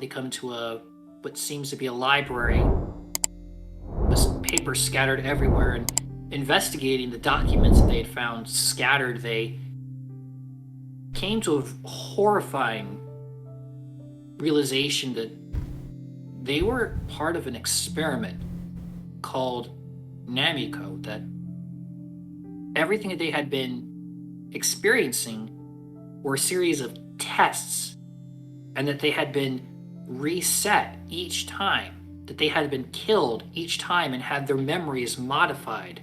they come to what seems to be a library. With papers scattered everywhere, and investigating the documents that they had found scattered, they came to a horrifying realization that they were part of an experiment called Namiko, that everything that they had been experiencing were a series of tests, and that they had been reset each time, that they had been killed each time and had their memories modified.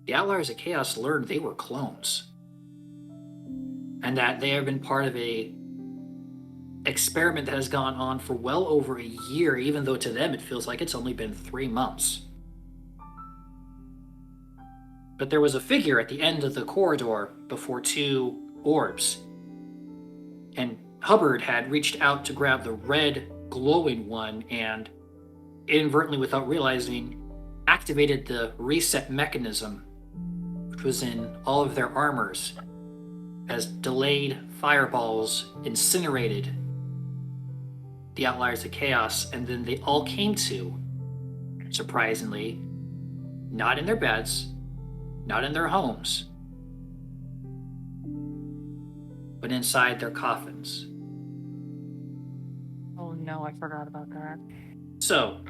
The Outliers of Chaos learned they were clones, and that they have been part of a experiment that has gone on for well over a year, even though to them it feels like it's only been 3 months. But there was a figure at the end of the corridor before 2 orbs, and Hubbard had reached out to grab the red glowing one and inadvertently, without realizing, activated the reset mechanism, which was in all of their armors, as delayed fireballs incinerated the Outliers of Chaos, and then they all came to, surprisingly, not in their beds, not in their homes, but inside their coffins. Oh no, I forgot about that. So,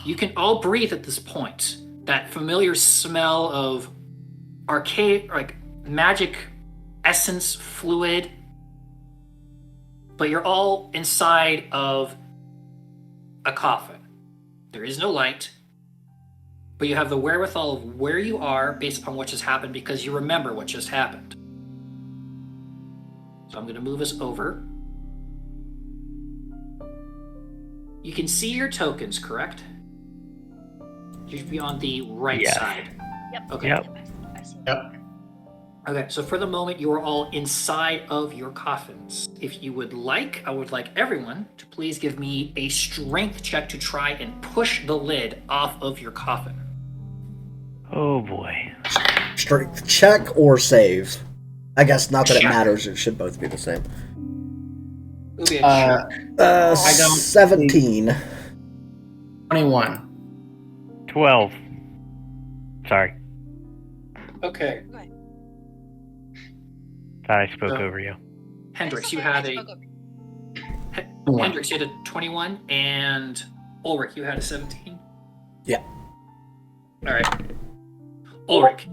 you can all breathe at this point. That familiar smell of arcade, like magic essence fluid, but you're all inside of a coffin. There is no light, but you have the wherewithal of where you are based upon what just happened, because you remember what just happened. So I'm going to move us over. You can see your tokens, correct? You should be on the right side. Yep. Okay. Yep. I see. Yep. Okay, so for the moment, you are all inside of your coffins. If you would like, I would like everyone to please give me a strength check to try and push the lid off of your coffin. Oh boy. Strength check or save? I guess not that it Check. matters. It should both be the same. It'll be a check. I don't 17. 21. 12. Sorry. Okay. Okay. Thought I spoke So- over you. Hendrix, It's you okay, had I a spoke over. Hendrix, you had a 21, and Ulrich, you had a 17. Yeah. All right. Ulrich,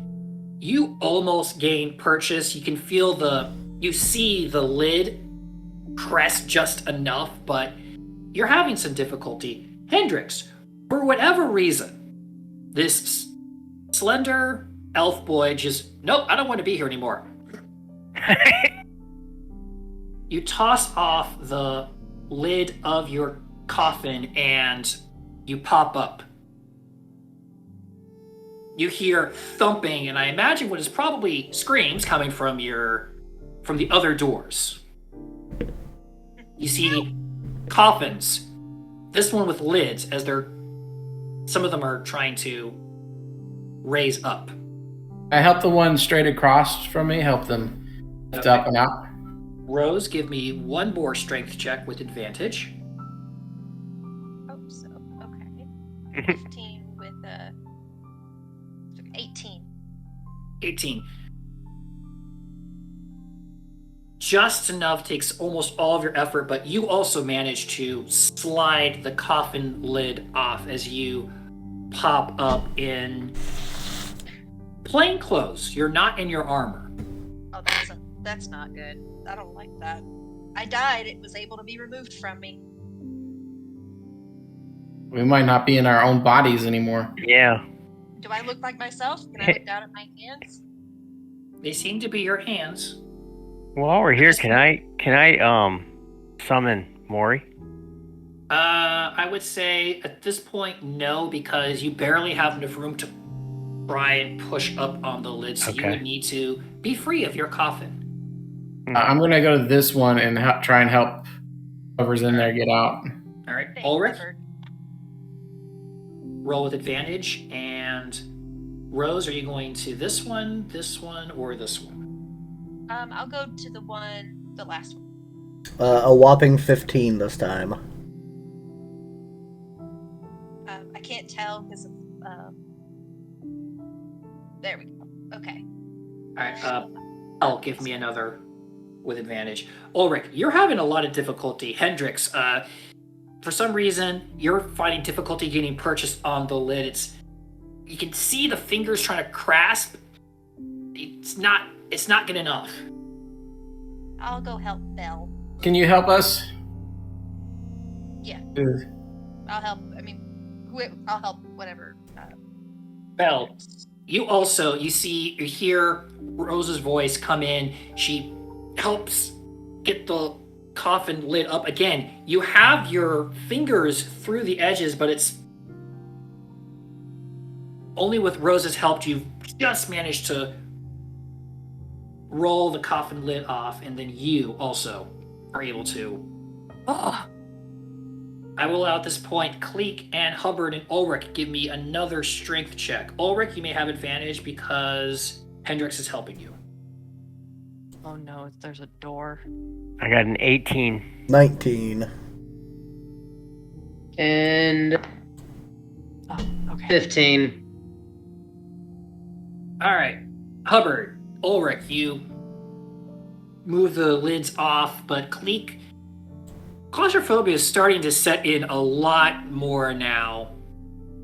you almost gained purchase. You can feel you see the lid press just enough, but you're having some difficulty. Hendrix, for whatever reason, this slender elf boy just, nope, I don't want to be here anymore. You toss off the lid of your coffin and you pop up. You hear thumping, and I imagine what is probably screams coming from the other doors. You see coffins, this one with lids, as some of them are trying to raise up. I help the one straight across from me, help them lift up and out. Rose, give me one more strength check with advantage. Oh, so okay. 15 with 18. 18. Just enough, takes almost all of your effort, but you also manage to slide the coffin lid off as you pop up in plain clothes. You're not in your armor. Oh, that's not good. I don't like that. I died. It was able to be removed from me. We might not be in our own bodies anymore. Yeah. Do I look like myself? Can I look down at my hands? They seem to be your hands. Well, while we're here, can I summon Maury? I would say at this point, no, because you barely have enough room to try and push up on the lid, so you would need to be free of your coffin. I'm going to go to this one and try and help whoever's in there get out. All right, Thanks, Ulrich, Hubbard. roll with advantage, and Rose, are you going to this one, or this one? I'll go to the last one. A whopping 15 this time. I can't tell because of. There we go. Okay. All right. I'll give me another with advantage. Ulrich, you're having a lot of difficulty. Hendrix, for some reason, you're finding difficulty getting purchased on the lid. You can see the fingers trying to grasp. It's not good enough. I'll go help Belle. Can you help us? Yeah. Uh, I'll help. I mean, I'll help whatever. Belle, you hear Rose's voice come in. She helps get the coffin lid up again. You have your fingers through the edges, but it's only with Rose's help you've just managed to roll the coffin lid off, and then you also are able to. I will allow at this point Cleek and Hubbard and Ulrich give me another strength check. Ulrich, you may have advantage because Hendrix is helping you. Oh no, there's a door. I got an 18. 19. And Oh, okay. 15. All right, Hubbard, Ulrich, you move the lids off, but Cleek, claustrophobia is starting to set in a lot more now.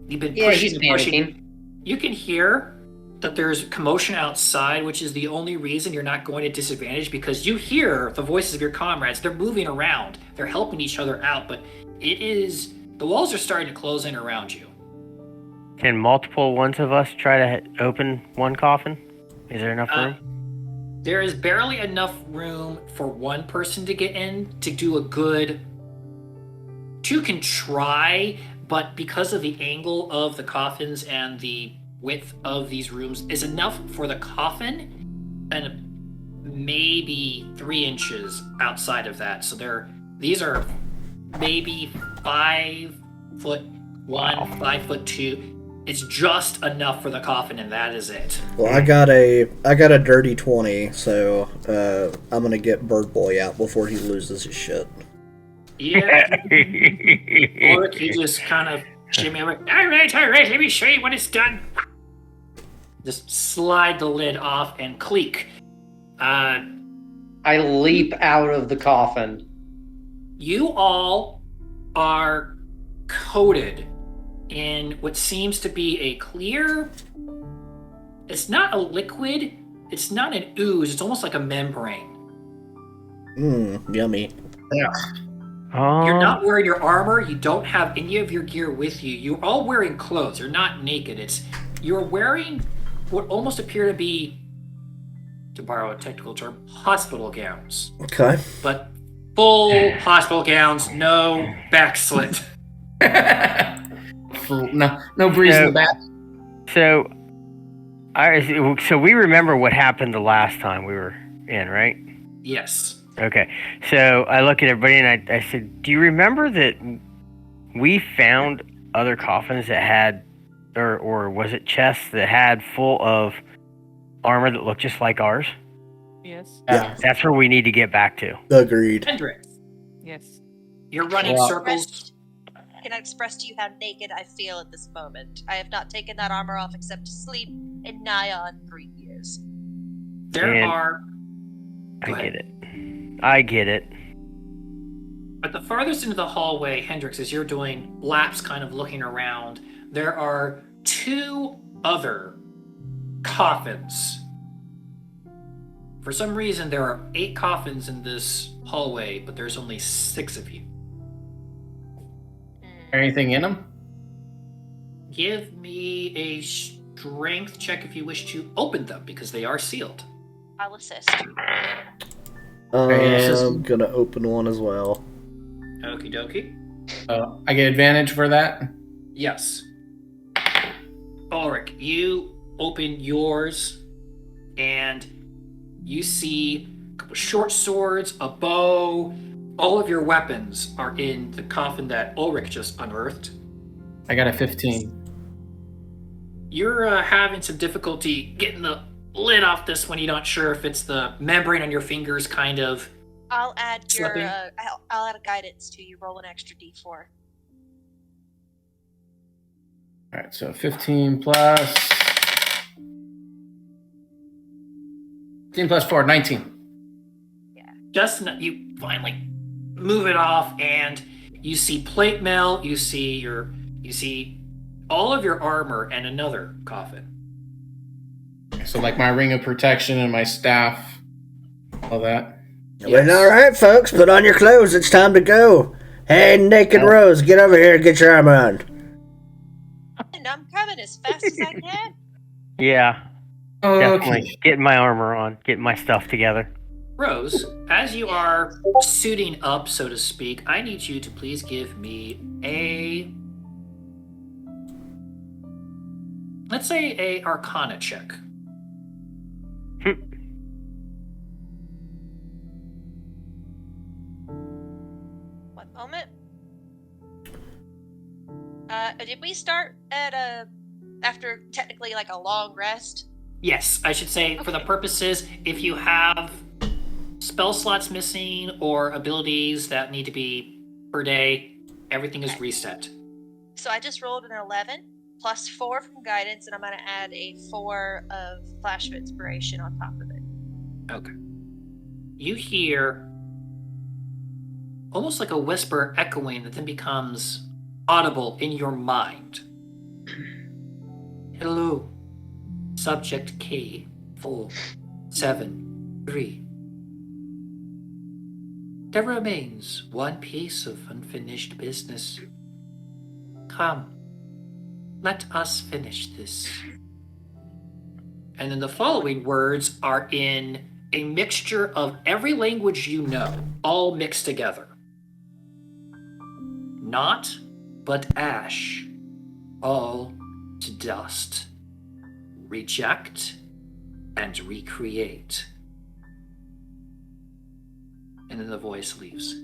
You've been Yeah, pushing he's and pushing. panicking. You can hear that there's commotion outside, which is the only reason you're not going at disadvantage, because you hear the voices of your comrades. They're moving around. They're helping each other out, but the walls are starting to close in around you. Can multiple ones of us try to open one coffin? Is there enough room? There is barely enough room for one person to get in to do a good. Two can try, but because of the angle of the coffins and the width of these rooms is enough for the coffin and maybe 3 inches outside of that. So these are maybe 5'1", 5'2". It's just enough for the coffin, and that is it. Well, I got a dirty 20, so I'm gonna get Bird Boy out before he loses his shit. Yeah. Or you just kind of shimmy over. All right, let me show you when it's done. Just slide the lid off and Cleek. I leap out of the coffin. You all are coated in what seems to be a clear. It's not a liquid. It's not an ooze. It's almost like a membrane. Yummy. You're not wearing your armor. You don't have any of your gear with you. You're all wearing clothes. You're not naked. You're wearing what almost appear to be, to borrow a technical term, hospital gowns. Okay. But full hospital gowns, no back slit. No breeze in the back. So we remember what happened the last time we were in, right? Yes. Okay. So I look at everybody and I said, do you remember that we found other coffins that had, or was it chests that had full of armor that looked just like ours? Yes. Yeah. That's where we need to get back to. Agreed. Hendrix, Yes. you're running Well- circles. Can I express to you how naked I feel at this moment? I have not taken that armor off except to sleep in nigh on 3 years. There And- are. Go I ahead. get it. I get it. At the farthest end of the hallway, Hendrix, as you're doing laps kind of looking around, there are 2 other coffins. For some reason, there are 8 coffins in this hallway, but there's only 6 of you. Anything in them? Give me a strength check if you wish to open them, because they are sealed. I'll assist. I'm gonna open one as well. Okie dokie. I get advantage for that. Yes. Ulrich, you open yours, and you see a couple short swords, a bow. All of your weapons are in the coffin that Ulrich just unearthed. I got a 15. You're having some difficulty getting the lid off this one. You're not sure if it's the membrane on your fingers kind of I'll add your Slipping. I'll add a guidance to you. Roll an extra d4. All right, so 15 plus 15 plus 4, 19. Just you finally move it off, and you see plate mail. You see all of your armor and another coffin. So like my ring of protection and my staff, all that. Well, all right, folks, put on your clothes. It's time to go. Hey, Naked Rose, get over here and get your armor on. And I'm coming as fast as I can. Yeah, Okay. definitely. Getting my armor on, getting my stuff together. Rose, as you are suiting up, so to speak, I need you to please give me let's say a Arcana check. One moment. Did we start at after technically like a long rest? Yes, I should say for the purposes, if you have spell slots missing or abilities that need to be per day, everything is reset. So I just rolled an 11 plus 4 from guidance, and I'm going to add a 4 of flash of inspiration on top of it. Okay. You hear almost like a whisper echoing that then becomes audible in your mind. Hello, subject K 473. There remains one piece of unfinished business. Come, let us finish this. And then the following words are in a mixture of every language you know, all mixed together. Not but ash, all to dust. Reject and recreate. And then the voice leaves.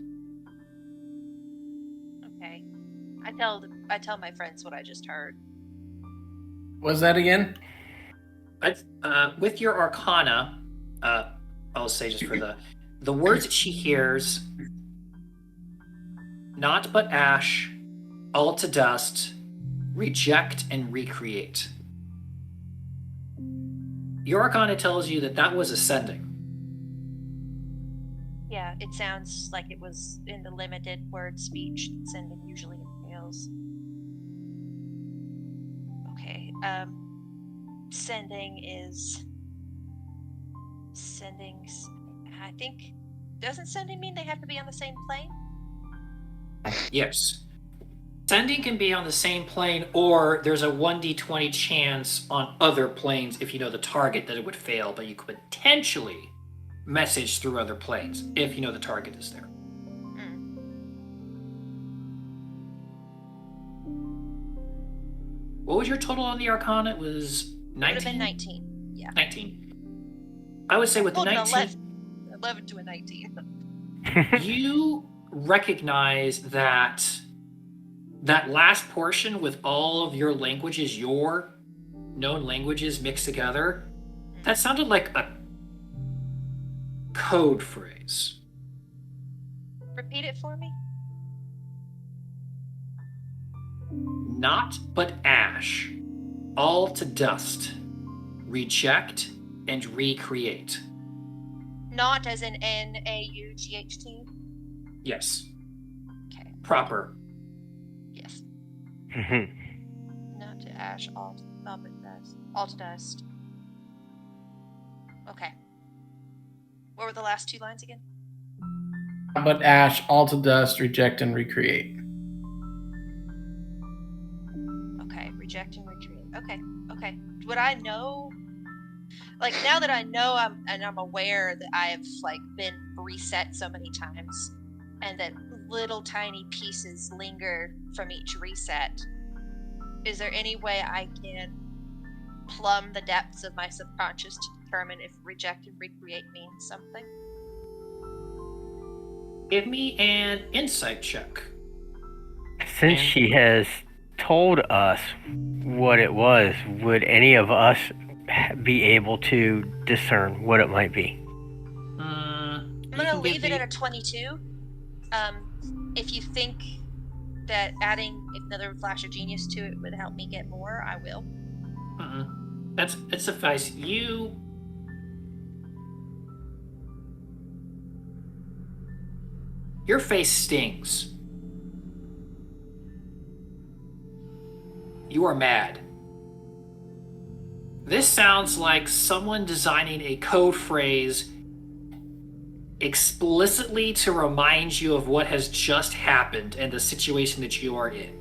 Okay. I tell my friends what I just heard. What's that again? With your Arcana, I'll say just for the words that she hears: not but ash, all to dust, reject and recreate. Your Arcana tells you that was ascending. Yeah, it sounds like it was in the limited word speech that sending usually entails. Okay, sending, I think, doesn't sending mean they have to be on the same plane? Yes. Sending can be on the same plane, or there's a 1d20 chance on other planes if you know the target that it would fail, but you could potentially message through other planes if you know the target is there. What was your total on the Arcana? It was 19? Would have been 19. Yeah. 19. I would say with the 19... 11 to a 19. You recognize that last portion with all of your languages, your known languages mixed together, that sounded like a code phrase. Repeat it for me. Not but ash, all to dust, reject and recreate. Not as in N-A-U-G-H-T? Yes. Okay. Proper. Yes. Not to ash, all to dust. Okay. What were the last two lines again? But ash, all to dust, reject and recreate. Okay, reject and recreate. Okay. Would I know? Like, now that I know I'm aware that I have been reset so many times, and that little tiny pieces linger from each reset, is there any way I can plumb the depths of my subconscious to determine if reject and recreate means something? Give me an insight check. Since she has told us what it was, would any of us be able to discern what it might be? I'm gonna leave it at a 22. If you think that adding another flash of genius to it would help me get more, I will. That's suffice. Your face stings. You are mad. This sounds like someone designing a code phrase explicitly to remind you of what has just happened and the situation that you are in.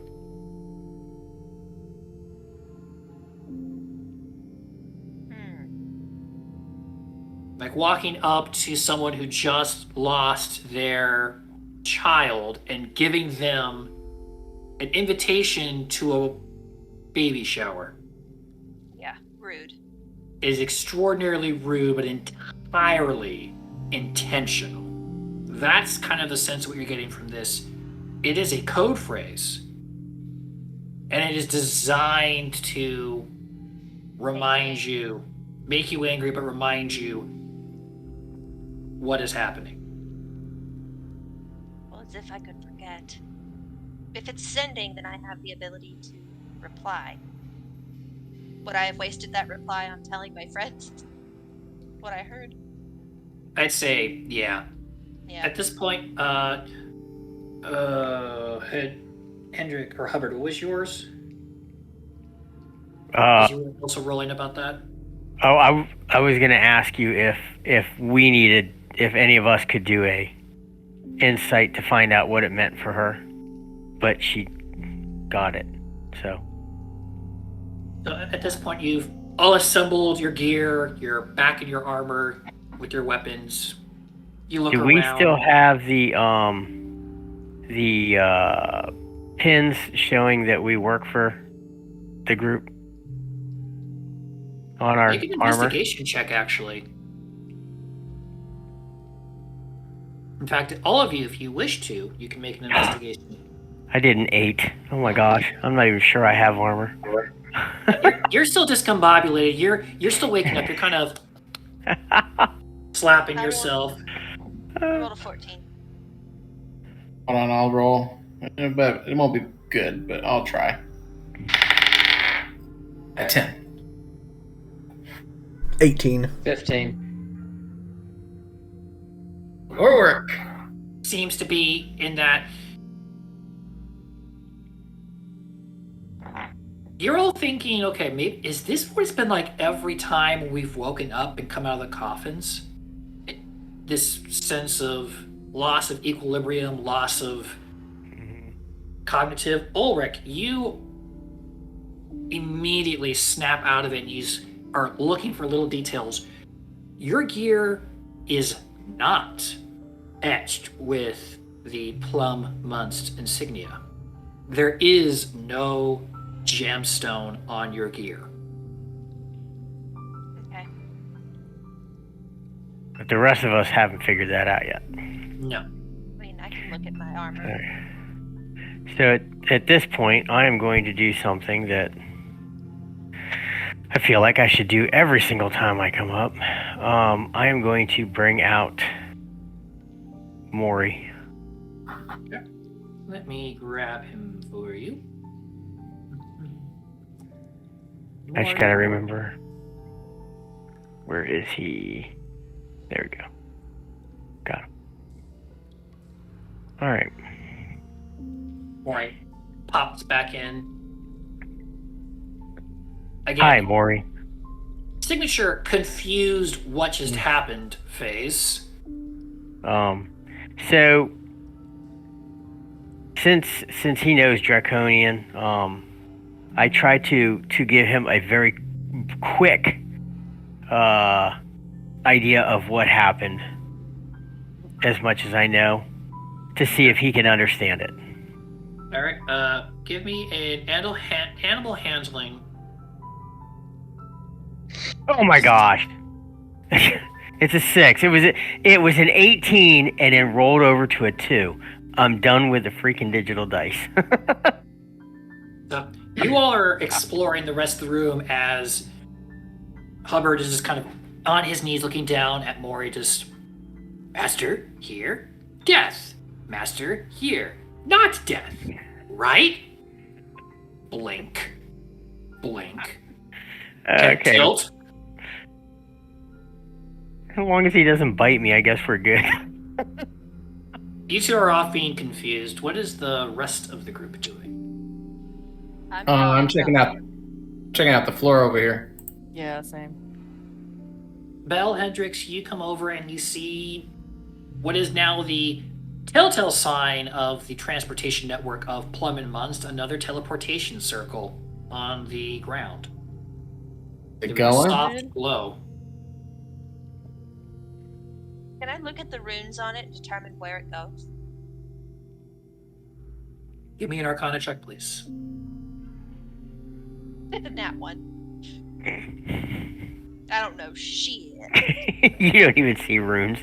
Like walking up to someone who just lost their child and giving them an invitation to a baby shower. Yeah, rude. Is extraordinarily rude, but entirely intentional. That's kind of the sense of what you're getting from this. It is a code phrase, and it is designed to remind you, make you angry, but remind you what is happening. Well, as if I could forget. If it's sending, then I have the ability to reply. Would I have wasted that reply on telling my friends what I heard? I'd say, yeah. Yeah. At this point, Hendrik or Hubbard, what was yours? Was you also rolling about that? Oh, I was gonna ask you if we needed, if any of us could do a insight to find out what it meant for her, but she got it. So at this point, you've all assembled your gear. You're back in your armor with your weapons. You look do around. we still have the pins showing that we work for the group on our Make an armor? investigation check, actually. In fact, all of you, if you wish to, you can make an investigation. I did an 8. Oh my gosh, I'm not even sure I have armor. You're still discombobulated. You're still waking up. You're kind of slapping yourself. I rolled a 14. Hold on, I'll roll. But it won't be good, but I'll try. A 10. 18. 15. Or work. Seems to be in that you're all thinking, okay, maybe is this what it's been like every time we've woken up and come out of the coffins? This sense of loss of equilibrium, loss of cognitive. Ulrich, you immediately snap out of it and you are looking for little details. Your gear is not etched with the Plum Munst insignia. There is no gemstone on your gear. Okay. But the rest of us haven't figured that out yet. No. I mean, I can look at my armor. So at this point, I am going to do something that I feel like I should do every single time I come up. I am going to bring out Maury. Okay. Let me grab him for you. I just gotta remember. Where is he? There we go. Got him. Alright. Maury pops back in. Again, Hi, Maury. signature confused what just happened phase. So since he knows Draconian, I try to give him a very quick idea of what happened, as much as I know, to see if he can understand it. All right, give me an animal handling. Oh my gosh. It's a 6. It was an 18 and then rolled over to a 2. I'm done with the freaking digital dice. So you all are exploring the rest of the room as Hubbard is just kind of on his knees looking down at Maury, just Master, here. Death. Master, here. Not death. Right? Blink. Blink. Okay. Tilt. As long as he doesn't bite me, I guess we're good. You two are off being confused. What is the rest of the group doing? I'm checking out the floor over here. Yeah, same. Belle, Hendrix, you come over and you see what is now the telltale sign of the transportation network of Plum and Munst, another teleportation circle on the ground. Is it Giving a going? soft glow. Can I look at the runes on it and determine where it goes? Give me an Arcana check, please. That one. I don't know shit. You don't even see runes.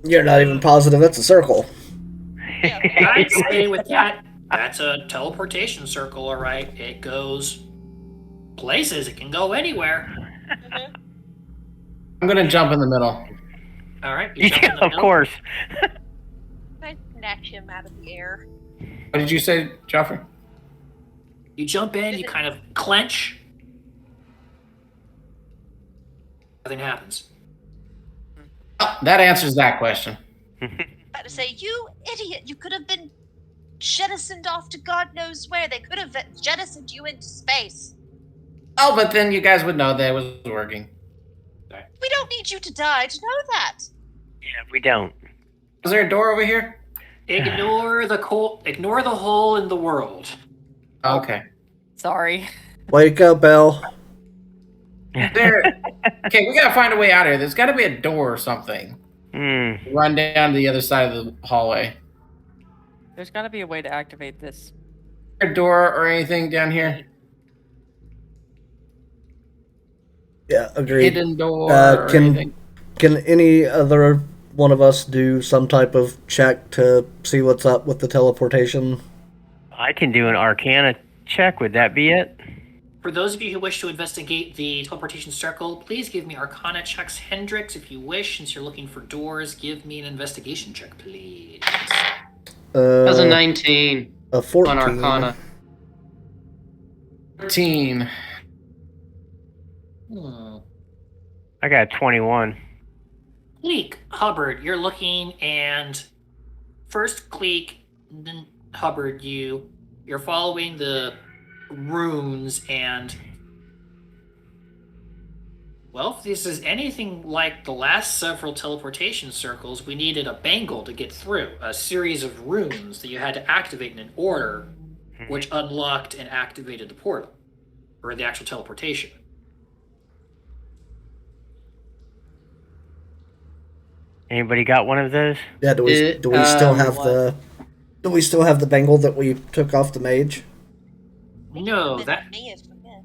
You're not even positive it's a circle. Yeah. I'd say with that, that's a teleportation circle, all right. It goes places. It can go anywhere. Mhm. I'm gonna jump in the middle. All right. You jump in the Of middle. course. Can I snatch him out of the air? What did you say, Joffrey? You jump in. You kind of clench. Nothing happens. Oh, that answers that question. About to say, you idiot! You could have been jettisoned off to God knows where. They could have jettisoned you into space. Oh, but then you guys would know that it was working. We don't need you to die to know that. Yeah, we don't. Is there a door over here? Ignore the hole in the world. Okay. Sorry. Wake up, Belle. There. Okay, we gotta find a way out of here. There's gotta be a door or something. Hmm. Run down to the other side of the hallway. There's got to be a way to activate this. Is there a door or anything down here? Yeah, agreed. Hidden door or Can anything? can any other one of us do some type of check to see what's up with the teleportation? I can do an Arcana check. Would that be it? For those of you who wish to investigate the teleportation circle, please give me Arcana checks. Hendrix, if you wish, since you're looking for doors, give me an investigation check, please. That's a 19 a 14. on Arcana. 13. I got 21. Cleek, Hubbard, you're looking, and first Cleek, then Hubbard, you're following the runes, and well, if this is anything like the last several teleportation circles, we needed a bangle to get through, a series of runes that you had to activate in an order, which unlocked and activated the portal, or the actual teleportation. Anybody got one of those? Yeah, do we still have the bangle that we took off the mage? No, Been that me if we did.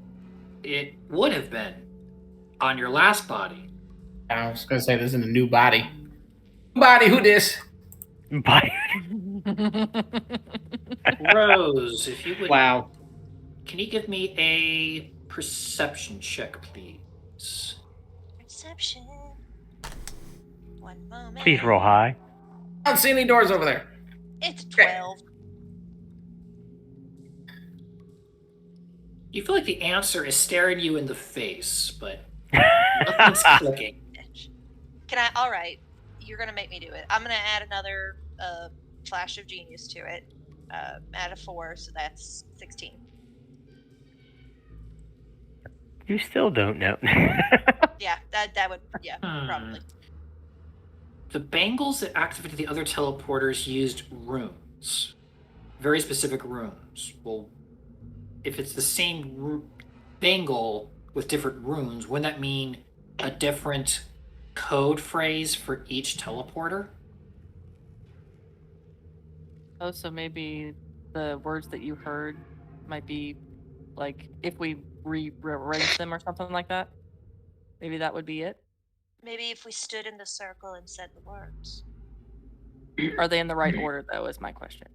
it would have been on your last body. I was gonna say this is a new body. Body, who this? Bye. Rose, if you would, Wow. can you give me a perception check, please? Perception. One moment. Please roll high. I don't see any doors over there. It's 12. You feel like the answer is staring you in the face, but nothing's clicking. Can I? All right. You're gonna make me do it. I'm gonna add another flash of genius to it. Add a 4, so that's 16. You still don't know. Yeah, that would. Yeah, probably. The bangles that activated the other teleporters used runes. Very specific runes. Well, if it's the same bangle with different runes, wouldn't that mean a different code phrase for each teleporter? Oh, so maybe the words that you heard might be like if we rearrange them or something like that. Maybe that would be it. Maybe if we stood in the circle and said the words. Are they in the right order though? Is my question.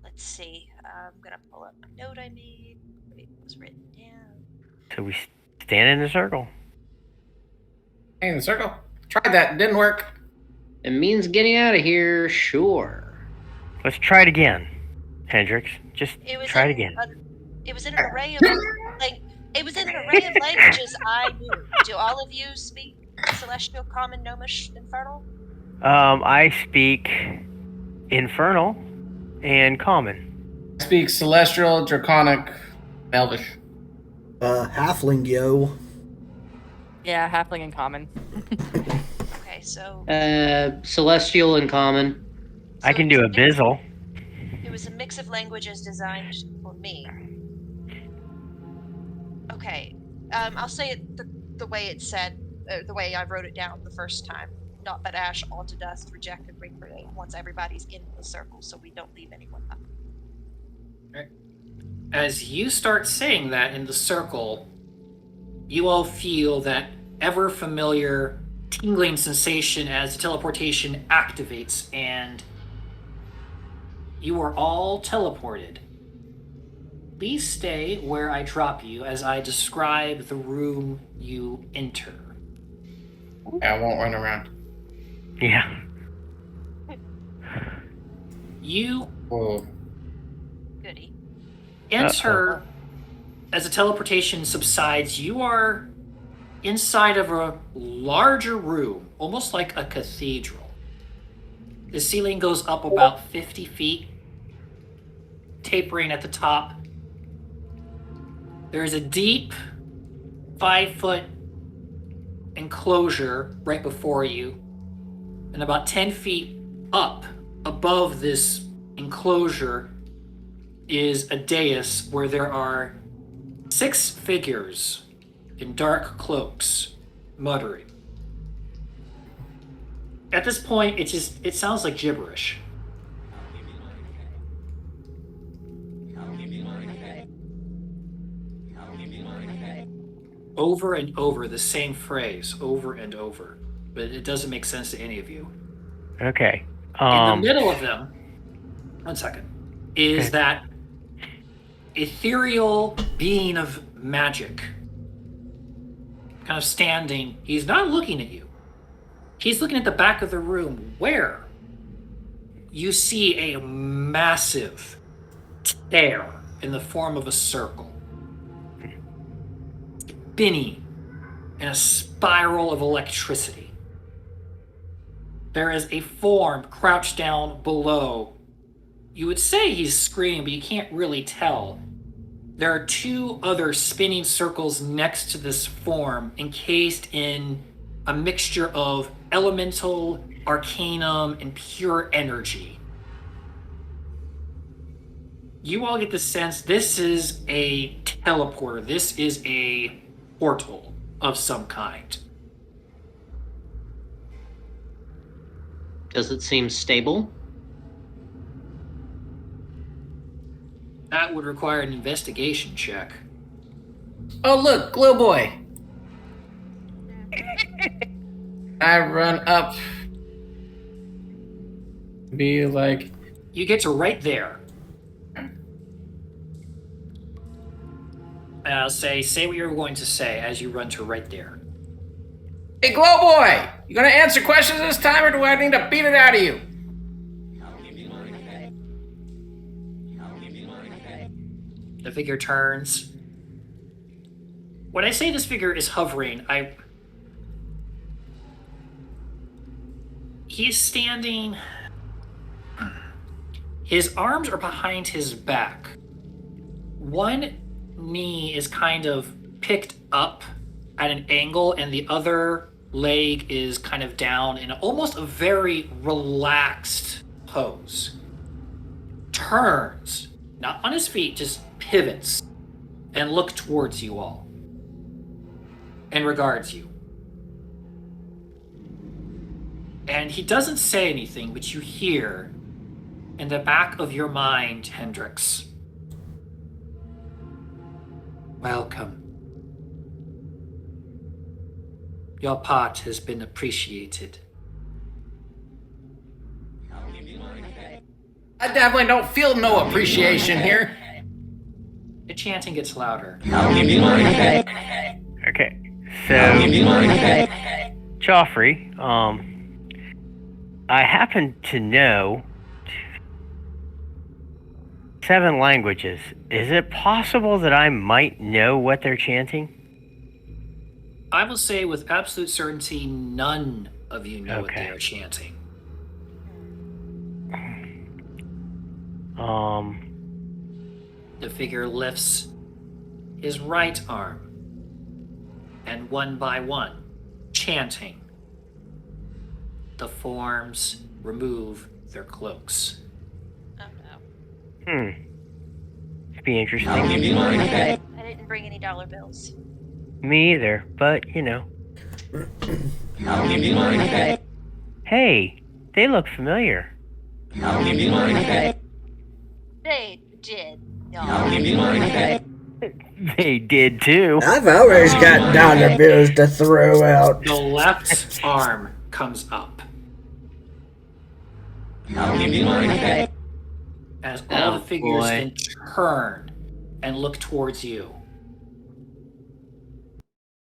Let's see. I'm gonna pull up my note I made. It was written down. So we stand in a circle. Hey, in the circle. Tried that. Didn't work. It means getting out of here, sure. Let's try it again, Hendrix. Just It was try it in again. It was in an array of it was in an array of languages I knew. Do all of you speak Celestial, Common, Gnomish, Infernal? I speak Infernal and Common. I speak Celestial, Draconic, Elvish. Halfling, yo. Yeah, halfling and common. Okay, so Celestial and Common. I can do Abyssal. it was a mix of languages designed for me. Okay, I'll say it the way it said, the way I wrote it down the first time. Not but ash, all to dust, reject and recreate once everybody's in the circle so we don't leave anyone out. As you start saying that in the circle, you all feel that ever familiar tingling sensation as the teleportation activates, and you are all teleported. Please stay where I drop you as I describe the room you enter. Yeah, I won't run around. Yeah. You Whoa. Goody. enter, as the teleportation subsides, you are inside of a larger room, almost like a cathedral. The ceiling goes up about 50 feet, tapering at the top. There is a deep 5-foot enclosure right before you, and about 10 feet up above this enclosure is a dais where there are 6 figures in dark cloaks muttering. At this point, it sounds like gibberish. Over and over, the same phrase, over and over. But it doesn't make sense to any of you. Okay. In the middle of them, one second, is that ethereal being of magic. Kind of standing. He's not looking at you. He's looking at the back of the room where you see a massive tear in the form of a circle. Spinning in a spiral of electricity. There is a form crouched down below. You would say he's screaming, but you can't really tell. There are 2 other spinning circles next to this form, encased in a mixture of elemental, arcanum, and pure energy. You all get the sense this is a teleporter. This is a portal of some kind. Does it seem stable? That would require an investigation check. Oh, look, Glow Boy. I run up. Be like. You get to right there. And I'll say what you're going to say as you run to right there. Hey, Glow Boy! You gonna answer questions this time, or do I need to beat it out of you? The figure turns. When I say this figure is hovering, he's standing. His arms are behind his back. One knee is kind of picked up at an angle, and the other leg is kind of down in almost a very relaxed pose. Turns, not on his feet, just pivots and look towards you all and regards you. And he doesn't say anything, but you hear in the back of your mind, Hendrix, welcome. Your part has been appreciated. I definitely don't feel no appreciation here. The chanting gets louder. Okay. So, Joffrey, I happen to know 7 languages. Is it possible that I might know what they're chanting? I will say with absolute certainty, none of you know what they Okay. are chanting. The figure lifts his right arm, and one by one, chanting, the forms remove their cloaks. Oh no. It'd be interesting. I didn't bring any dollar bills. Me either, but you know. Hey, they look familiar. They did not. They did too. I've always got dollar bills to throw out. The left arm comes up. As all the figures then turn and look towards you.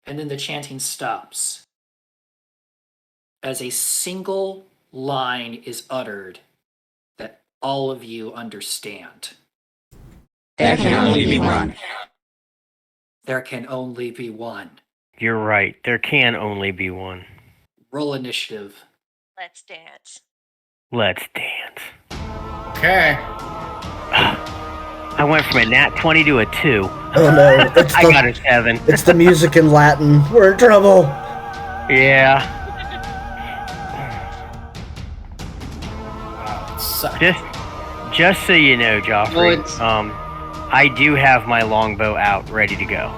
And then the chanting stops. As a single line is uttered that all of you understand. There can only be one. There can only be one. You're right. There can only be one. Roll initiative. Let's dance. Let's dance. Okay. I went from a nat 20 to a 2. Oh no, I got a 7. It's the music in Latin. We're in trouble. Yeah. Just so you know, Joffrey, I do have my longbow out, ready to go.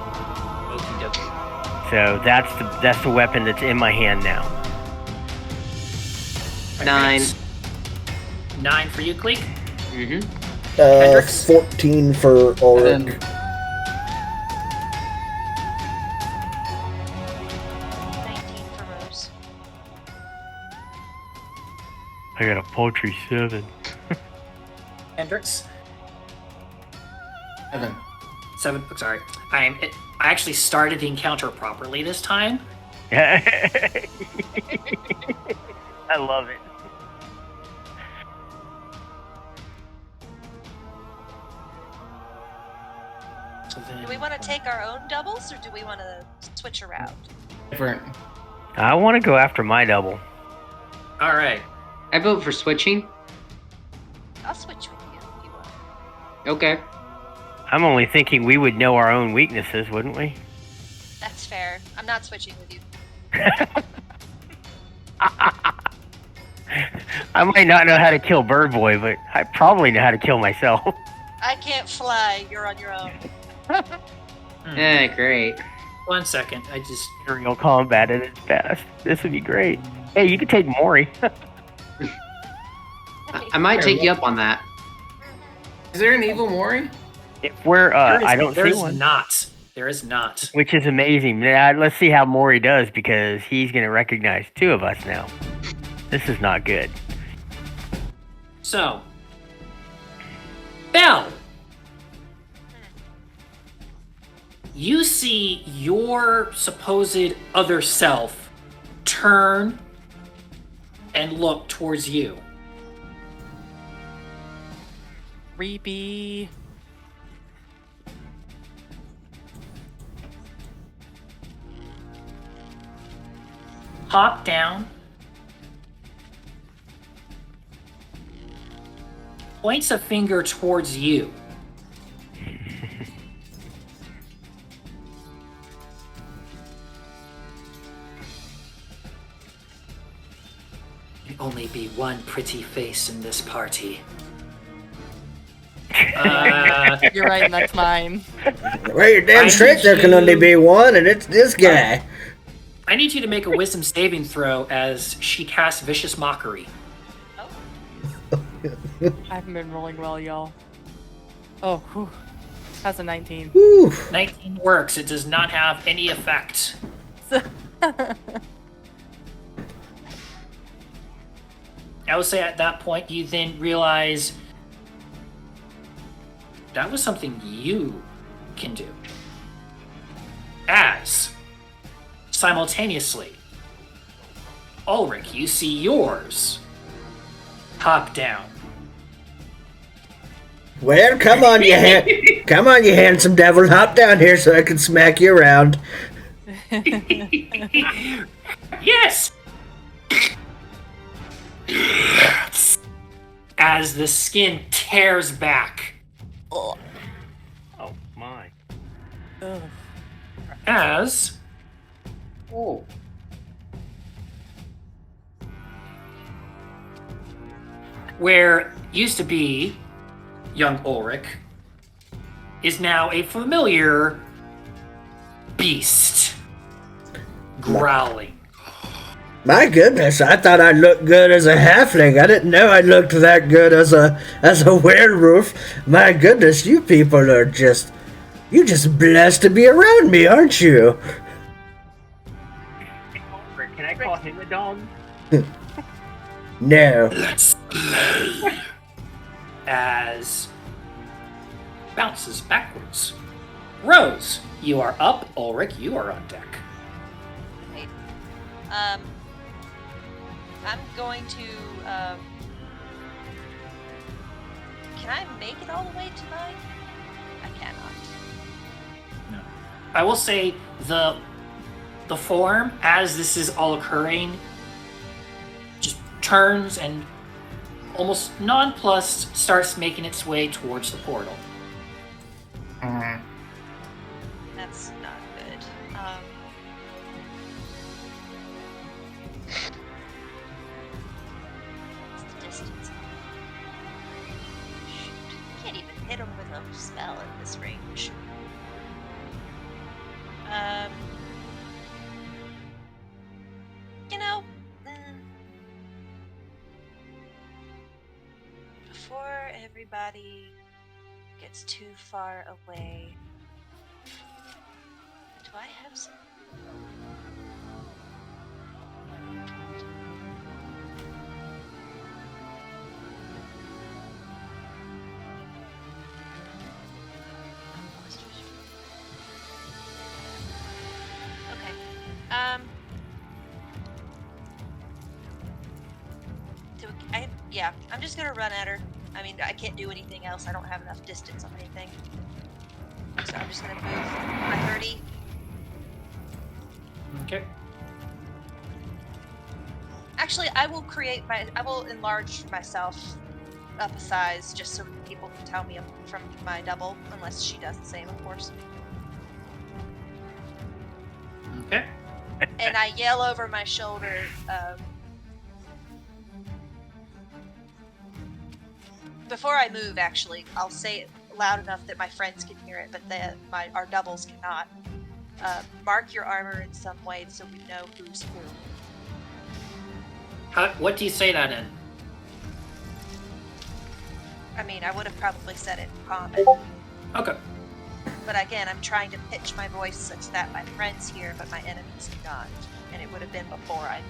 Okie dokie. So that's the weapon that's in my hand now. 9. 9 for you, Cleek. Mm-hmm. Hendrix? 14 for Ulrich. 10. 19 for Rose. I got a paltry 7. Hendrix. 7. 7. Sorry. I actually started the encounter properly this time. I love it. So then, Do we want to take our own doubles, or do we want to switch around? Different. I want to go after my double. all right. I vote for switching. I'll switch with you if you want. Okay. I'm only thinking we would know our own weaknesses, wouldn't we? That's fair. I'm not switching with you. I might not know how to kill Bird Boy, but I probably know how to kill myself. I can't fly. You're on your own. Great. 1 second. I just. Aerial combat at its best. This would be great. Hey, you could take Mori. I might take you up on that. Is there an evil Mori? If we're, I don't see There's one. not. There is not. Which is amazing. Let's see how Mori does, because he's going to recognize 2 of us now. This is not good. So, Belle, you see your supposed other self turn and look towards you. Creepy. Hop down. Points a finger towards you. There'd only be one pretty face in this party. You're right, and that's mine. Well, you're damn I straight need there can only you- be one, and it's this guy. I need you to make a wisdom saving throw as she casts Vicious Mockery. I haven't been rolling well, y'all. Oh, whew. That's a 19. Whew. 19 works. It does not have any effect. I would say at that point you then realize that was something you can do. As simultaneously, Ulrich, you see yours. Hop down. Well, come on, you handsome devil, hop down here so I can smack you around. Yes! As the skin tears back. Oh my. As Oh. where used to be young Ulrich is now a familiar beast. Growling. My goodness, I thought I looked good as a halfling. I didn't know I looked that good as a werewolf. My goodness, you people are just blessed to be around me, aren't you? Can I call him a dog? No. Let's play. As bounces backwards. Rose, you are up. Ulrich, you are on deck. Right. I'm going to. Can I make it all the way to mine? I cannot. No. I will say the form, as this is all occurring, just turns and almost nonplussed starts making its way towards the portal. That's not good. What's the distance? Shoot. Can't even hit him with a spell at this range. You know, before everybody gets too far away, do I have some? Okay. I'm just gonna run at her. I mean, I can't do anything else. I don't have enough distance on anything. So I'm just gonna move my 30. Okay. Actually, I will enlarge myself up a size just so people can tell me from my double, unless she does the same, of course. Okay. And I yell over my shoulder, before I move, actually, I'll say it loud enough that my friends can hear it, but our doubles cannot. Mark your armor in some way so we know who's who. What do you say that in? I mean, I would have probably said it in common. Okay. But again, I'm trying to pitch my voice such that my friends hear, but my enemies do not. And it would have been before I...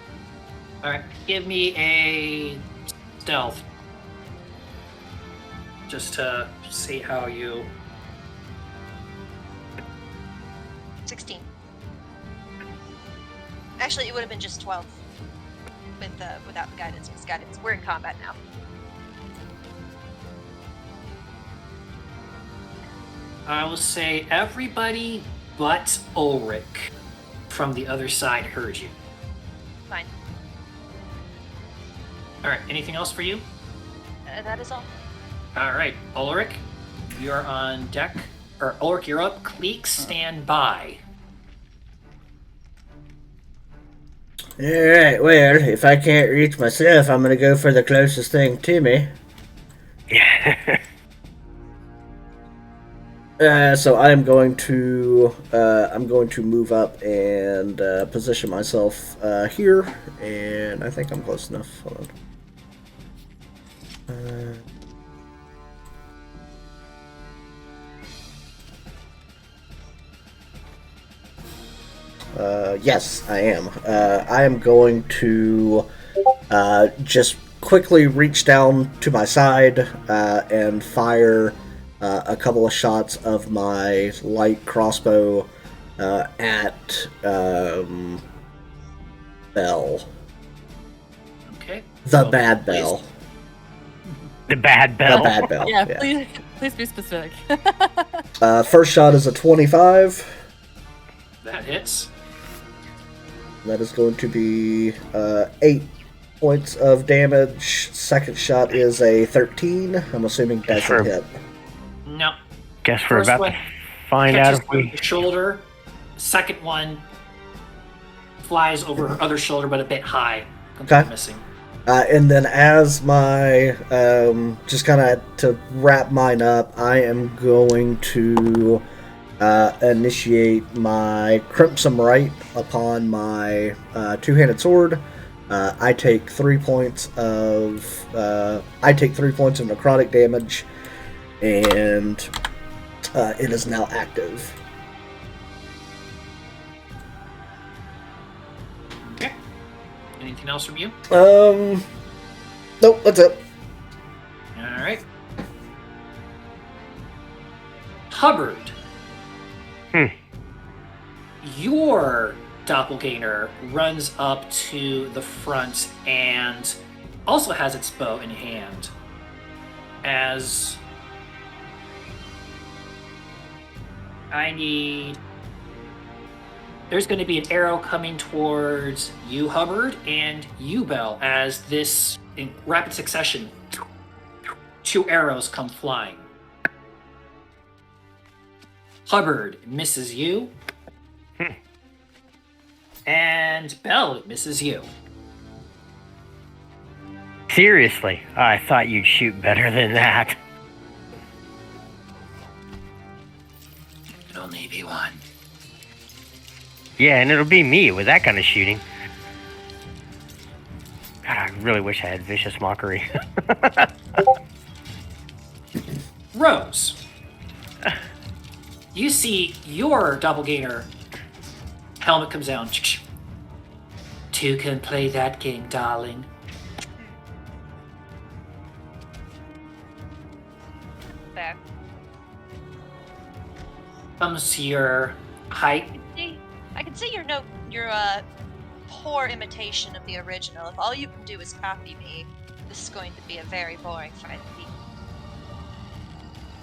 Alright, give me a stealth. Just to see how you... 16. Actually, it would have been just 12 without the guidance, because guidance, we're in combat now. I will say everybody but Ulrich from the other side heard you. Fine. Alright, anything else for you? That is all. Alright, Ulrich, you're on deck. Or Ulrich, you're up. Cleek, stand by. Alright, well, if I can't reach myself, I'm gonna go for the closest thing to me. Yeah. So I'm going to move up and position myself here, and I think I'm close enough. Hold on. Yes, I am. I am going to just quickly reach down to my side and fire a couple of shots of my light crossbow at Bell. The So, bad please. bell. The bad The bell. bad bell. Yeah, Yeah. please be specific. First shot is a 25. That hits. That is going to be 8 points of damage. Second shot is a 13. I'm assuming Yes, doesn't sir. hit. No. Guess we're First about one to find out catches if we. the shoulder. Second one flies over her other shoulder, but a bit high. Completely Okay. missing. And then as my, just kind of to wrap mine up, I am going to initiate my Crimson Right upon my two-handed sword. I take 3 points of necrotic damage, and it is now active. Okay. Anything else from you? Nope, that's it. All right. Hubbard. Your doppelganger runs up to the front and also has its bow in hand. As there's going to be an arrow coming towards you, Hubbard, and you, Bell, as this, in rapid succession, 2 arrows come flying. Hubbard misses you. And Bell misses you. Seriously, I thought you'd shoot better than that. It'll only be one. Yeah, and it'll be me with that kind of shooting. God, I really wish I had vicious mockery. Rose. You see your doppelganger helmet comes down. 2 can play that game, darling. Fair. Comes to your height. I can see your poor imitation of the original. If all you can do is copy me, this is going to be a very boring fight.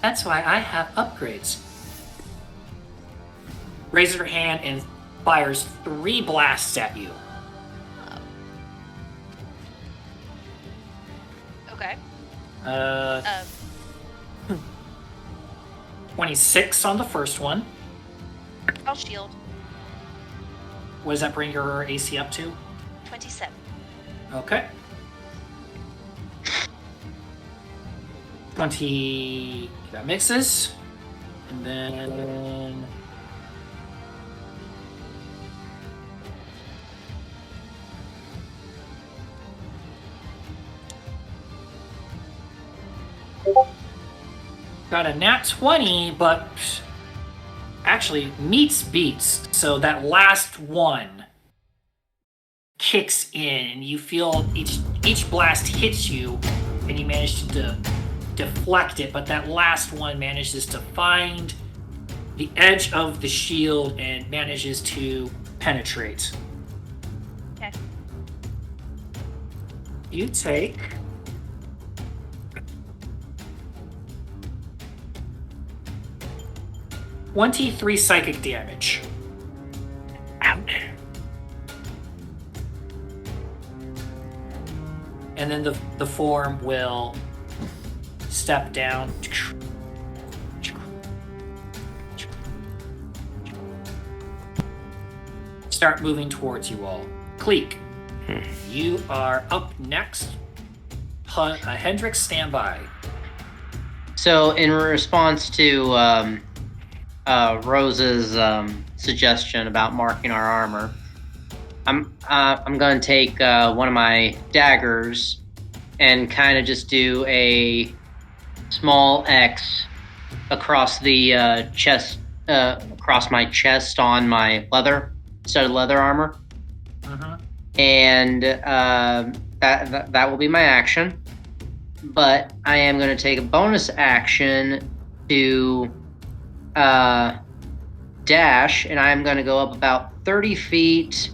That's why I have upgrades. Raises her hand and fires 3 blasts at you. Okay. 26 on the first one. I'll shield. What does that bring your AC up to? 27. Okay. 20. That mixes. And then. Got a nat 20, but actually meets beats. So that last one kicks in, and you feel each blast hits you, and you manage to deflect it. But that last one manages to find the edge of the shield and manages to penetrate. Okay. You take 23 psychic damage. Ouch. And then the form will step down. Start moving towards you all. Cleek, you are up next. Hendrix, stand by. So, in response to Rose's suggestion about marking our armor, I'm going to take one of my daggers and kind of just do a small X across the chest, across my chest on my studded leather armor, and that will be my action. But I am going to take a bonus action to dash, and I'm going to go up about 30 feet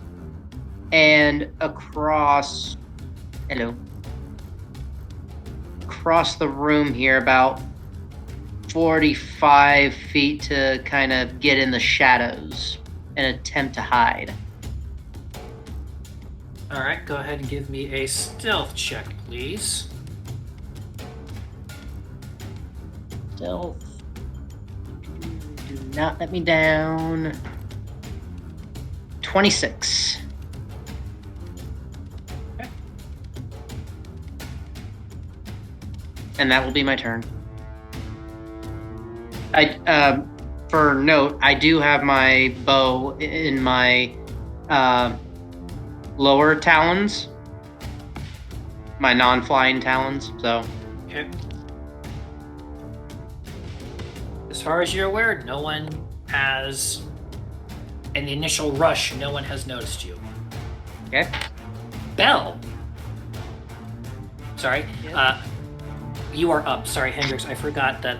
and across. Hello. across the room here about 45 feet to kind of get in the shadows and attempt to hide. All right, go ahead and give me a stealth check, please. Stealth. Do not let me down. 26. Okay. And that will be my turn. For note, I do have my bow in my lower talons, my non-flying talons. So, Okay. As far as you're aware, no one has, in the initial rush, no one has noticed you. okay. Belle! Sorry, Yep. you are up. Sorry, Hendrix, I forgot that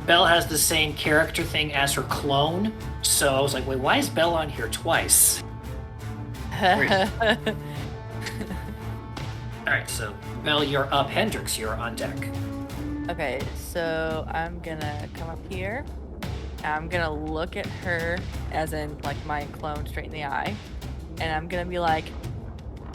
Belle has the same character thing as her clone, so I was like, wait, why is Belle on here twice? Alright, so Belle, you're up. Hendrix, you're on deck. Okay, so I'm gonna come up here. I'm gonna look at her, as in like my clone, straight in the eye, and I'm gonna be like,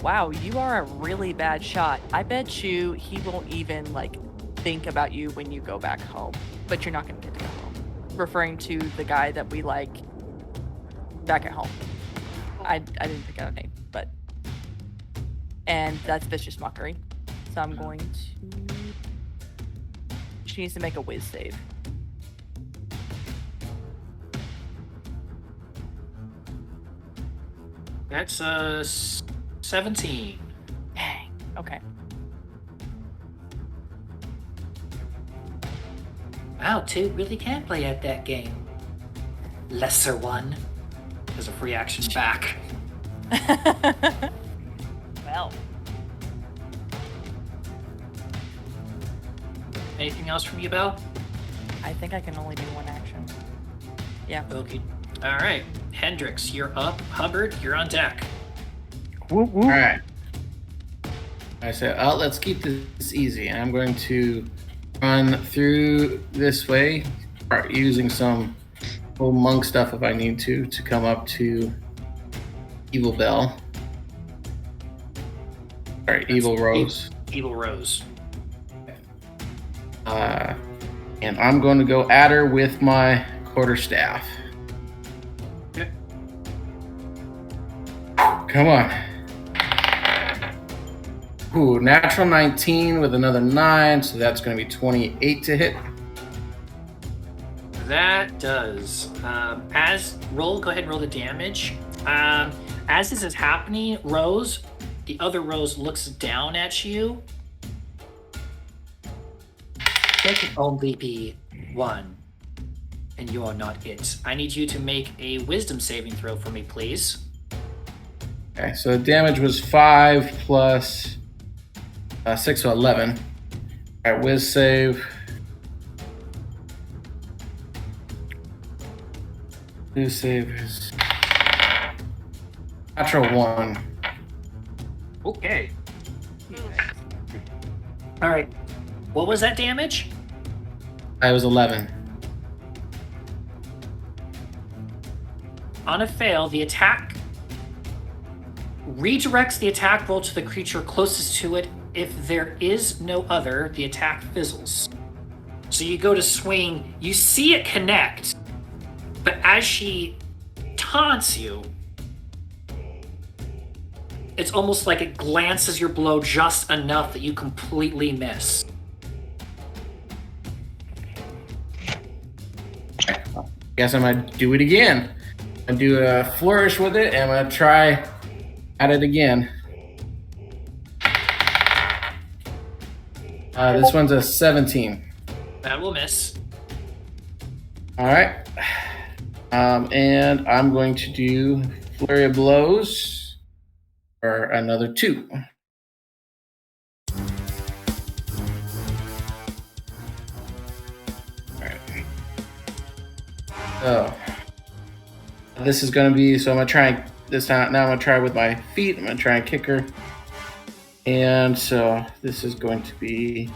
"Wow, you are a really bad shot. I bet you he won't even like think about you when you go back home. But you're not gonna get to go home." Referring to the guy that we like back at home. I didn't pick out a name, but and that's vicious mockery. So I'm going to. She needs to make a whiz save. That's 17. Dang. Okay. Wow, two really can play at that game. Lesser one. There's a free action back. Well. Anything else from you, Belle? I think I can only do one action. Yeah. Okay. All right. Hendrix, you're up. Hubbard, you're on deck. Whoop, whoop. All right. I said, let's keep this easy. And I'm going to run through this way, start using some old monk stuff if I need to come up to Evil Belle. Sorry, Evil Rose. Evil Rose. And I'm going to go at her with my quarterstaff. Okay. Come on. Ooh, natural 19 with another 9, so that's going to be 28 to hit. That does. Go ahead and roll the damage. As this is happening, Rose, the other Rose looks down at you. There can only be one, and you are not it. I need you to make a wisdom saving throw for me, please. Okay, so the damage was 5 plus 6, so 11. All right, whiz save. Whiz save is natural 1. Okay. All right. What was that damage? I was 11. On a fail, the attack redirects the attack roll to the creature closest to it. If there is no other, the attack fizzles. So you go to swing, you see it connect, but as she taunts you, it's almost like it glances your blow just enough that you completely miss. Guess I'm gonna do it again. I'm gonna do a flourish with it, and I'm gonna try at it again. This one's a 17. That will miss. All right. And I'm going to do flurry of blows for another 2. All right. So this is going to be, so I'm going to try this time. Now I'm going to try with my feet. I'm going to try and kick her. And so this is going to be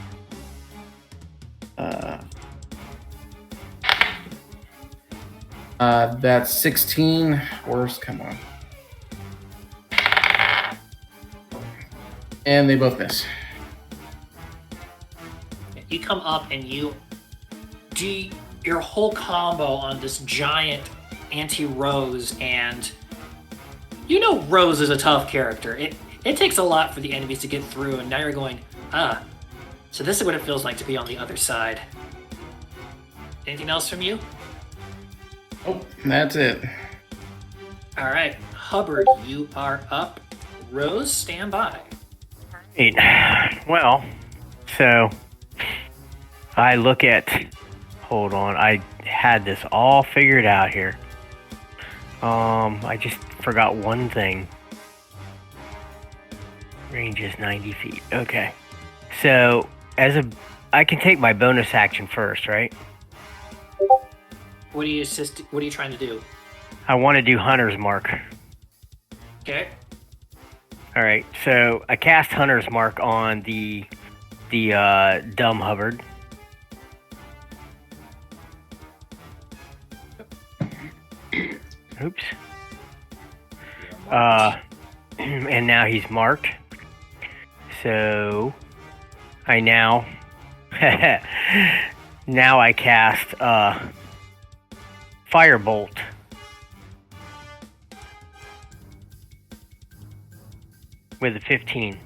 that's 16. Worst, come on. And they both miss. You come up and you do your whole combo on this giant anti-Rose, and you know Rose is a tough character. It takes a lot for the enemies to get through, and now you're going, so this is what it feels like to be on the other side. Anything else from you? Oh, that's it. All right, Hubbard, you are up. Rose, stand by. Right. Well, so I look at. Hold on, I had this all figured out here. I just forgot one thing. Range is 90 feet. Okay. So I can take my bonus action first, right? What are you trying to do? I want to do Hunter's Mark. Okay. All right. So I cast Hunter's Mark on the dumb Hubbard. Oops. And now he's marked. So I now I cast Firebolt. With a 15.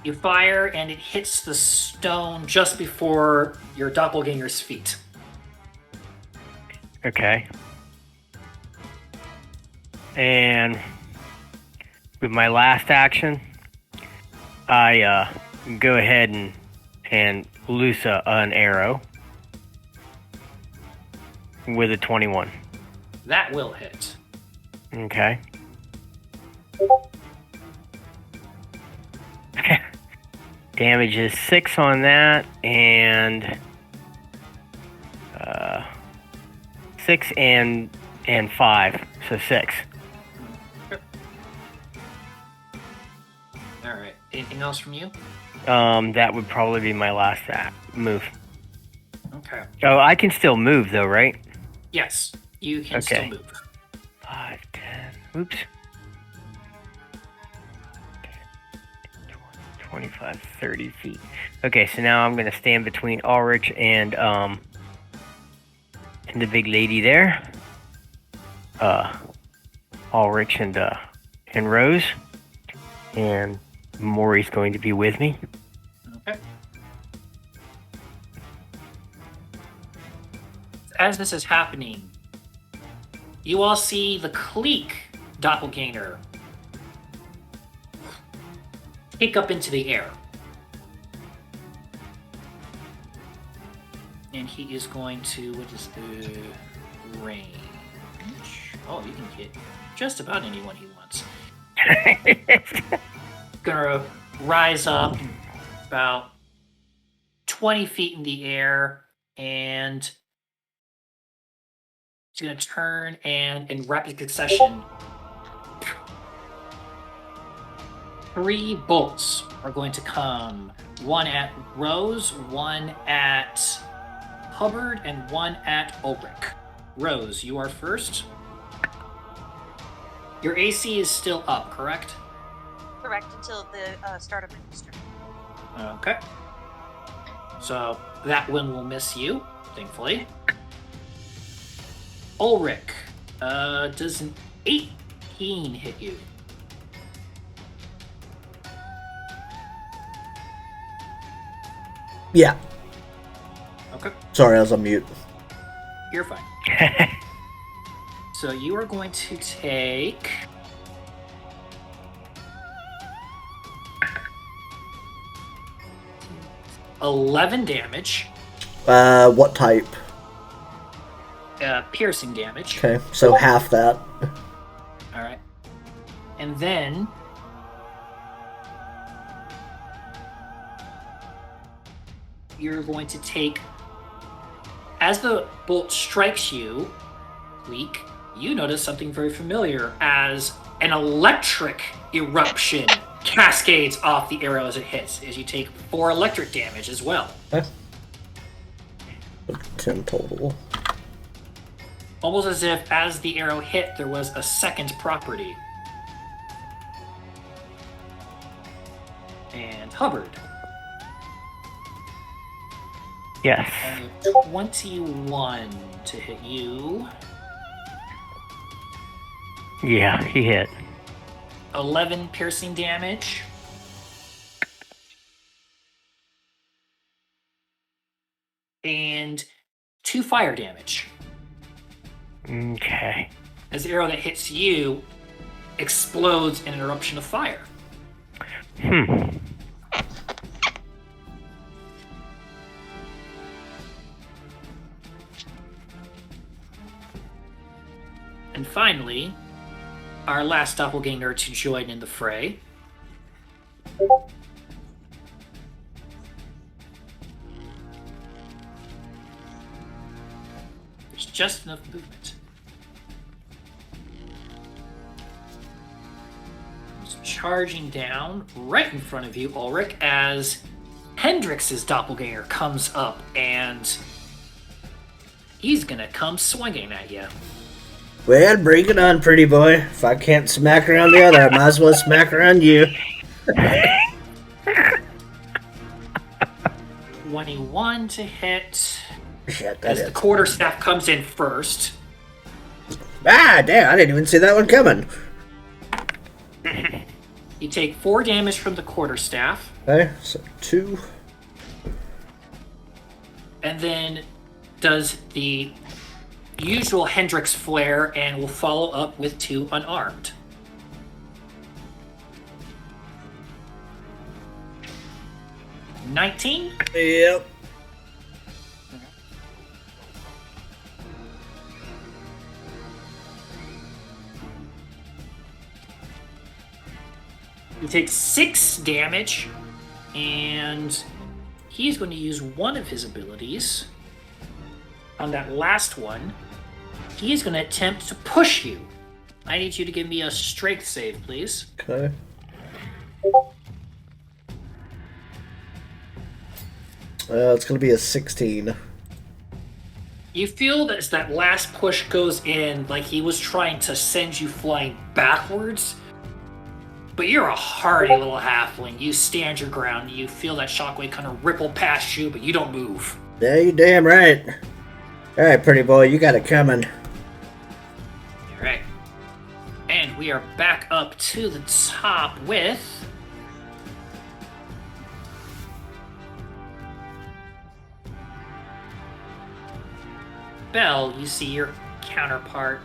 You fire, and it hits the stone just before your doppelganger's feet. Okay. And with my last action, I go ahead and loose an arrow with a 21. That will hit. Okay. Damage is 6 on that, and 6 and 5, so 6. All right. Anything else from you? That would probably be my last move. Okay. Oh, I can still move though, right? Yes, you can still move. 5, 10. Oops. 25, 30 feet. Okay, so now I'm going to stand between Ulrich and the big lady there. Ulrich and Rose. And Maury's going to be with me. Okay. As this is happening, you all see the Clique doppelganger kick up into the air. And he is going to, what is the range? Oh, you can hit just about anyone he wants. Gonna rise up about 20 feet in the air, and he's gonna turn and in rapid succession 3 bolts are going to come. 1 at Rose, 1 at Hubbard, and 1 at Ulrich. Rose, you are first. Your AC is still up, correct? Correct, until the start of my next turn. Okay. So that one will miss you, thankfully. Ulrich, does an 18 hit you? Yeah. Okay, Sorry, I was on mute. you're fine. So you are going to take 11 damage, What type? piercing damage. Okay, so half that. All right. And then you're going to take, as the bolt strikes you, Leek, you notice something very familiar as an electric eruption cascades off the arrow as it hits, as you take 4 electric damage as well. 10 total. Almost as if as the arrow hit, there was a second property. And Hubbard. Yes. 21 to hit you. Yeah, he hit. 11 piercing damage. And 2 fire damage. Okay. As the arrow that hits you explodes in an eruption of fire. And finally, our last doppelganger to join in the fray. There's just enough movement. He's charging down right in front of you, Ulrich, as Hendrix's doppelganger comes up and he's gonna come swinging at you. Well, bring it on, pretty boy. If I can't smack around the other, I might as well smack around you. 21 to hit. Shit, that As the is. quarterstaff comes in first. Ah, damn, I didn't even see that one coming. You take 4 damage from the quarterstaff, Okay, so 2. and then does the usual Hendrix flare and will follow up with 2 unarmed. $19? Yep. You take 6 damage, and he's going to use one of his abilities. On that last one, he is going to attempt to push you. I need you to give me a strength save, please. Okay. It's going to be a 16. You feel that as that last push goes in, like he was trying to send you flying backwards, but you're a hardy little halfling. You stand your ground. You feel that shockwave kind of ripple past you, but you don't move. Yeah, you damn right. Alright, pretty boy, you got it coming. All right. And we are back up to the top with... Belle. You see your counterpart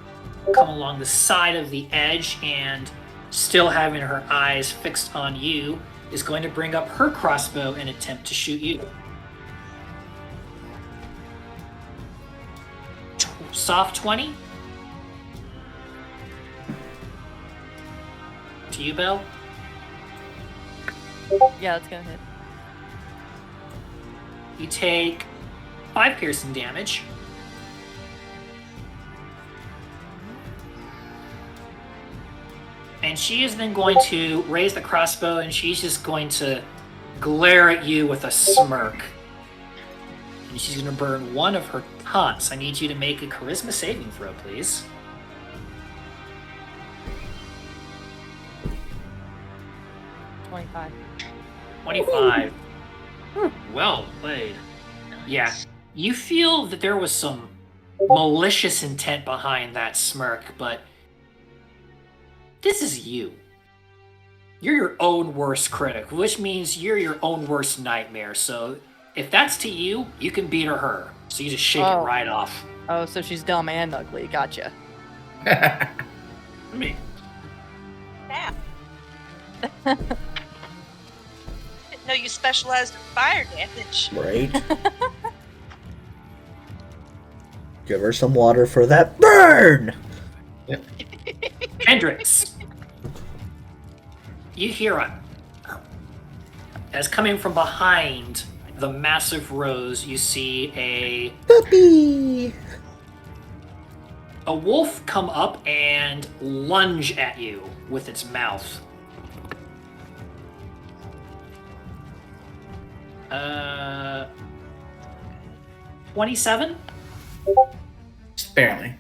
come along the side of the edge and still having her eyes fixed on you is going to bring up her crossbow and attempt to shoot you. Soft 20? To you, Belle? Yeah, that's gonna hit. You take 5 piercing damage. And she is then going to raise the crossbow and she's just going to glare at you with a smirk. And she's going to burn one of her taunts. I need you to make a charisma saving throw, please. 25. 25. Well played. Yeah. You feel that there was some malicious intent behind that smirk, but this is you. You're your own worst critic, which means you're your own worst nightmare. So if that's to you, you can beat her. So you just shake it right off. Oh, so she's dumb and ugly. Gotcha. Me. Yeah. Didn't know you specialized in fire damage. Right? Give her some water for that burn! Hendrix. You hear a... As coming from behind the massive rose, you see a Puppy! a wolf come up and lunge at you with its mouth. 27? Just barely.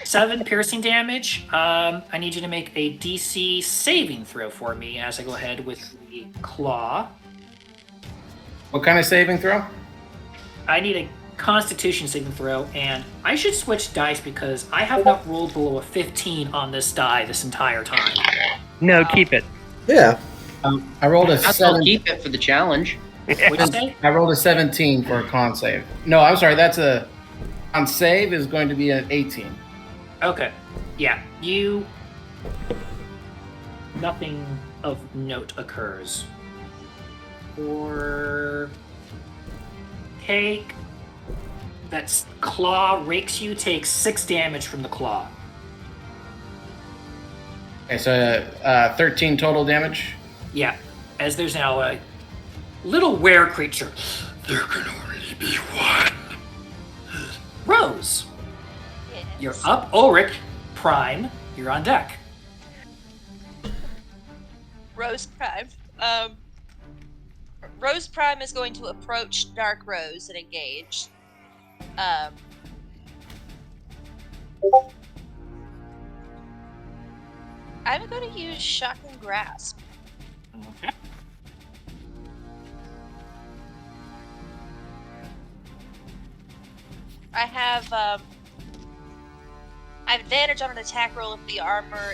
7 piercing damage. I need you to make a DC saving throw for me as I go ahead with the claw. What kind of saving throw? I need a Constitution saving throw, and I should switch dice because I have not rolled below a 15 on this die this entire time. No, keep it. Yeah. I rolled a I'll still 7. keep it for the challenge. What'd you say? I rolled a 17 for a con save. No, I'm sorry. That's a con save is going to be an 18. Okay. Yeah, nothing of note occurs. Or that claw rakes you, takes 6 damage from the claw. Okay, so 13 total damage. Yeah, as there's now a little were creature. There can only be one. Rose, Yes. you're up. Ulrich, Prime, you're on deck. Rose Prime. Rose Prime is going to approach Dark Rose and engage. I'm going to use Shocking Grasp. Okay. I have advantage on an attack roll if the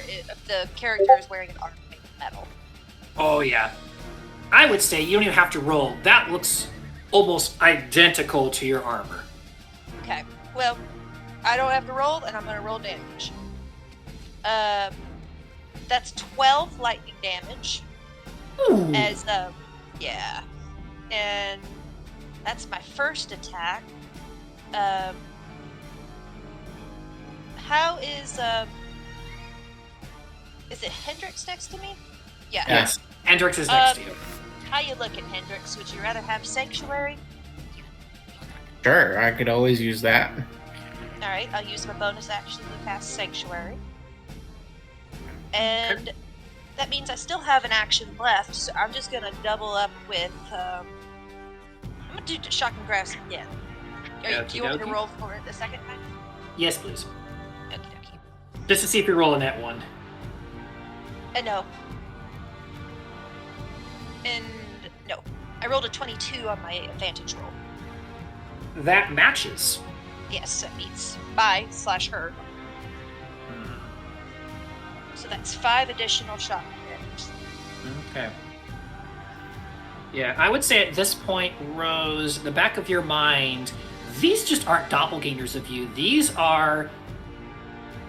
if the character is wearing an armor made of metal. Oh yeah. I would say you don't even have to roll. That looks almost identical to your armor. Okay. Well, I don't have to roll, and I'm going to roll damage. That's 12 lightning damage. Ooh. As yeah, and that's my first attack. How is it Hendrix next to me? Yeah. Yes. Hendrix is next to you. How you looking, Hendrix? Would you rather have Sanctuary? Sure, I could always use that. All right, I'll use my bonus action to cast Sanctuary. And that means I still have an action left, so I'm just gonna double up with. I'm gonna do Shocking Grasp again. Do you want me to Okey-dokey. roll for it the second time? Yes, please. Okie dokie. Just to see if you're rolling that one. No. And no. I rolled a 22 on my advantage roll. That matches. Yes, that beats by/her. So that's 5 additional shocking damage. Okay. Yeah, I would say at this point, Rose, the back of your mind, these just aren't doppelgangers of you. These are,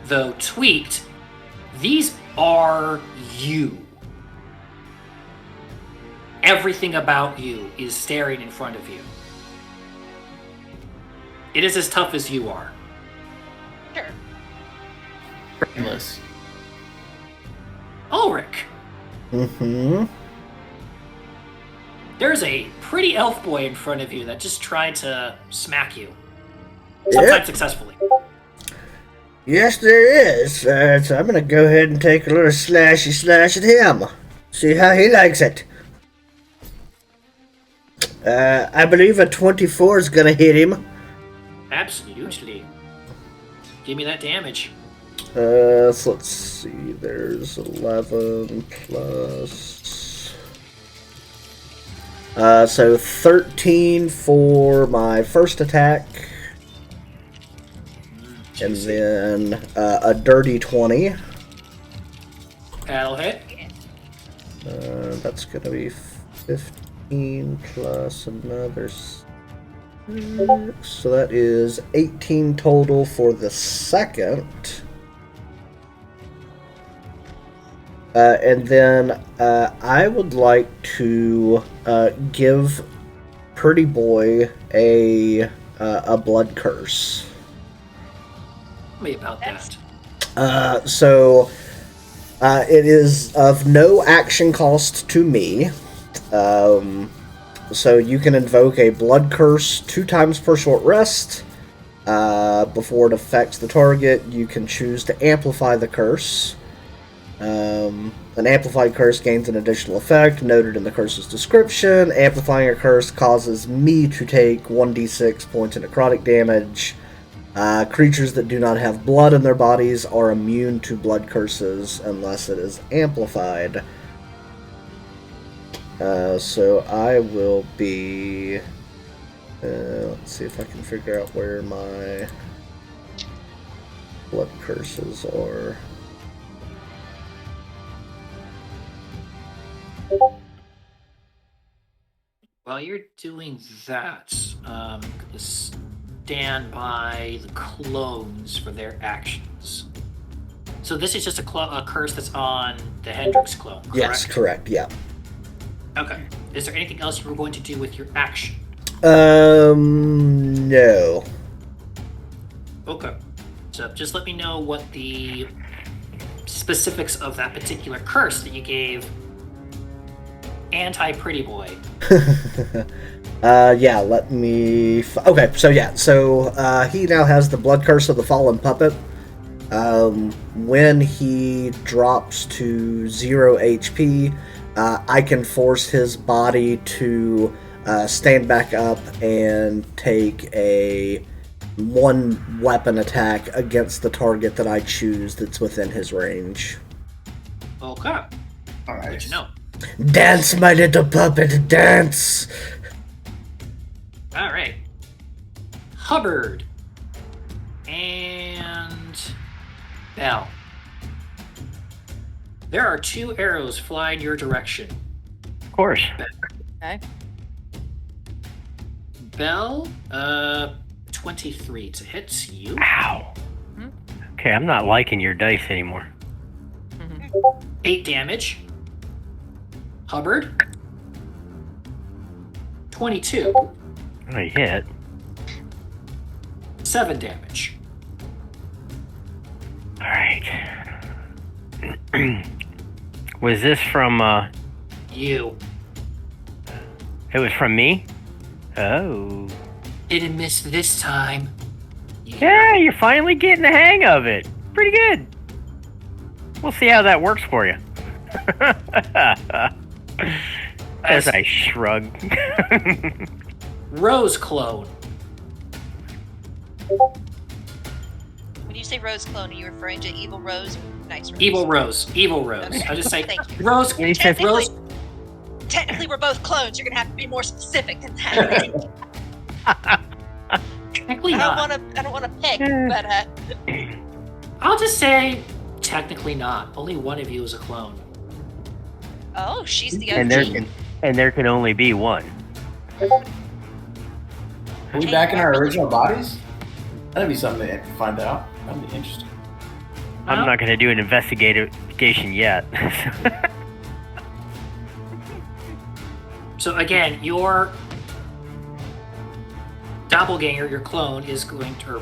though tweaked, these are you. Everything about you is staring in front of you. It is as tough as you are. Sure. Brainless. Ulrich, Mm-hmm. there's a pretty elf boy in front of you that just tried to smack you. Yeah. Sometimes successfully. Yes, there is. So I'm gonna go ahead and take a little slashy slash at him. See how he likes it. I believe a 24 is gonna hit him. Absolutely. Give me that damage. So let's see. There's 11 plus. So 13 for my first attack. And then a dirty 20. That'll hit. That's gonna be 15 plus another 6. So that is 18 total for the second. And then I would like to give Pretty Boy a blood curse. Tell me about That's- that. So it is of no action cost to me. So you can invoke a blood curse 2 times per short rest. Before it affects the target, you can choose to amplify the curse. An amplified curse gains an additional effect noted in the curse's description. Amplifying a curse causes me to take 1d6 points of necrotic damage. Creatures that do not have blood in their bodies are immune to blood curses unless it is amplified. So I will be... let's see if I can figure out where my blood curses are. While you're doing that, stand by the clones for their actions. So this is just a curse that's on the Hendrix clone, correct? Yes, correct, yeah. Okay. Is there anything else you were going to do with your action? No. Okay. So just let me know what the specifics of that particular curse that you gave Anti-Pretty Boy. Yeah, let me... Okay, so yeah, so he now has the blood curse of the fallen puppet. When he drops to 0 HP, I can force his body to stand back up and take a 1 weapon attack against the target that I choose that's within his range. Okay. All right. Good to know. Dance, my little puppet, dance! All right. Hubbard and Bell. There are 2 arrows flying your direction. Of course. Okay. Bell, 23 to hit you. Ow. Okay, I'm not liking your dice anymore. 8 damage. Hubbard, 22. I hit. 7 damage. Alright. Was this from, You. It was from me? Oh. Didn't miss this time. Yeah, you're finally getting the hang of it. Pretty good. We'll see how that works for you. As I shrug. Rose clone. When you say Rose clone, are you referring to Evil Rose or Nice Rose? Evil Rose. Evil Rose. Okay. I just say Thank you. Rose. He says Rose. Technically, we're both clones. You're gonna have to be more specific than that. Technically I not. don't want to pick, but I'll just say technically not. Only one of you is a clone. oh, she's the OG. And there can only be one. Are we back in our original bodies? That'd be something to find out. That'd be interesting. I'm not going to do an investigation yet. So again, your doppelganger, your clone, is going to...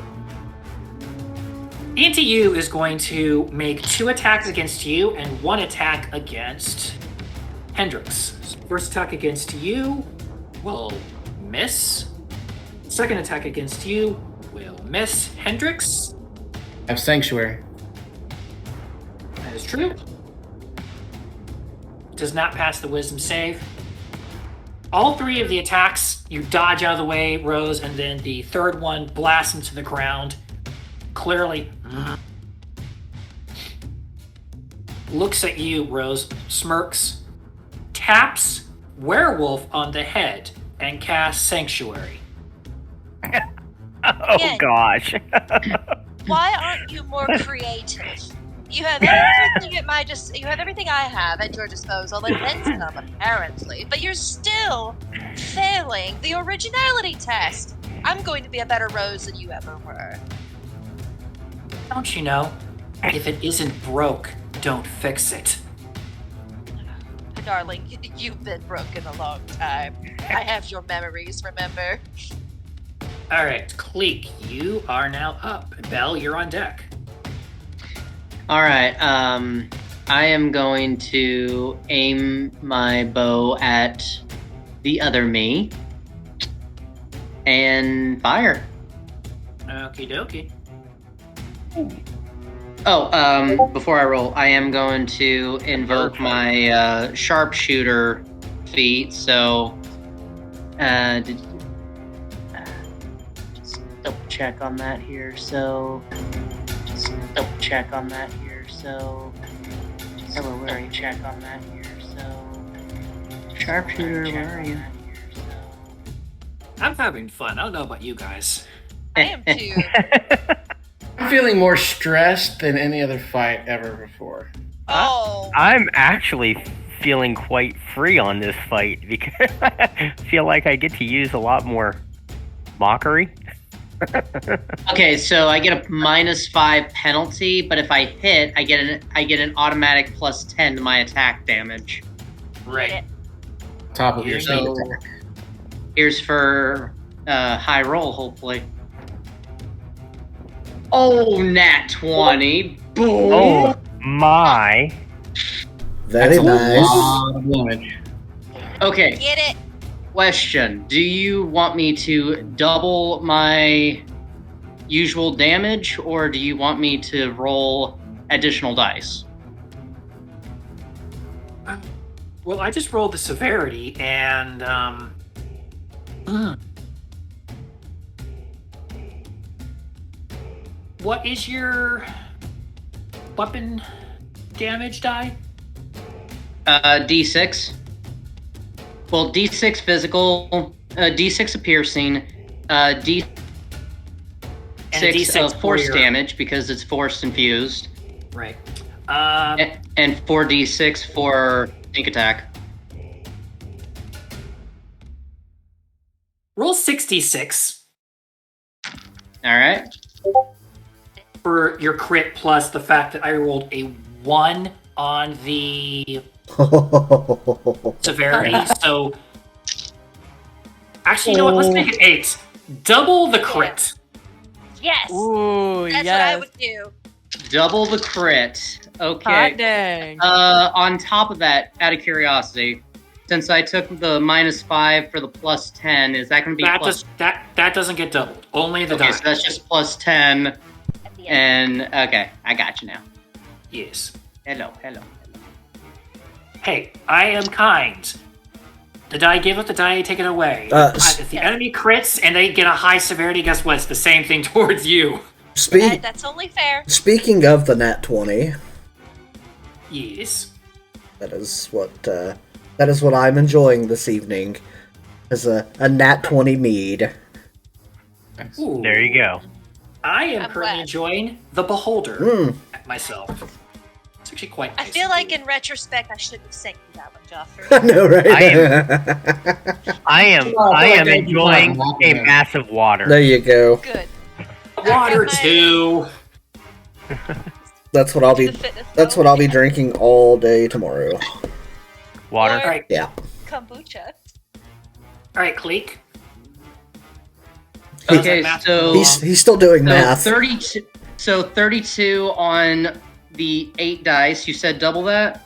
Anti-you is going to make 2 attacks against you and 1 attack against Hendrix. First attack against you will miss. Second attack against you will miss. Hendrix, I have Sanctuary. that is true. Does not pass the wisdom save. All 3 of the attacks, you dodge out of the way, Rose, and then the third one blasts into the ground. Clearly looks at you, Rose, smirks, taps Werewolf on the head, and casts Sanctuary. Oh, Again. gosh. Why aren't you more creative? You have everything you have everything I have at your disposal, and then some, apparently. But you're still failing the originality test. I'm going to be a better Rose than you ever were. Don't you know? If it isn't broke, don't fix it. Darling, you've been broken a long time. I have your memories, remember? All right, Cleek, you are now up. Bell, you're on deck. All right. I am going to aim my bow at the other me and fire. Okie dokie. Oh, before I roll, I am going to invoke my sharpshooter feat. So, just double check on that here. So, where are you? Check on that here. So, sharpshooter, where are you? I'm having fun. I don't know about you guys. I am too. I'm feeling more stressed than any other fight ever before. Oh. I'm actually feeling quite free on this fight because I feel like I get to use a lot more mockery. Okay, so I get a -5 penalty, but if I hit, I get an automatic +10 to my attack damage. Right. Top of your Here's speed So attack. here's for high roll, hopefully. Oh, nat 20. Boom. Oh my! Very That's a nice. lot of damage. Okay, Get it? question. Do you want me to double my usual damage, or do you want me to roll additional dice? Well, I just rolled the severity, and what is your weapon damage die? D6. Well, D6 physical, D6 of piercing, D6 And a D6 of force for your- damage because it's force infused, Right. and 4d6 for sneak attack. Roll 66 All right. for your crit plus the fact that I rolled a 1 on the severity. So, actually, you know what? Let's make it 8. Double the crit. Yes. Ooh, That's yes. what I would do. Double the crit. Hot Okay. dang. On top of that, out of curiosity, since I took the -5 for the +10, is that going to be That plus? that doesn't get doubled. Only the Okay, die. so that's just +10. At the end. And okay, I got you now. Yes. Hello. Hey, I am kind. The die give it, the die take it away. If the enemy crits and they get a high severity, guess what? It's the same thing towards you. That's only fair. Speaking of the nat 20, Yes. that is what I'm enjoying this evening, as a nat 20 mead. Ooh. There you go. I am I'm currently glad. enjoying the Beholder Mm. myself. It's actually quite I nice. feel like in retrospect I shouldn't have sent you that one, I Joffrey. know, right? I am like I enjoying can a find massive water. There you go. Good. water Okay, too. That's what I'll be. The fitness That's zone. what I'll be drinking all day tomorrow. Water. Or All right, Yeah. kombucha. all right, Cleek. Okay, Math so He's still doing math. 32. So 32 on the 8 dice. You said double that.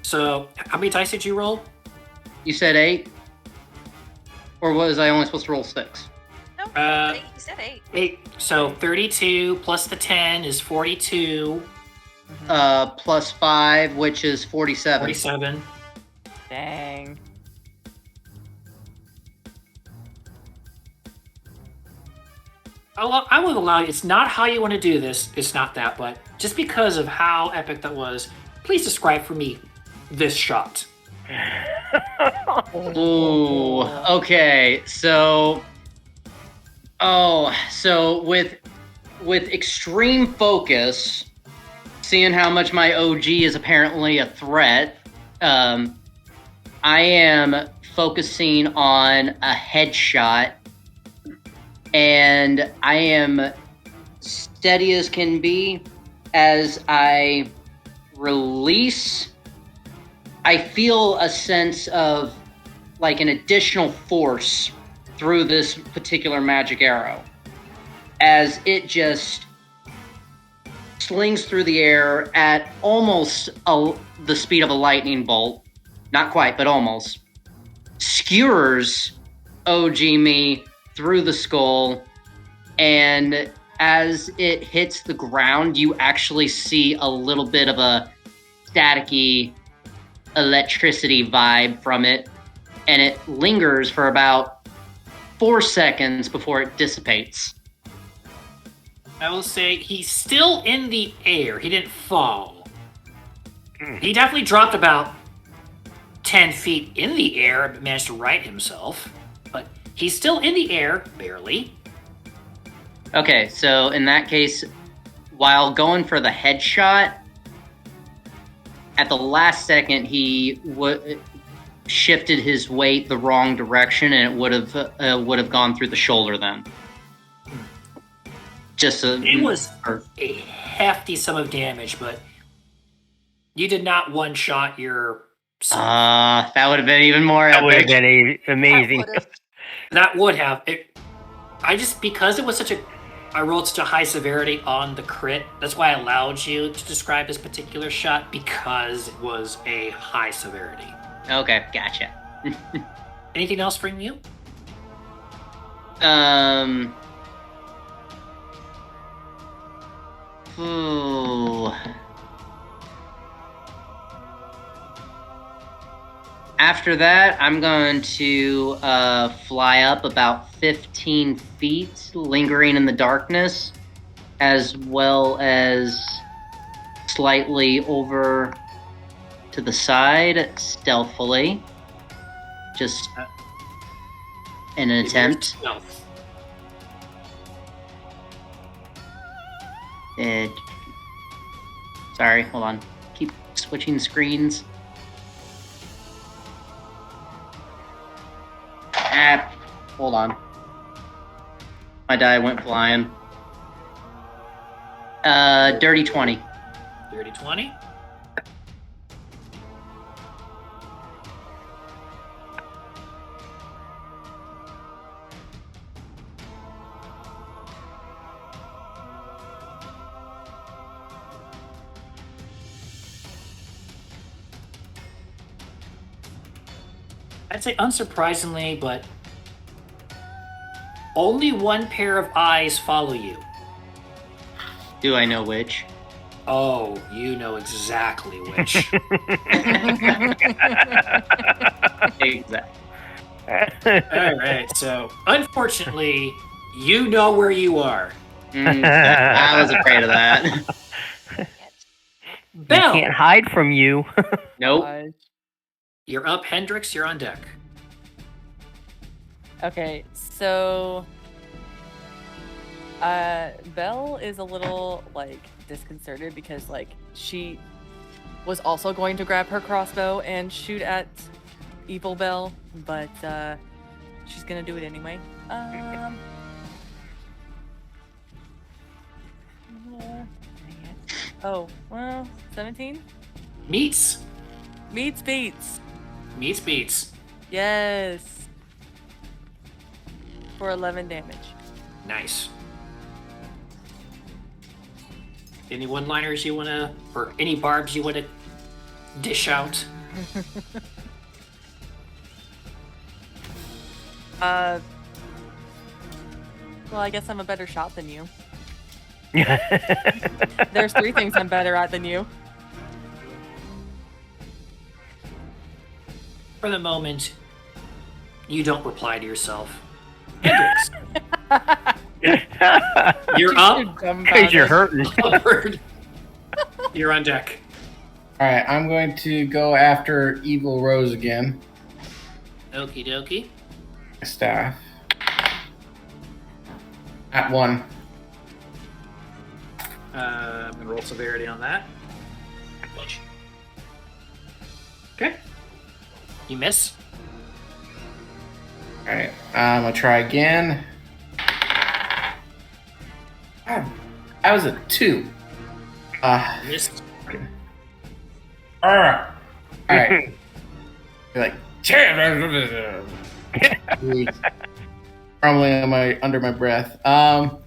So, how many dice did you roll? You said 8, or was I only supposed to roll 6? No, Uh, you said 8. 8. So 32 plus the 10 is 42. Plus 5, which is 47. 47. Dang. I will allow you. It's not how you want to do this. It's not that, but just because of how epic that was, please describe for me this shot. Ooh. Okay. So. So with extreme focus, seeing how much my OG is apparently a threat, I am focusing on a headshot, and I am steady as can be as I release. I feel a sense of like an additional force through this particular magic arrow as it just slings through the air at almost the speed of a lightning bolt. Not quite, but almost. skewers OG me through the skull, and as it hits the ground, you actually see a little bit of a staticky electricity vibe from it, and it lingers for about 4 seconds before it dissipates. I will say he's still in the air. He didn't fall. He definitely dropped about 10 feet in the air and managed to right himself. But he's still in the air, barely. Okay, so in that case, while going for the headshot, at the last second he shifted his weight the wrong direction, and it would have gone through the shoulder then. It was a hefty sum of damage, but you did not one-shot your... that would have been even more epic. That would have been amazing. That would have. Because it was I rolled such a high severity on the crit, that's why I allowed you to describe this particular shot, because it was a high severity. Okay, gotcha. Anything else from you? After that, I'm going to fly up about 15 feet, lingering in the darkness, as well as slightly over to the side, stealthily. Just in an attempt. Stealth. Sorry, hold on. Keep switching screens. Hold on. My die went flying. Dirty 20. Dirty 20. I'd say unsurprisingly, but only one pair of eyes follow you. Do I know which? Oh, you know exactly which. Exactly. All right, so unfortunately, you know where you are. I was afraid of that. Bell, We can't hide from you. Nope. you're up. Hendrix, you're on deck. Okay, so Belle is a little disconcerted because she was also going to grab her crossbow and shoot at Evil Belle, but she's gonna do it anyway. Oh, well, 17? Meets Beats. beats. Yes. For 11 damage. Nice. Any one-liners you want to, or any barbs you want to dish out? Well, I guess I'm a better shot than you. There's 3 things I'm better at than you. For the moment, you don't reply to yourself. Hendrix, you're up. Because you're hurting. Upward. You're on deck. Alright, I'm going to go after Evil Rose again. Okie dokie. Staff. At 1. I'm gonna roll severity on that. Okay. You miss. Alright, I'm gonna try again. I was a 2. Missed. Alright. You're like, grumbling under my breath. I'm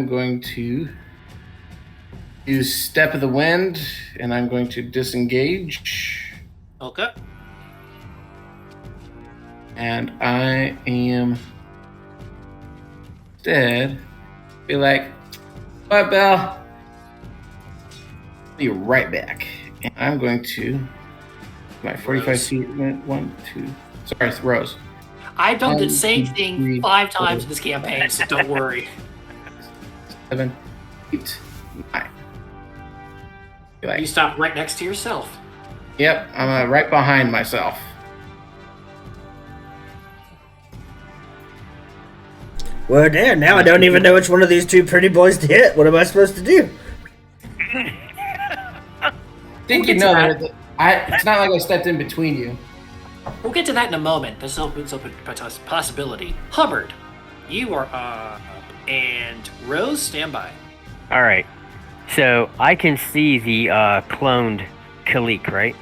going to use Step of the Wind, and I'm going to disengage. Okay. And I am instead be like, "What, Belle? Be right back." And I'm going to my 45 Rose. feet. 1, 2. Sorry, Rose. I've done the 1, same 2, thing 3, 5 times 4, in this campaign, so don't worry. 7, 8, 9. Be like, You stop right next to yourself. yep, I'm right behind myself. Well, damn, now I don't even know which one of these two pretty boys to hit. What am I supposed to do? I think We'll you get know to that. It's not like I stepped in between you. We'll get to that in a moment. This opens up a possibility. Hubbard, you are up, and Rose, stand by. All right. So I can see the cloned Kalik, right?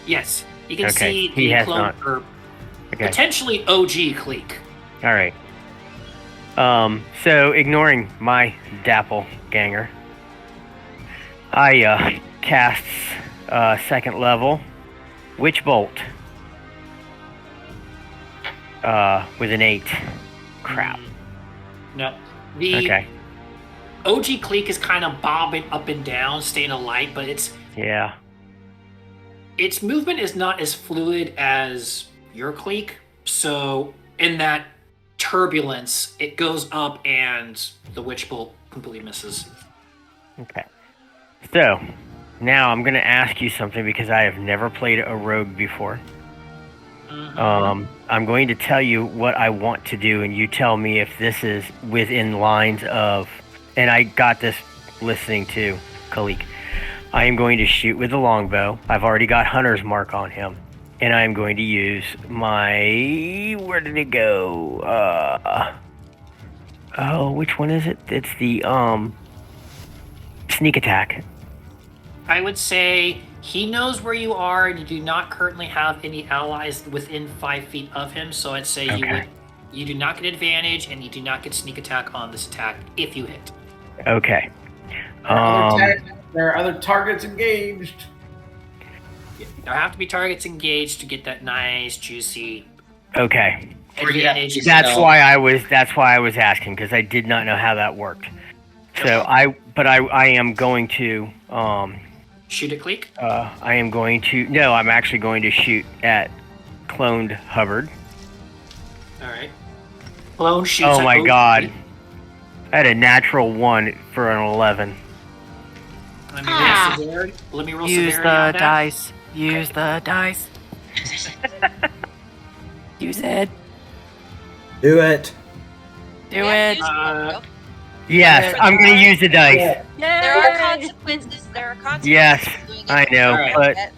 Yes, you can Okay, see he the has clone, not. or Okay. potentially OG Cleek. All right. So ignoring my doppelganger, I cast second level Witch Bolt with an 8. Crap. No, the Okay. OG Cleek is kind of bobbing up and down, staying alight, but Yeah. its movement is not as fluid as your Cleek. So in that turbulence, it goes up and the Witch Bolt completely misses. Okay. So now I'm gonna ask you something because I have never played a rogue before. I'm going to tell you what I want to do, and you tell me if this is within lines of. And I got this listening to Kalik. I am going to shoot with the longbow. I've already got Hunter's Mark on him, and I am going to use my. Where did it go? Oh, which one is it? It's the sneak attack. I would say he knows where you are, and you do not currently have any allies within 5 feet of him. So I'd say Okay. you do not get advantage, and you do not get sneak attack on this attack if you hit. Okay. There are other targets engaged. There have to be targets engaged to get that nice, juicy Okay. Or you have to advantage. be That's stealth. why I was asking, because I did not know how that worked. So I am going to Shoot at Cleek. I'm actually going to shoot at cloned Hubbard. All right. Clone shoots. Oh at my OG. god. I had a natural 1 for an 11. Let me roll severity. Let me roll Use severity the on that. dice. Use the dice. Use it. Do it. Do it. Yes, I'm going to use the dice. There are consequences. There are consequences. Yes, to doing it. I know, Alright, but that-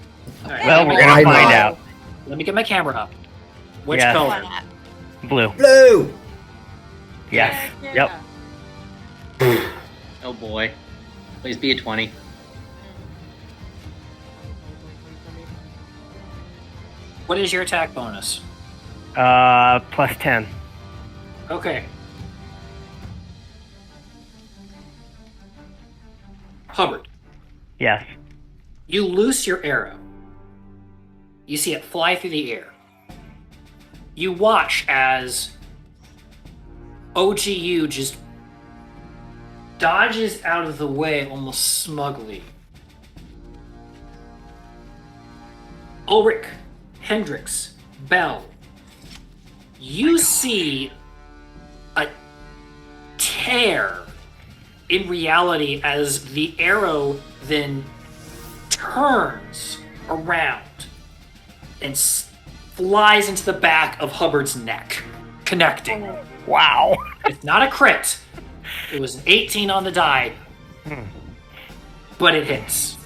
All right, well, let me- we're Why going to find not? out. Let me get my camera up. Which Yeah. color? Blue. Blue. Yes. Yep. Oh boy. Please be a 20. What is your attack bonus? Plus 10. Okay. Hubbard, Yes. you loose your arrow. You see it fly through the air. You watch as OGU just dodges out of the way almost smugly. Ulrich, Hendrix, Bell, you see a tear in reality as the arrow then turns around and flies into the back of Hubbard's neck, connecting. Wow. It's not a crit. It was an 18 on the die, but it hits.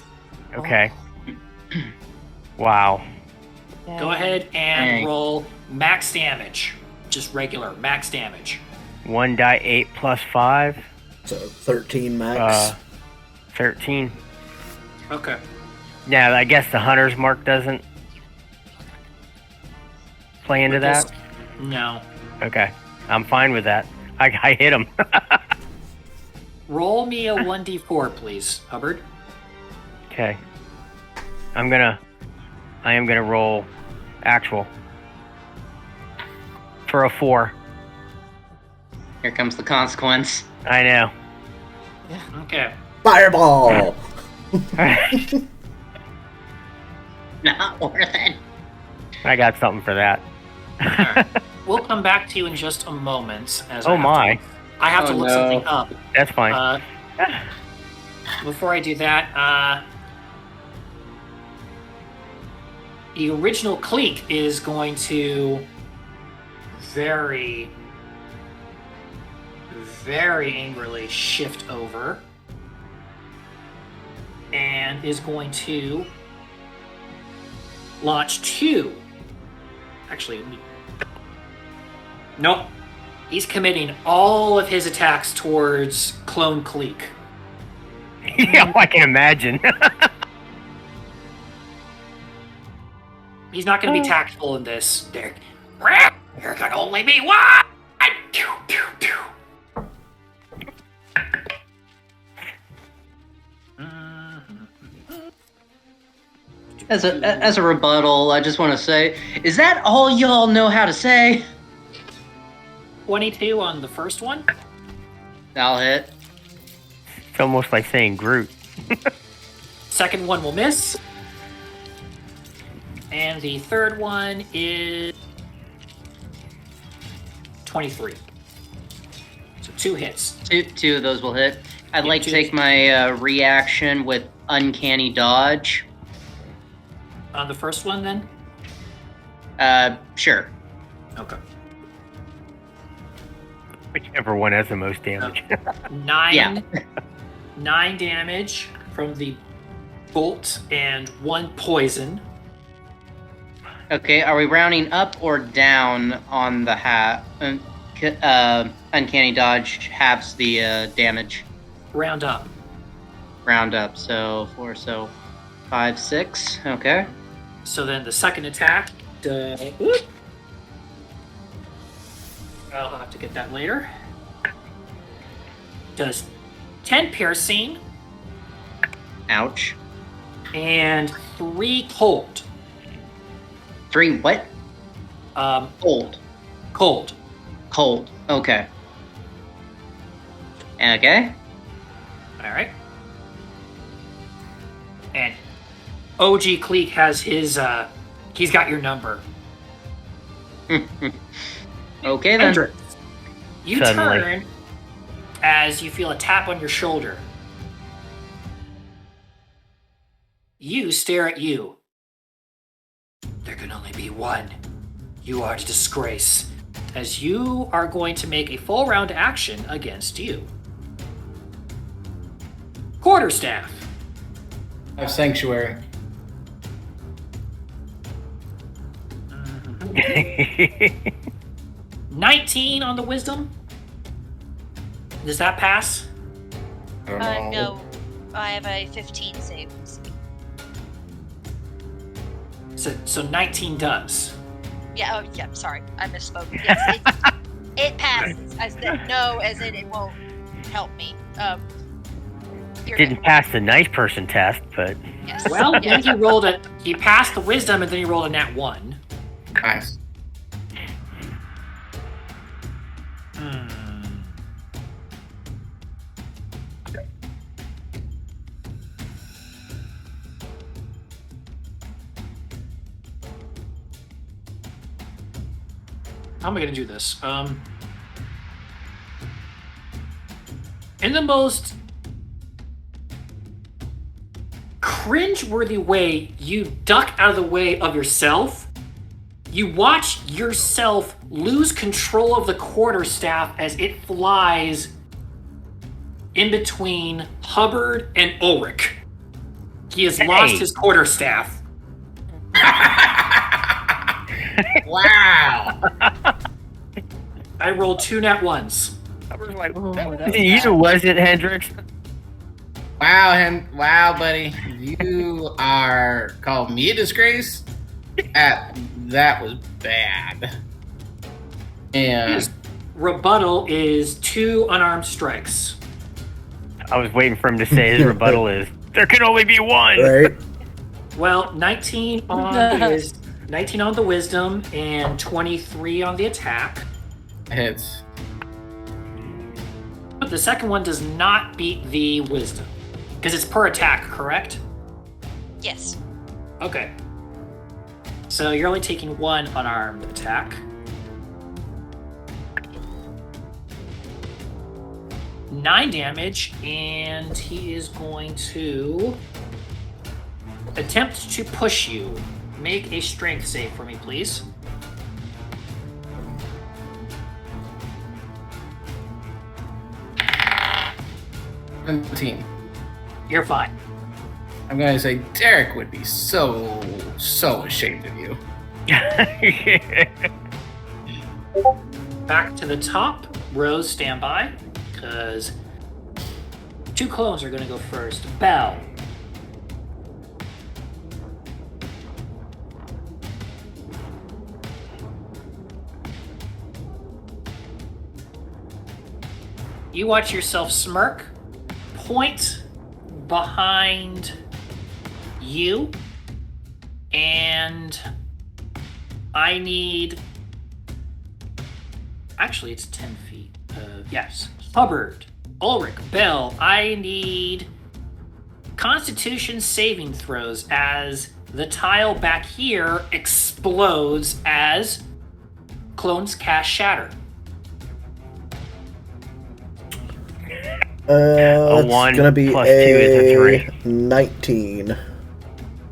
Okay. Wow. Go ahead and Dang. roll max damage. Just regular max damage. 1 die 8 plus 5. So 13 max. 13. Okay. Now, I guess the Hunter's Mark doesn't play into that? No. Okay. I'm fine with that. I hit him. Roll me a 1d4, please, Hubbard. Okay. I am gonna roll actual. for a 4. Here comes the consequence. I know. Okay. Fireball! Not worth it. I got something for that. Alright. We'll come back to you in just a moment. As Oh my. I have to Oh look no. something up. That's fine. Before I do that, the original clique is going to very, very angrily shift over and is going to launch 2. Actually, nope. He's committing all of his attacks towards Clone Clique. Yeah, I can imagine. He's not going to be tactful in this. There can only be one! As a rebuttal, I just want to say, is that all y'all know how to say? 22 on the first one. That'll hit. It's almost like saying Groot. Second one will miss. And the third one is 23. So 2 hits. Two of those will hit. I'd Yeah, like to 2. take my reaction with uncanny dodge. On the first one, then? Sure. Okay. Whichever one has the most damage. 9. Yeah. 9 damage from the bolt and 1 poison. Okay, are we rounding up or down on the uncanny dodge halves the damage? Round up. Round up, so 4, so 5, 6. Okay. So then the second attack. I'll have to get that later. Does 10 piercing Ouch. and 3 cold. 3 what? Cold. Cold. Okay. Okay. All right. And OG Cleek has his. He's got your number. Okay then. Hendrix, you Suddenly. turn as you feel a tap on your shoulder. You stare at you. There can only be one. You are a disgrace, as you are going to make a full round action against you. Quarterstaff. I have sanctuary. 19 on the wisdom. Does that pass? I don't know. No, I have a 15 save. So 19 does. Yeah, oh, yeah, sorry. I misspoke. Yes, it passes. I said no, as in it won't help me. You're Didn't good. pass the nice person test, but Yes. Well, yes. then he passed the wisdom and then he rolled a nat 1. Nice. How am I going to do this? In the most cringe-worthy way, you duck out of the way of yourself. You watch yourself lose control of the quarterstaff as it flies in between Hubbard and Ulrich. He has lost his quarterstaff. Wow. I rolled 2 nat 1s. I was like, Oh, that that was was you, bad. was it, Hendrix? Wow, buddy. You are calling me a disgrace? That was bad. And His rebuttal is 2 unarmed strikes. I was waiting for him to say his rebuttal is, there can only be one. Right? Well, 19 on his 19 on the wisdom and 23 on the attack. Hits. But the second one does not beat the wisdom. Because it's per attack, correct? Yes. Okay. So you're only taking one unarmed attack. 9 damage, and he is going to attempt to push you. Make a strength save for me, please. Team. You're fine. I'm gonna say Derek would be so ashamed of you. Back to the top. Rose, stand by, because 2 clones are going to go first. Bell. You watch yourself smirk, point behind you, and I need... Actually, it's 10 feet. Yes. Hubbard, Ulrich, Bell, I need Constitution saving throws as the tile back here explodes as clones cast Shatter. A It's 1 gonna be plus 2 is a 3. 19.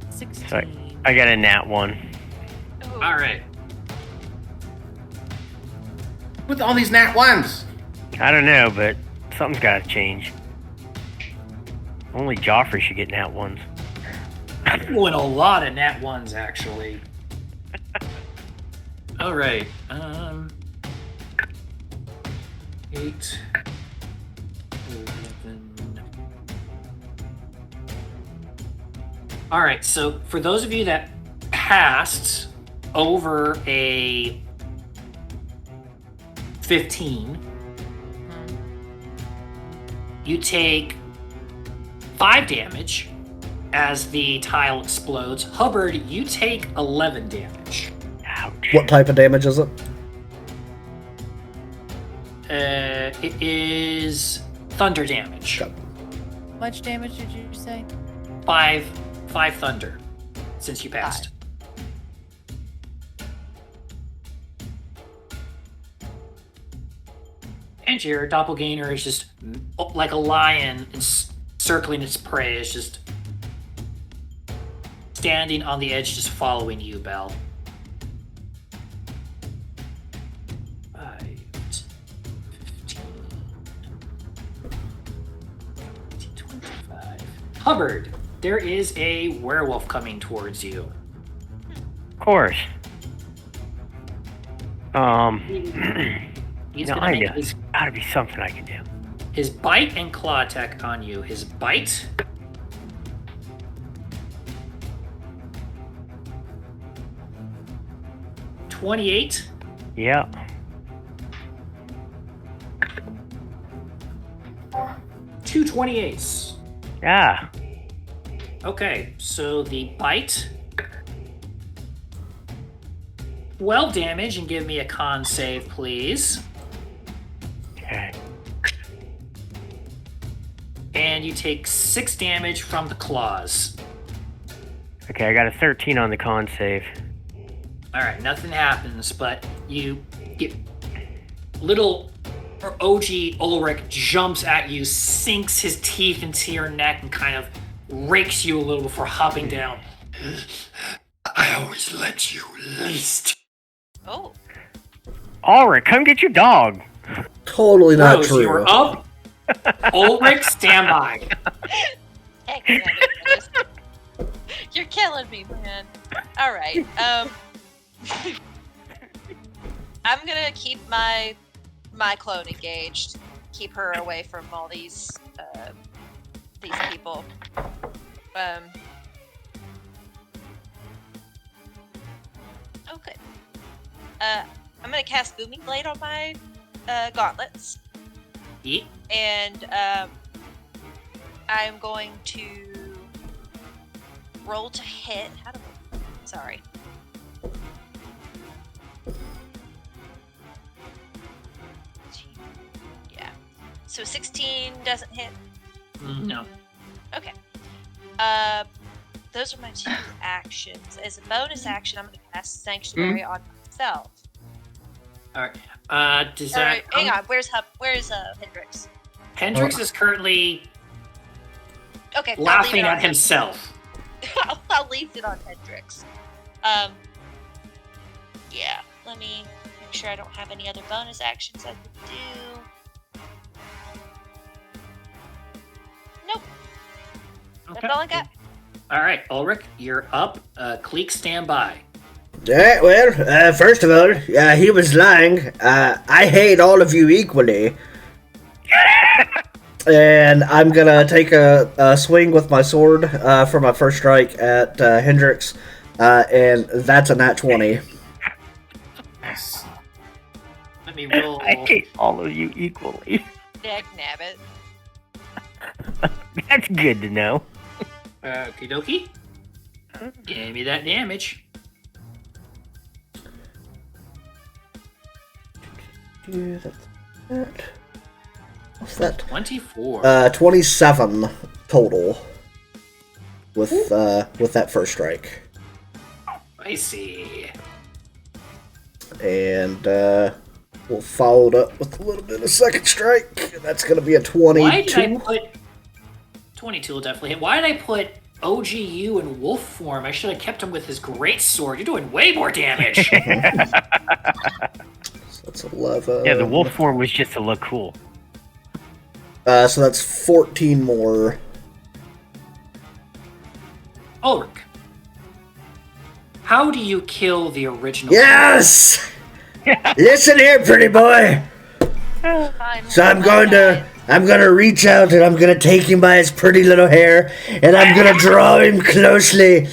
16. So I got a nat 1. Ooh. All right. With all these nat ones. I don't know, but something's got to change. Only Joffrey should get nat 1s. I'm doing a lot of nat ones, actually. All right. 8, 11. All right. So for those of you that passed over a 15, you take 5 damage as the tile explodes. Hubbard, you take 11 damage. Ouch. What type of damage is it? It is thunder damage. Got- How much damage did you say? 5 thunder since you passed. And your doppelganger is just like a lion circling its prey, is just standing on the edge, just following you, Belle. 5, 15, 25. Hubbard, there is a werewolf coming towards you. Of course. He's No, gonna I make know. There's gotta be something I can do. his bite and claw attack on you. His bite. $28. Yeah. 2 28s. Yeah. Okay, so the bite. 12 damage, and give me a con save, please. Okay. And you take 6 damage from the claws. Okay, I got a 13 on the con save. Alright, nothing happens, but you get little OG Ulrich jumps at you, sinks his teeth into your neck, and kind of rakes you a little before hopping down. I always let you least. Oh. Ulrich, come get your dog. Totally not Rose, true. you're up. Ulrich, stand by. Heck, yeah, you're killing me, man. All right. I'm gonna keep my clone engaged. Keep her away from all these people. Okay. I'm gonna cast Booming Blade on my gauntlets. Yeet. And I'm going to roll to hit. Sorry. So 16 doesn't hit. No. Okay. Those are my 2 actions. As a bonus action, I'm going to cast Sanctuary on myself. All right. Does that? Hang on. Where's Hendrix? Hendrix is currently Okay. laughing at himself. I'll leave it on Hendrix. Yeah. Let me make sure I don't have any other bonus actions I could do. Nope. That's all I got. All right, Ulrich, you're up. Cleek, stand by. Well, first of all, he was lying. I hate all of you equally. And I'm gonna take a swing with my sword for my first strike at Hendrix, and that's a nat 20. Nice. Let me roll. I hate all of you equally. Dag nabbit. That's good to know. Okie dokie. Give me that damage. Yeah, that's that. What's that? 24. 27 total with that first strike. I see. And we'll follow it up with a little bit of second strike. That's going to be a 22. Why did I put 22 will definitely hit. Why did I put OGU in wolf form? I should have kept him with his great sword. You're doing way more damage. So that's 11. Yeah, the wolf form was just to look cool. So that's 14 more. Ulrich, how do you kill the original? Yes! Listen here, pretty boy. So I'm gonna reach out and I'm gonna take him by his pretty little hair and I'm gonna draw him closely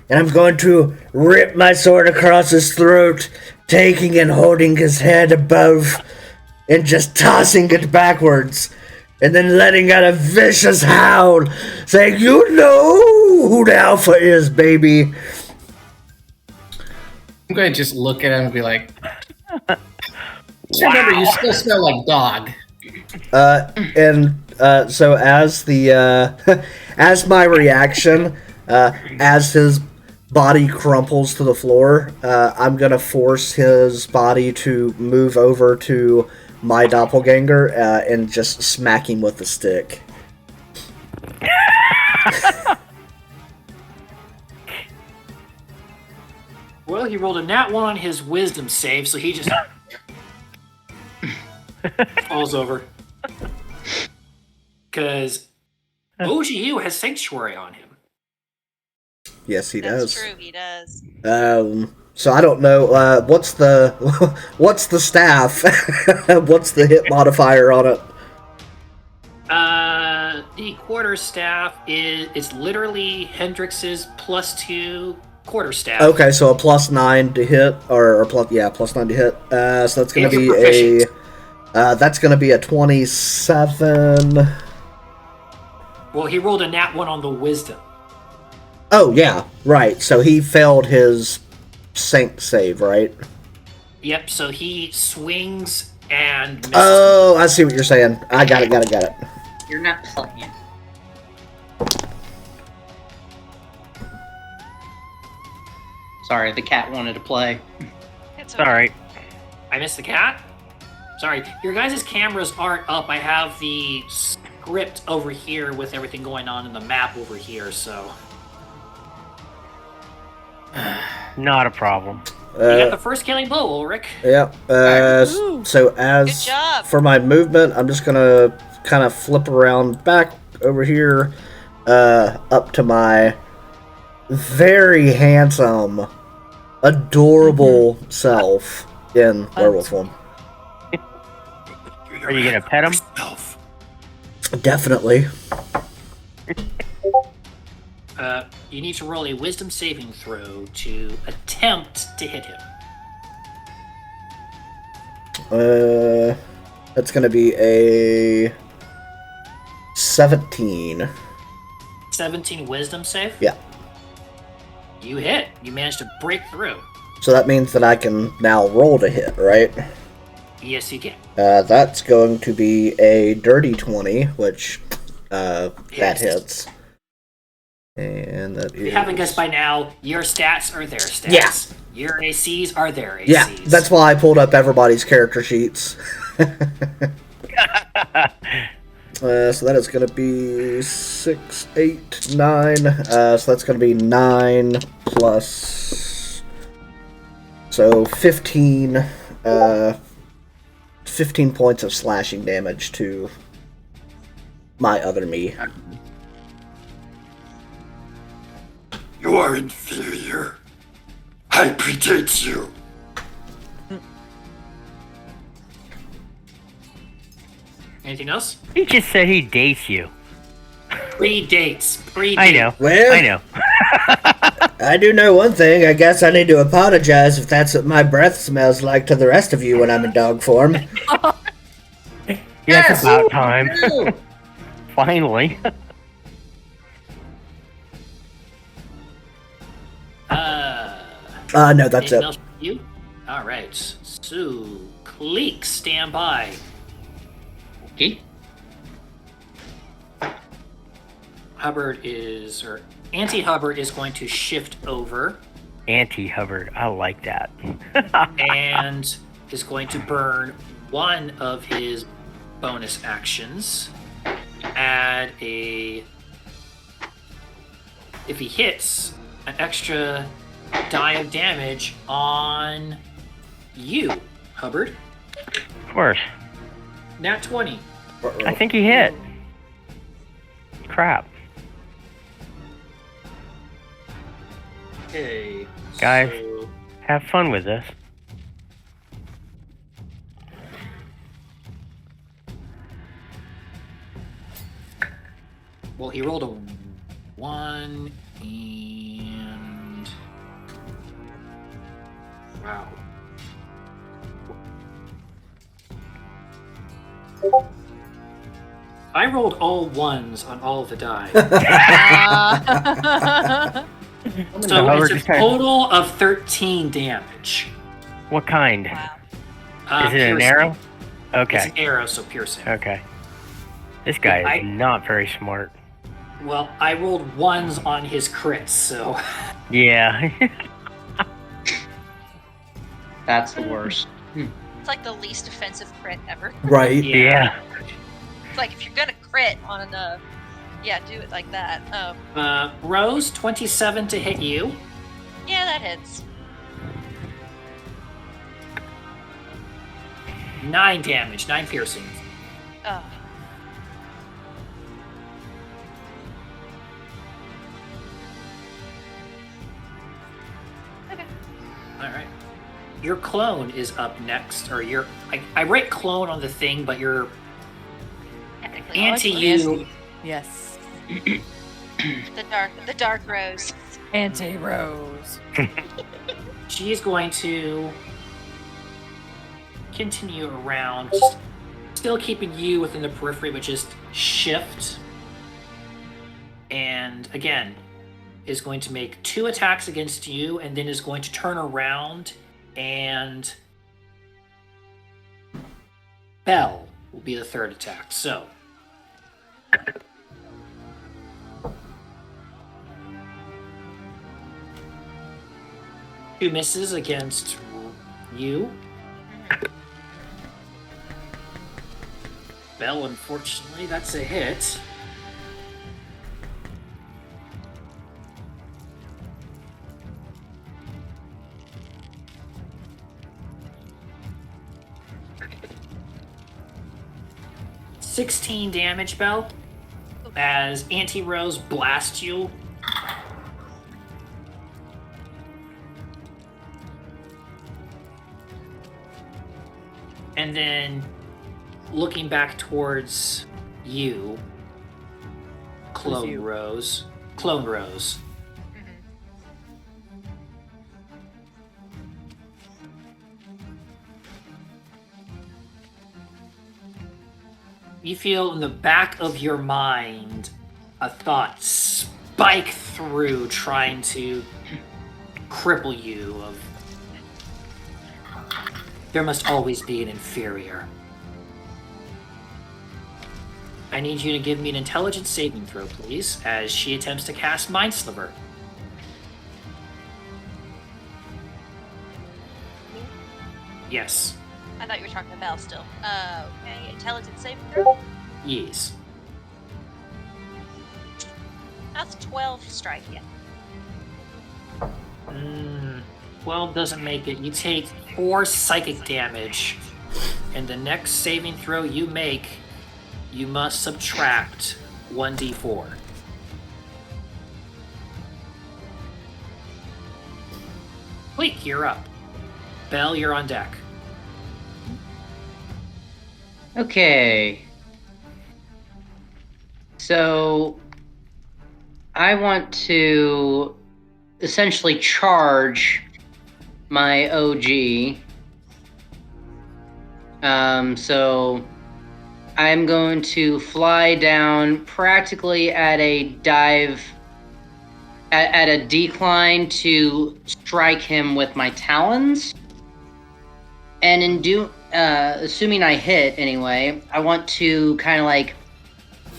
and I'm going to rip my sword across his throat, taking and holding his head above and just tossing it backwards and then letting out a vicious howl saying, "You know who the alpha is, baby." I'm going to just look at him and be like, just remember, you still smell like dog. So as the as my reaction, as his body crumples to the floor, I'm gonna force his body to move over to my doppelganger and just smack him with the stick. Well, he rolled a nat 1 on his wisdom save, so he just falls over. Because OGU has Sanctuary on him. Yes, he That's does. true, he does. So I don't know. What's the what's the staff? What's the hit modifier on it? The quarterstaff it's literally Hendrix's +2 quarterstaff. Okay, so a +9 to hit, or +9 to hit. So that's gonna If be you're proficient. that's gonna be a 27. Well, he rolled a nat 1 on the wisdom. Oh yeah, right. So he failed his Saint save, right? Yep, so he swings and misses. Oh, I see what you're saying. I got it. You're not playing. Sorry, the cat wanted to play. It's It's alright. I missed the cat? Sorry, your guys' cameras aren't up. I have the script over here with everything going on in the map over here, so... Not a problem. You got the first killing blow, Ulrich. Yeah. So as Good job. for my movement, I'm just gonna kind of flip around back over here, up to my very handsome, adorable self in werewolf form. Are you gonna pet him? Definitely. You need to roll a wisdom saving throw to attempt to hit him. That's gonna be a 17. 17 wisdom save? Yeah. You hit. You managed to break through. So that means that I can now roll to hit, right? Yes, you can. That's going to be a dirty 20, which that Hits. hits. And that If you haven't is... guessed by now, your stats are their stats. Yeah. Your ACs are their ACs. Yeah, that's why I pulled up everybody's character sheets. So that is going to be 6, 8, 9. So that's going to be 9 plus... So 15... 15 points of slashing damage to my other me. You are inferior. I predate you. Anything else? He just said he dates you. Predates. I know. Well, I know. I do know one thing. I guess I need to apologize if that's what my breath smells like to the rest of you when I'm in dog form. Yeah, it's about time. Finally. No, that's anything it. else for you? All right. So, Cleek, stand by. Okay. Auntie Hubbard is going to shift over Anti-Hubbard. I like that. and is going to burn one of his bonus actions. Add if he hits, an extra die of damage on you, Hubbard. Of course. Nat 20. I think he hit. Crap. Okay. Guys. So, Have fun with this. well, he rolled a 1 and... Wow. I rolled all 1s on all of the die. So Hubbard it's a just had- total of 13 damage. What kind? Wow. Is it an Piercing. arrow? It's Okay. an arrow, so piercing. Okay. This guy I- is not very smart. Well, I rolled 1s on his crits, so... Yeah. That's the worst. It's like the least offensive crit ever. Right. Yeah. It's like if you're gonna crit on yeah, do it like that. Rose, 27 to hit you. Yeah, that hits. 9 damage, 9 piercing. Oh. Okay. Alright. Your clone is up next, or I write clone on the thing, but your Technically, anti yes. you Yes. the dark rose. Anti-Rose. she's going to continue around, just still keeping you within the periphery, but just shift. And again, is going to make 2 attacks against you, and then is going to turn around and Bell will be the 3rd attack. So 2 misses against you. Bell, unfortunately, that's a hit. $16 damage, Bell, as Auntie Rose blasts you. And then, looking back towards you, Clone you? Rose. Mm-hmm. You feel in the back of your mind a thought spike through, trying to cripple you. There must always be an inferior. I need you to give me an intelligence saving throw, please, as she attempts to cast Mind Sliver. Yes. I thought you were talking to Belle still. Okay, intelligence saving throw. Yes. That's 12 to strike you. 12 doesn't make it. You take 4 psychic damage, and the next saving throw you make, you must subtract 1d4. Bleak, you're up. Belle, you're on deck. Okay. So I want to essentially charge my OG. So I'm going to fly down practically at a dive, at a decline to strike him with my talons. And in assuming I hit anyway, I want to kind of like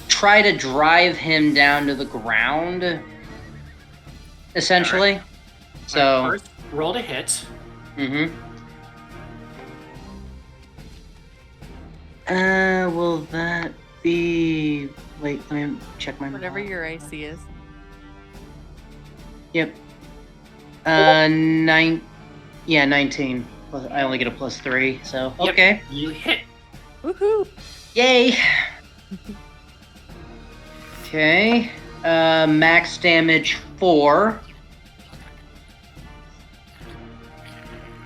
try to drive him down to the ground, essentially. Right. So First, roll to hit. Will that be? Wait, let me check my. Whatever your AC is. Yep. 9. Yeah, 19. I only get a +3, so Yep, okay. you hit. Woohoo! Yay! Okay. Max damage 4.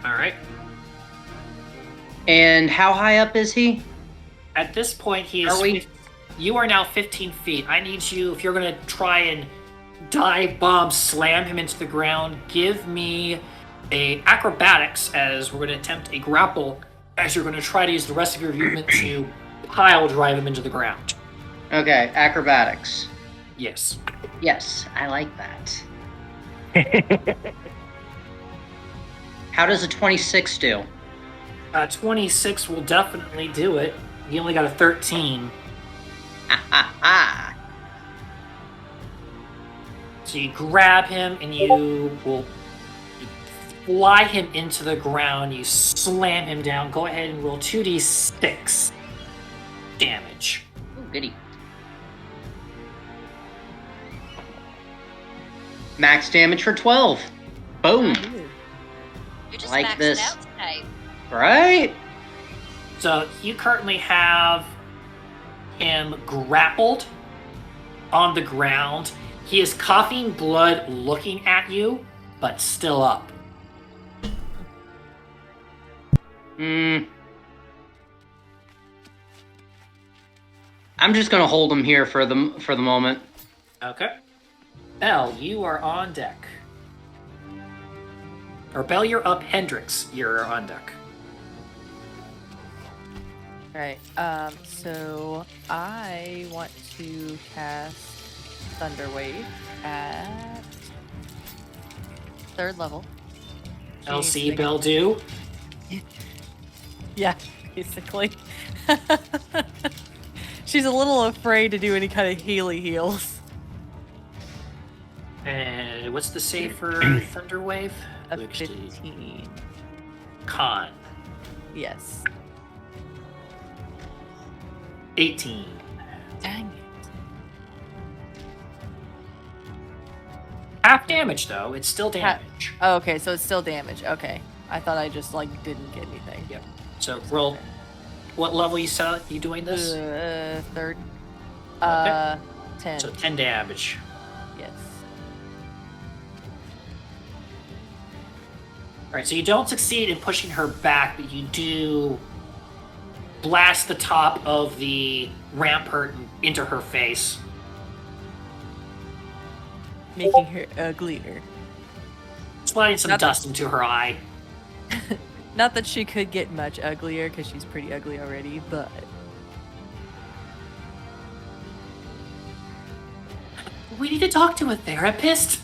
All right. And how high up is he? At this point, he is. Are we- You are now 15 feet. I need you, if you're going to try and dive bomb slam him into the ground, give me a acrobatics as we're going to attempt a grapple as you're going to try to use the rest of your movement to pile drive him into the ground. Okay, acrobatics. Yes. Yes, I like that. How does a 26 do? 26 will definitely do it. You only got a 13. So you grab him and you will fly him into the ground. You slam him down. Go ahead and roll 2d6 damage. Ooh, goody. Max damage for 12. Boom. You're just Like maxed this. out tonight. Right? So you currently have him grappled on the ground. He is coughing blood looking at you, but still up. I'm just gonna hold him here for the moment. Okay. Belle, you are on deck. Or Belle, you're up. Hendrix, you're on deck. Alright, so I want to cast Thunder Wave at 3rd level. LC, Belle, do. Yeah, basically. She's a little afraid to do any kind of heals. And what's the save for Thunder Wave? A 15. Con. Yes. 18. Dang it. Half damage, though. It's still damage. Oh, okay, so it's still damage. Okay. I thought I just, didn't get anything. Yep. So roll. What level you doing this? 3rd. Okay. 10. So 10 damage. Yes. Alright, so you don't succeed in pushing her back, but you do blast the top of the rampart into her face. Making her uglier. Sliding some Not that- dust into her eye. Not that she could get much uglier, because she's pretty ugly already, but... We need to talk to a therapist.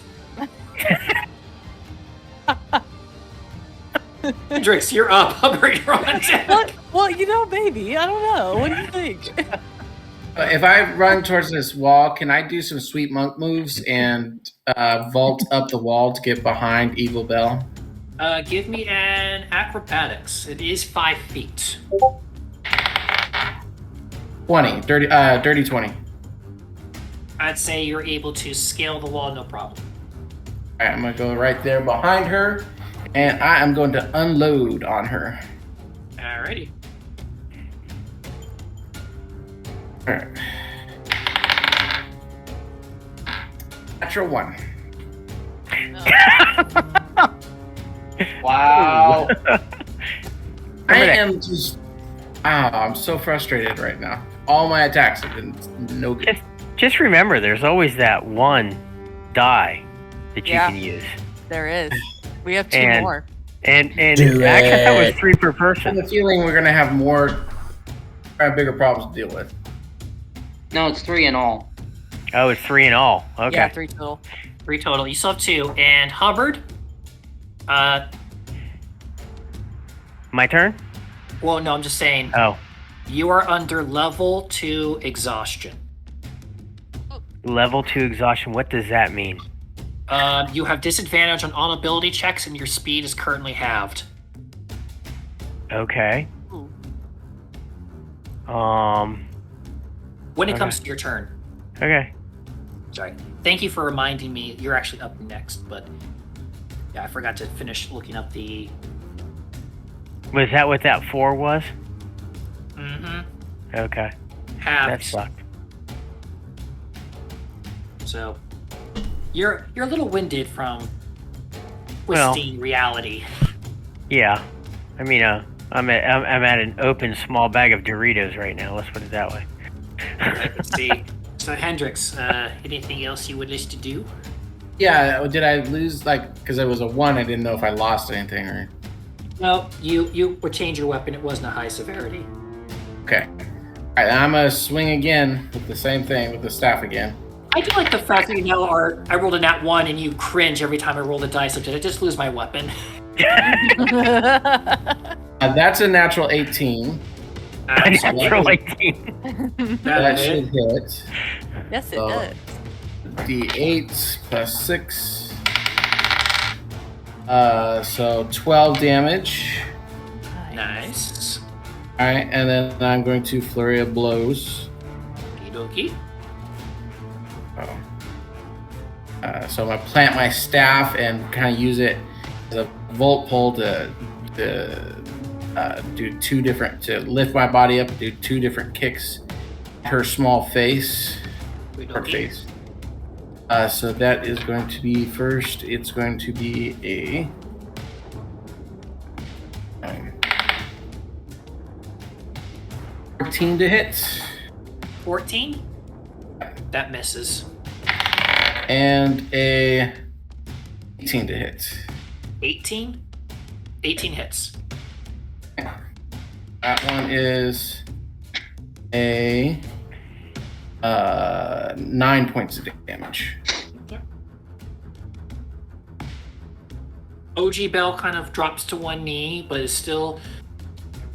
Hendrix, you're up. Hubbard, you're on deck. Well, maybe. I don't know. What do you think? If I run towards this wall, can I do some sweet monk moves and vault up the wall to get behind Evil Bell? Give me an acrobatics. It is 5 feet. 20. Dirty 20. I'd say you're able to scale the wall, no problem. All right, I'm going to go right there behind her, and I am going to unload on her. Alrighty. All right. Natural 1. Wow. I am just... I'm so frustrated right now. All my attacks have been no good. Just remember, there's always that one die that you can use. There is. We have 2 more. And Do actually, I thought it it. was 3 per I have person. a feeling we're going to have bigger problems to deal with. No, it's 3 in all. Oh, it's 3 in all. Okay. Yeah, 3 total. 3 total. You still have 2. And Hubbard, My turn? well, no, I'm just saying, Oh, you are under level 2 exhaustion. level 2 exhaustion. What does that mean? You have disadvantage on all ability checks, and your speed is currently halved. Okay. Ooh. When it Okay. comes to your turn. Okay. Sorry. Thank you for reminding me. You're actually up next, but yeah, I forgot to finish looking up the. Was that what that 4 was? Okay. That Halved. sucked. So you're a little winded from Well. twisting reality. Yeah. I mean, I'm at an open small bag of Doritos right now. Let's put it that way. Let's see. So Hendrix, anything else you would wish to do? Yeah, did I lose, because it was a 1, I didn't know if I lost anything or... No, you would change your weapon. It wasn't a high severity. Okay. Alright, I'm going to swing again with the same thing, with the staff again. I do like the fact that I rolled a nat 1 and you cringe every time I roll the dice. Did I just lose my weapon? That's a natural 18. Natural 18. That should hit. Yes, it So, does. D8 plus 6. So 12 damage. Nice. Alright, and then I'm going to flurry of blows. Okie dokie. So I'm going to plant my staff and kind of use it as a volt pole to do 2 different, to lift my body up, do 2 different kicks. Her small face. Her face. So that is going to be first. It's going to be a 14 to hit, 14? That misses. and a 18 to hit. 18? 18 hits. That one is a 9 points of damage. OG Bell kind of drops to one knee, but is still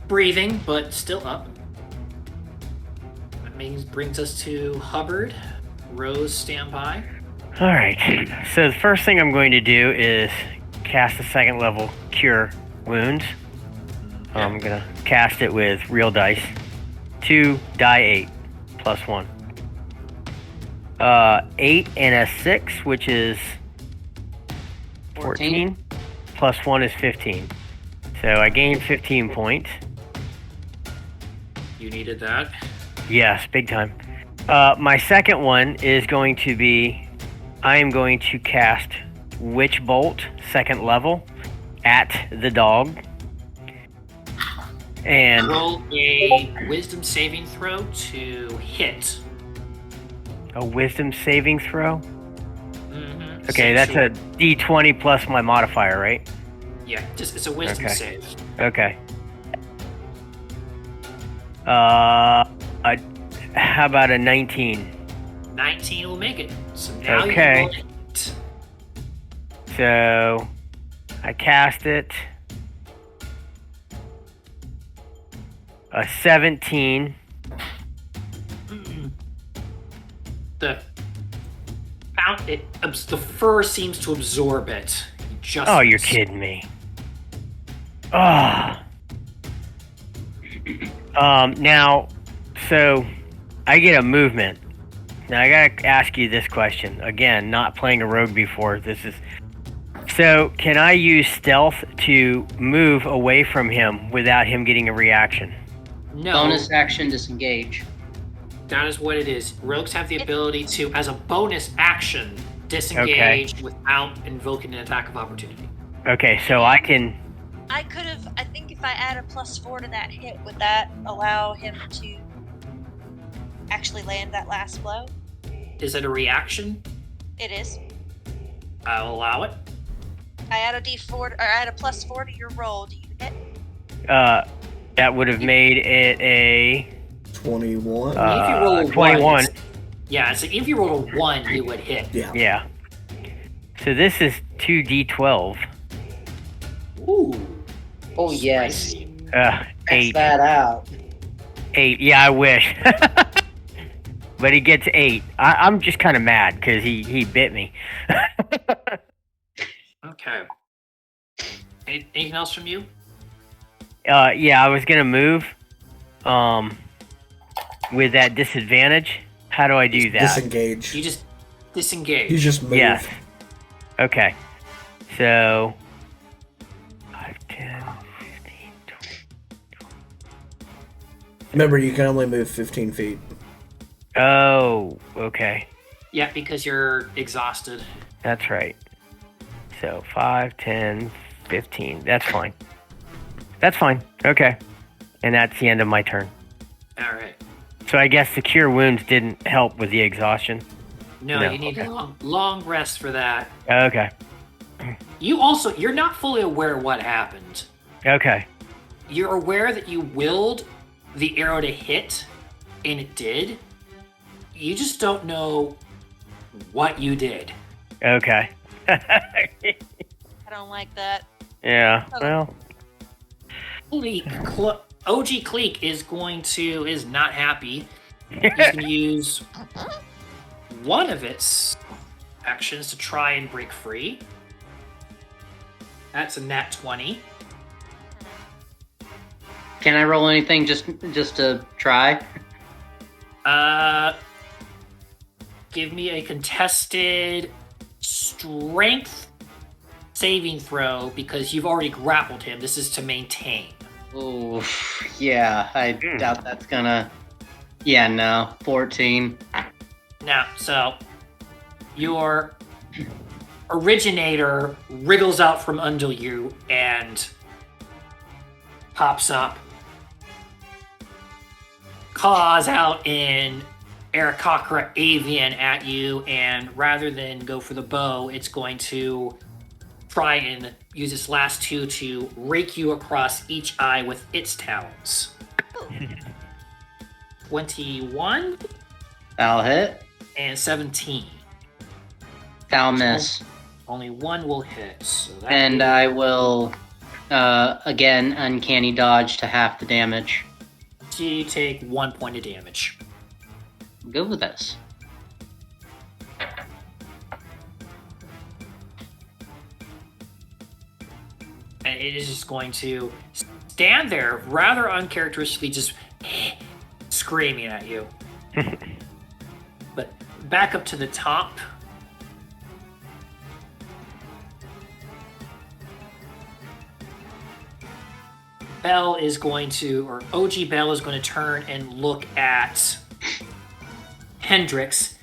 breathing, but still up. That brings us to Hubbard. Rose, stand by. All right. So the first thing I'm going to do is cast a 2nd level Cure Wounds. I'm going to cast it with real dice. 2 die 8 plus 1. 8 and a 6, which is 14. Plus 1 is 15. So I gained 15 points. You needed that. Yes, big time. My second one is going to be, I am going to cast Witch Bolt, 2nd level, at the dog. And Roll a wisdom saving throw to hit. a wisdom saving throw. Mm-hmm. Okay, that's a D20 plus my modifier, right? Yeah, it's a wisdom Okay. save. Okay. How about a 19? 19 will make it. So now Okay. you roll it. So I cast it. A 17. The the fur seems to absorb it. Just Oh, you're kidding me. Oh. Now, so I get a movement. Now I gotta ask you this question again. Not playing a rogue before. So can I use stealth to move away from him without him getting a reaction? No. Bonus action disengage. That is what it is. Rogues have the ability to, as a bonus action, disengage without invoking an attack of opportunity. Okay, so I can. I think if I add a +4 to that hit, would that allow him to actually land that last blow? Is it a reaction? It is. I'll allow it. I add a D4 or add a +4 to your roll. Do you hit? That would have made it a 21. If you roll a 21. 1, so if you roll a 1, you would hit. Yeah. So this is 2d12. Ooh. Oh yes. Spicy. 8. that out. 8. Yeah, I wish. But he gets 8. I'm just kind of mad because he bit me. Okay. Anything else from you? Yeah, I was gonna move. With that disadvantage. How do I do that? Disengage. You just disengage. You just move. Yes. Okay. So 5, 10, 15, 20. Remember, you can only move 15 feet. Oh, okay. Yeah, because you're exhausted. That's right. So 5, 10, 15. That's fine. That's fine. Okay. And that's the end of my turn. All right. So I guess the cure wounds didn't help with the exhaustion. No, No, you need okay. a long rest for that. Okay. You're not fully aware what happened. Okay. You're aware that you willed the arrow to hit, and it did. You just don't know what you did. Okay. I don't like that. Yeah. Well. OG Cleek is not happy. He's going to use one of its actions to try and break free. That's a nat 20. Can I roll anything just to try? Give me a contested strength saving throw because you've already grappled him. This is to maintain. Oh, yeah. I doubt that's gonna. Yeah, no. 14. Now, so your originator wriggles out from under you and pops up, claws out in Aarakocra Avian at you, and rather than go for the bow, it's going to try and use its last 2 to rake you across each eye with its talons. 21 That'll hit. and 17. That'll miss. Only one will hit. So that And is- I will, again, uncanny dodge to half the damage. you take 1 point of damage. Good with this. And it is just going to stand there rather uncharacteristically just screaming at you. But back up to the top. Bell is going to, or OG Bell is going to turn and look at Hendrix.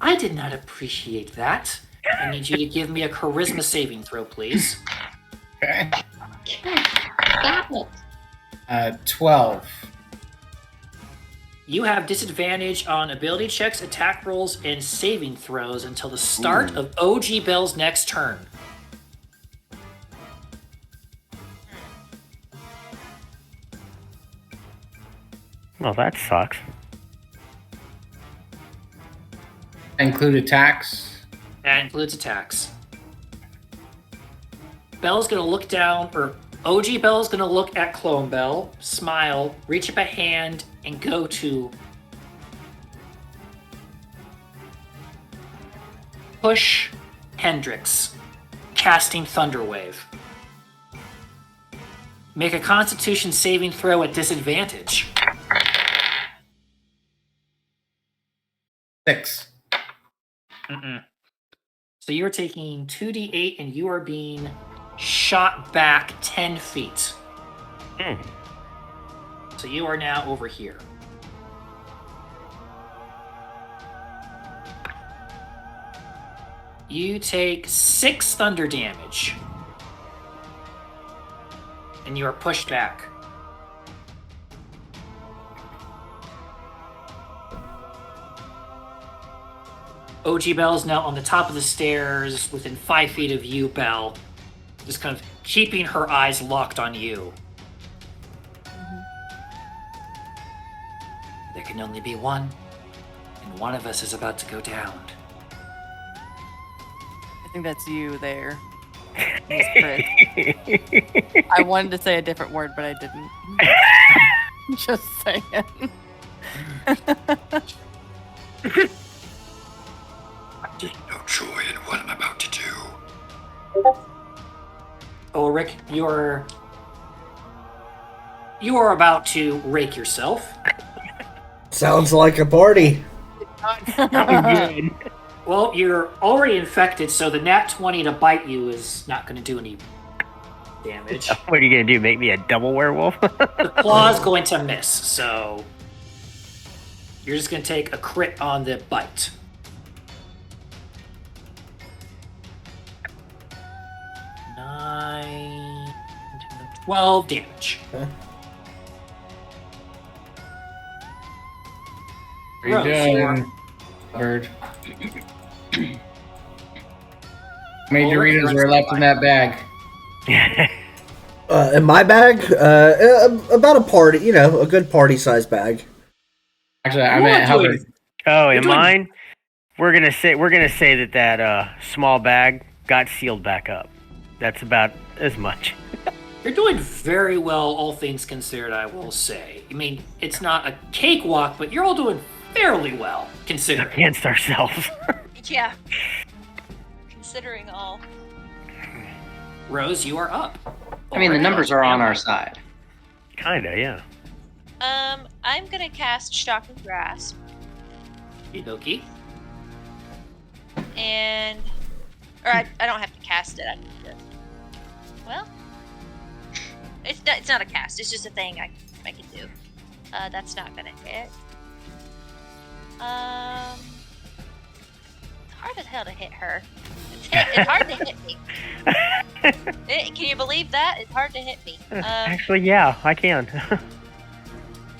I did not appreciate that. I need you to give me a charisma saving throw, please. Okay. Stop it. 12. You have disadvantage on ability checks, attack rolls, and saving throws until the start of OG Bell's next turn. Well, that sucks. Include attacks. That includes attacks. Bell's going to look down, or OG Bell's gonna look at Clone Bell, smile, reach up a hand, and go to push Hendrix, casting Thunderwave. Make a Constitution saving throw at disadvantage. 6. So you're taking 2d8 and you are being shot back 10 feet. So you are now over here. You take 6 thunder damage. And you are pushed back. OG Bell is now on the top of the stairs within 5 feet of you, Bell. Just kind of keeping her eyes locked on you. There can only be one, and one of us is about to go down. I think that's you there. Miss Chris. I wanted to say a different word, but I didn't. Just saying. I take no joy in what I'm about to do. Ulrich, you are about to rake yourself. Sounds like a party. Good. Well, you're already infected, so the nat 20 to bite you is not going to do any damage. What are you going to do? Make me a double werewolf? The claw's going to miss, so you're just going to take a crit on the bite. Nine, 12 damage. What are Gross, you you are- doing, bird? How many Doritos were left in that bag? In my bag, about a party, a good party-sized bag. Actually, I You meant are Hubbard. doing- Oh, You're in doing- mine, we're gonna say that small bag got sealed back up. That's about as much. You're doing very well, all things considered, I will say. I mean, it's not a cakewalk, but you're all doing fairly well, considering. Against ourselves. Yeah. Considering all. Rose, you are up. I mean, the numbers are on our side. Kinda, yeah. I'm gonna cast Shocking Grasp, Okie. and I don't have to cast it. I can just, well, it's not a cast. It's just a thing I can do. That's not gonna hit. It's hard as hell to hit her. It's hard to hit me. Can you believe that? It's hard to hit me. Actually, yeah, I can.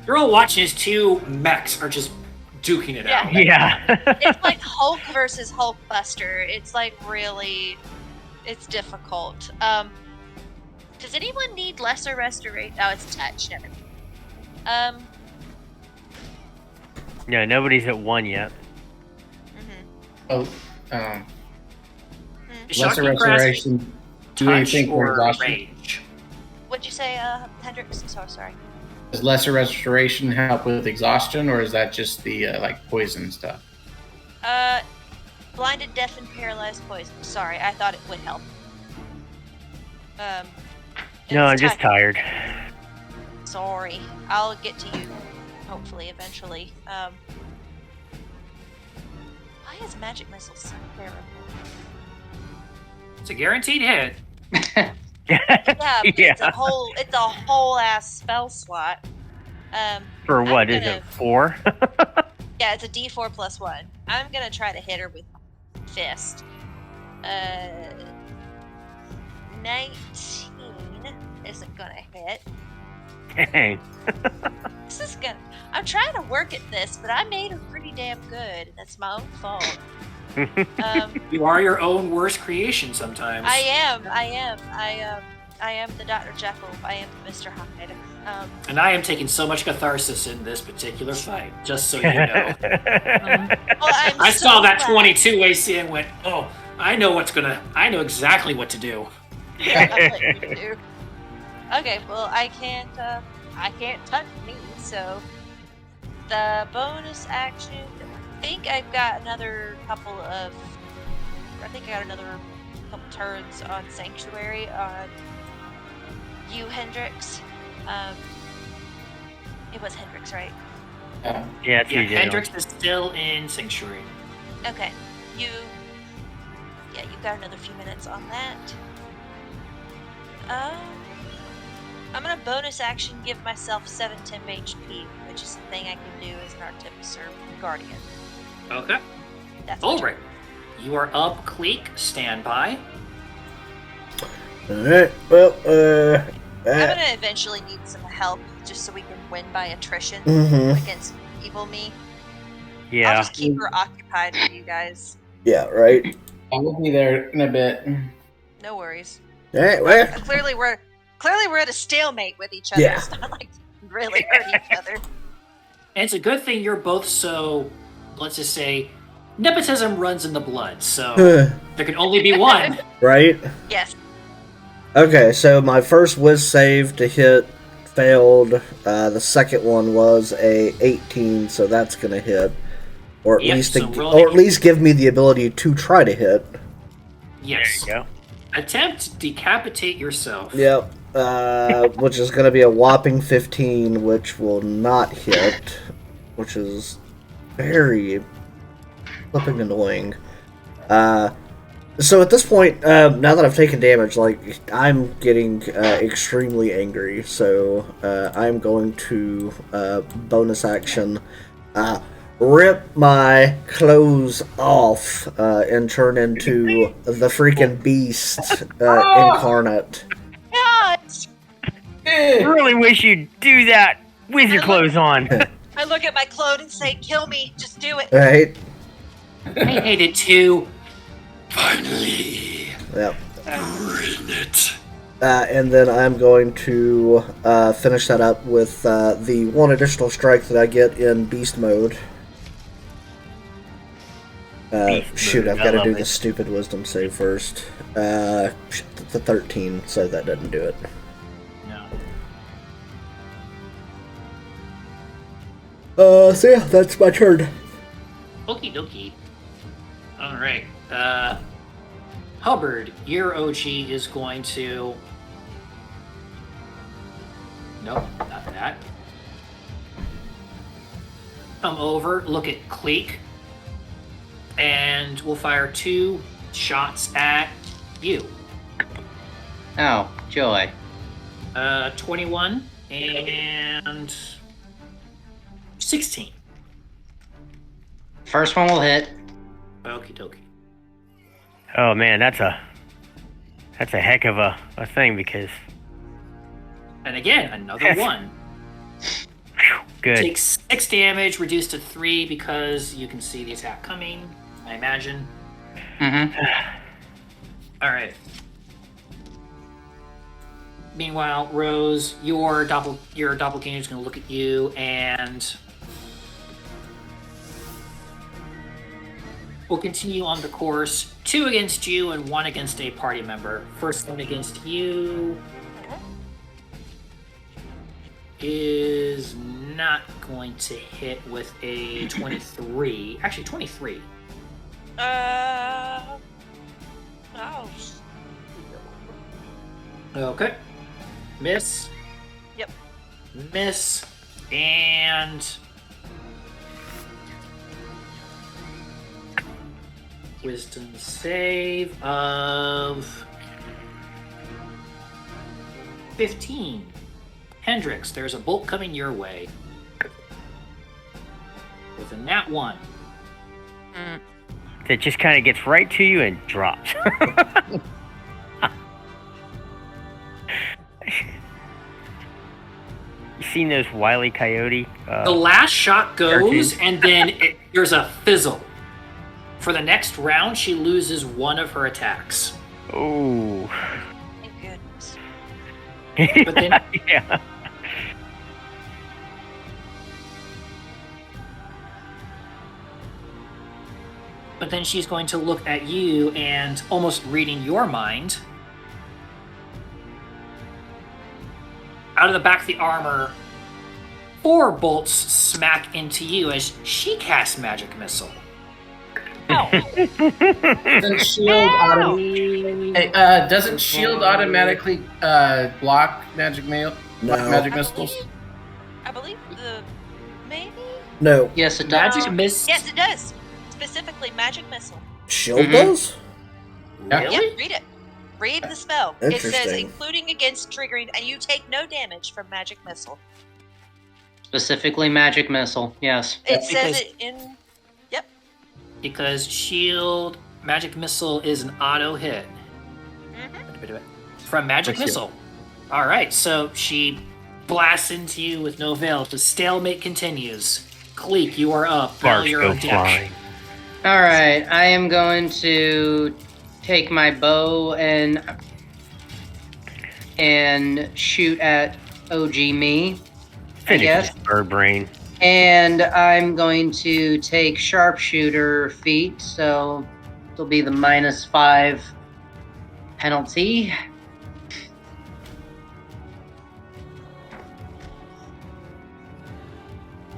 You're all watching as two mechs are just duking it Yeah. out. Yeah. It's like Hulk versus Hulkbuster. It's like really, it's difficult. Does anyone need lesser restoration? Oh, it's touch. Never mind. Yeah, nobody's at 1 yet. Oh, Mm. lesser Shocking grasp, restoration. Do you touch, think we're or exhausted? rage? What'd you say, Hendrix? I'm so sorry. Does lesser restoration help with exhaustion, or is that just the like poison stuff? Blinded, deaf, and paralyzed poison. Sorry, I thought it would help. No, I'm it's just time. tired. Sorry. I'll get to you, hopefully, eventually. Why is magic missile so terrible? It's a guaranteed hit. Yeah, but Yeah. it's a whole ass spell slot. For I'm what is gonna- it? 4? Yeah, it's a D4 plus 1. I'm gonna try to hit her with fist. 19 isn't gonna hit. Dang. This is gonna. I'm trying to work at this, but I made her pretty damn good. That's my own fault. You are your own worst creation sometimes. I am the Dr. Jekyll. I am the Mr. Hyde. And I am taking so much catharsis in this particular fight, just so you know. I so saw that glad. 22 AC and went, oh, I know exactly what to do. Yeah, I'll let you do. Okay, well I can't touch me, so the bonus action. I think I got another couple turns on Sanctuary on you, Hendrix. It was Hendrix, right? Yeah. Yeah, it's Yeah, you, General. Hendrix is still in Sanctuary. Okay, you've got another few minutes on that. I'm gonna bonus action give myself 7 temp HP, which is a thing I can do as an Artificer Guardian. Okay. That's my All turn. right. You are up, Cleek. Stand by. Alright, well, I'm gonna eventually need some help just so we can win by attrition against evil me. I'll Yeah. just keep her occupied with you guys. yeah, right. I will be there in a bit. No worries. Alright, well, Clearly we're at a stalemate with each other. Yeah. It's not like we really hurt each other. And it's a good thing you're both so, let's just say, nepotism runs in the blood, so there can only be one. right? Yes. Okay, so my first whiz save to hit failed. The second one was a 18, so that's gonna hit, or at Yep, least, so roll or at least give me the ability to try to hit. Yes. There you go. Attempt to decapitate yourself. Yep. Which is gonna be a whopping 15, which will not hit, which is very flipping annoying. So at this point, now that I've taken damage, like, I'm getting extremely angry, so I'm going to bonus action rip my clothes off and turn into the freaking beast incarnate. God! I really wish you'd do that with your clothes on. I look at my clothes and say, kill me, just do it. Right? I hated two. Finally, Yep. ridden it. And then I'm going to finish that up with the one additional strike that I get in beast mode. Beast Shoot, mode, I've got to I do love the it. stupid wisdom save first. The 13, so that doesn't do it. No. So yeah, that's my turn. Okie dokie. Alright. Hubbard, your OG is going to... Nope, not that. Come over, look at Cleek, and we'll fire 2 shots at you. Oh, joy. 21 and 16. First one will hit. Okie dokie. Oh man, that's a heck of a thing because And again, another Yes. 1. good. Takes 6 damage, reduced to 3 because you can see the attack coming, I imagine. Mm-hmm. Alright. Meanwhile, Rose, your doppelganger is going to look at you and we'll continue on the course. 2 against you and 1 against a party member. First one against you is not going to hit with a 23. Actually, 23. Oh. Okay. Miss. Yep. Miss. And... Wisdom save of 15. Hendrix, there's a bolt coming your way. With a nat 1. That just kind of gets right to you and drops. You seen those Wile E. Coyote? The last shot goes, cartoons? and then there's a fizzle. For the next round, she loses 1 of her attacks. Oh. Thank goodness. But then- yeah. But then she's going to look at you and, almost reading your mind, out of the back of the armor, 4 bolts smack into you as she casts magic missile. Doesn't shield doesn't shield automatically block magic No. missiles? I believe maybe. No. Yes, it does. Magic missile. Yes, it does. Specifically, magic missile. Shield does? Yeah. Really? Yep, read it. Read the spell. It says Interesting. including against triggering, and you take no damage from magic missile. Specifically, magic missile. Yes. It Because- says it in. Yep. Because shield magic missile is an auto hit Mm-hmm. from magic For shield. missile. All right, so she blasts into you with no veil. The stalemate continues. Cleek, you are up. Bell, Sparks you're go on deck. flying. All right. I am going to take my bow and shoot at OG me. I Finish guess. this bird brain. And I'm going to take sharpshooter feat, so it'll be the -5 penalty.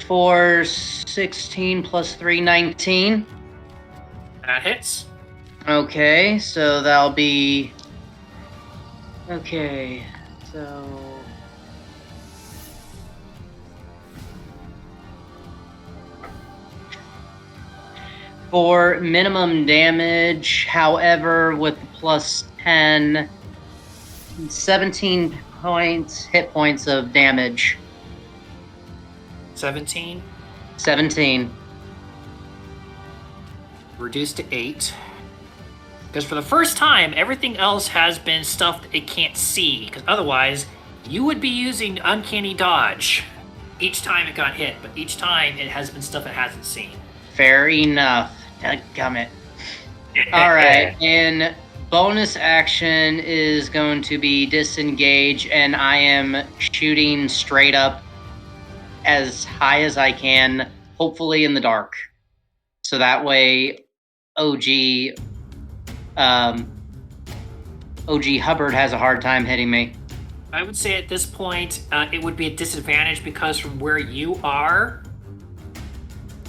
For 16 plus 3, 19. That hits. Okay, so that'll be. Okay, so. For minimum damage, however, with plus 10, 17 hit points of damage. 17, 17. reduced to 8. Because for the first time, everything else has been stuff that it can't see. Because otherwise, you would be using uncanny dodge each time it got hit. But each time, it has been stuff it hasn't seen. Fair enough. Dadgummit. Alright, and bonus action is going to be disengage, and I am shooting straight up as high as I can, hopefully in the dark. So that way, OG Hubbard has a hard time hitting me. I would say at this point, it would be a disadvantage because from where you are,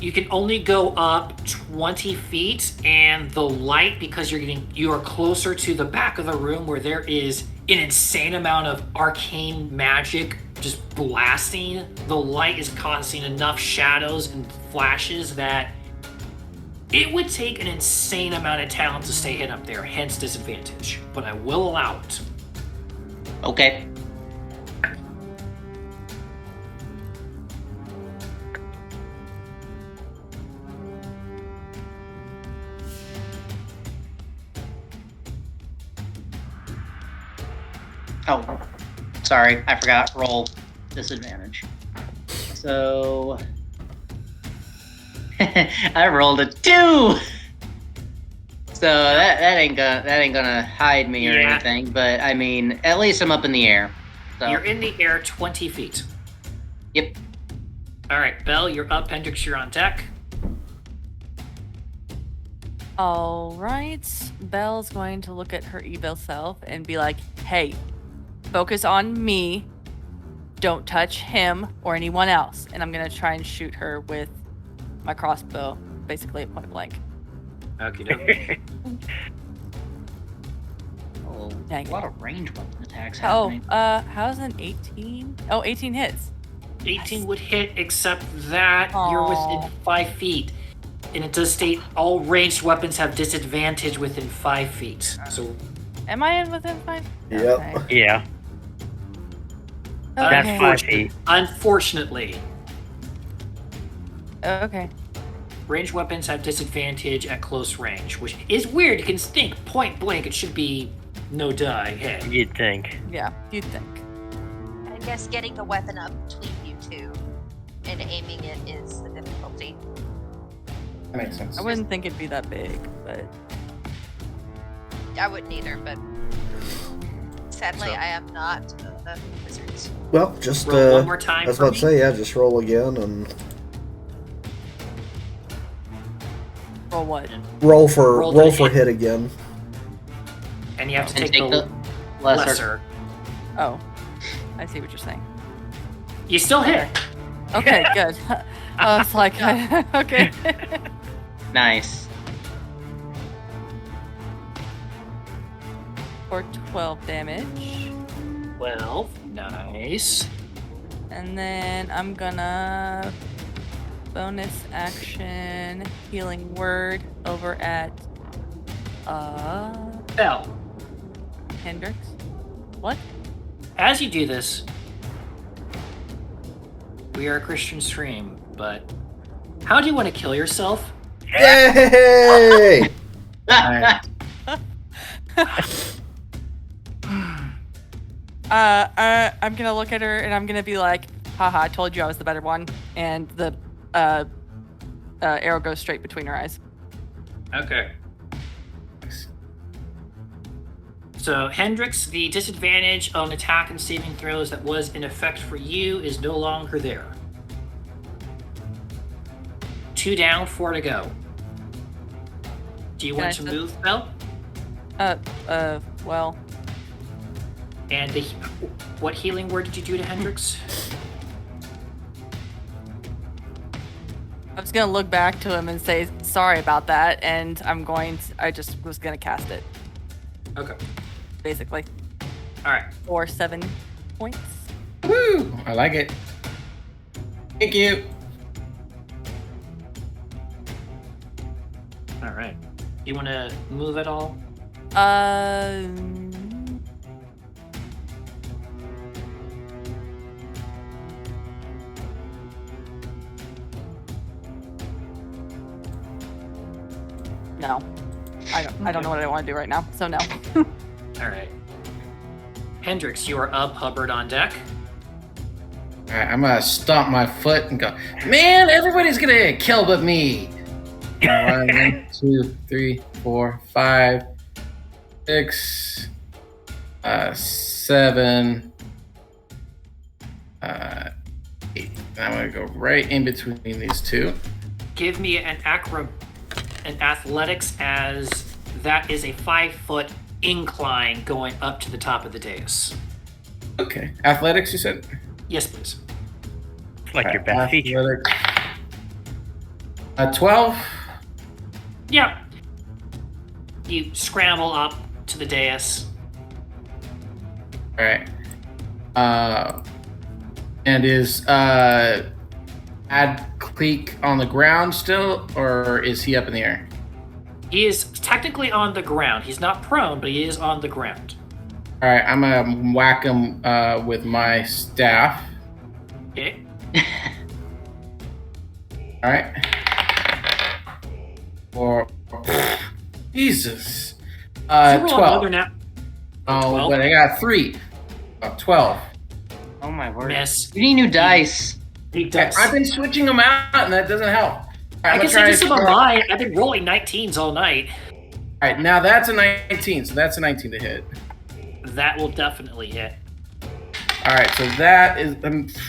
you can only go up 20 feet, and the light, because you are closer to the back of the room where there is an insane amount of arcane magic just blasting, the light is causing enough shadows and flashes that it would take an insane amount of talent to stay hidden up there, hence disadvantage. But I will allow it. Okay. Oh, sorry, I forgot. Roll disadvantage. So I rolled a 2. So that ain't gonna hide me or Yeah. anything. But I mean, at least I'm up in the air. So You're in the air 20 feet. yep. All right, Belle, you're up. Hendrix, you're on deck. All right. Belle's going to look at her evil self and be like, hey, focus on me. Don't touch him or anyone else. And I'm going to try and shoot her with my crossbow, basically at point blank. Okay. Oh, Dang a lot it. of range weapon attacks Oh, happening. how's an 18? Oh, 18 hits. 18 would hit, except that you're Aw. within 5 feet. And it does state all ranged weapons have disadvantage within 5 feet. So Am I in within 5? Yep. Okay. Yeah, that's Okay. 5 feet. unfortunately, Okay. ranged weapons have disadvantage at close range, which is weird. You can think point blank, it should be no die hit. You'd think. Yeah, you'd think. I guess getting the weapon up between you two and aiming it is the difficulty. That makes sense. I wouldn't think it'd be that big, but I wouldn't either, but sadly, So- I am not a wizard. Well, just Roll one more time I was for about me. to say, yeah, just roll again and roll what? roll for Roll roll to for hit. hit again. And you have to And take the lesser. lesser. Oh, I see what you're saying. You still hit. Okay, good. I was like, okay. Nice. For 12 damage. 12. Nice. And then I'm gonna bonus action healing word over at Bell, Hendrix. What? as you do this, we are a Christian stream, but how do you want to kill yourself? Yay! Alright. I'm gonna look at her and I'm gonna be like, haha, I told you I was the better one. And the arrow goes straight between her eyes. Okay. So, Hendrix, the disadvantage on attack and saving throws that was in effect for you is no longer there. 2 down, 4 to go. Do you want to move, Bell? Well, And what healing word did you do to Hendrix? I was gonna look back to him and say sorry about that, and I just was gonna cast it, Okay. basically. All right. For 7 points. Woo! I like it. Thank you. All right. You want to move at all? No. I don't know what I want to do right now, so no. All right. Hendrix, you are up. Hubbard on deck. Alright, I'm gonna stomp my foot and go, man, everybody's gonna get killed but me. 1, 2, 3, 4, 5, 6, 7, 8. I'm gonna go right in between these two. Give me an athletics, as that is a 5-foot incline going up to the top of the dais. Okay. Athletics, you said? Yes, please. It's like your best feature. Athletics. 12. Yeah. You scramble up to the dais. Alright. And is Ad Cleek on the ground still, or is he up in the air? He is technically on the ground. He's not prone, but he is on the ground. Alright, I'm gonna whack him with my staff. Okay. Alright. Or Jesus. You roll 12. another nat- Oh, 12? but I got 3. 12. Oh my word. Miss. You need new dice. He does. I've been switching them out, and that doesn't help. I can send you some of mine. I've been rolling 19s all night. Alright, now that's a 19, so that's a 19 to hit. That will definitely hit. Alright, so that is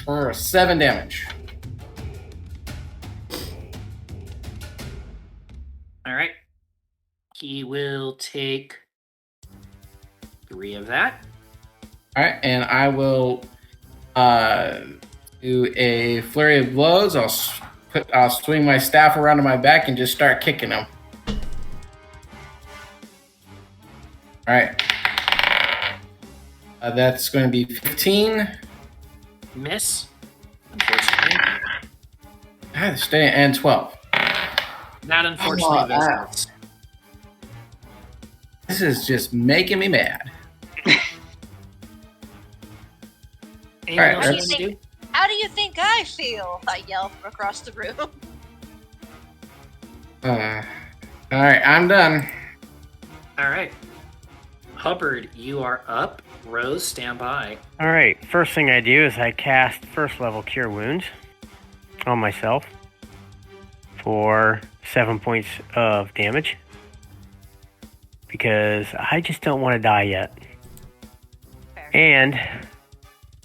for 7 damage. All right. He will take 3 of that. Alright, and I will do a flurry of blows. I'll swing my staff around to my back and just start kicking them. Alright. That's going to be 15. Miss. Unfortunately. And 12. That unfortunately does miss. This is just making me mad. Anything Alright, else you that's- want to do? How do you think I feel? I yell from across the room. Alright, I'm done. All right. Hubbard, you are up. Rose, stand by. All right. First thing I do is I cast first level Cure Wounds on myself for 7 points of damage because I just don't want to die yet. Fair. And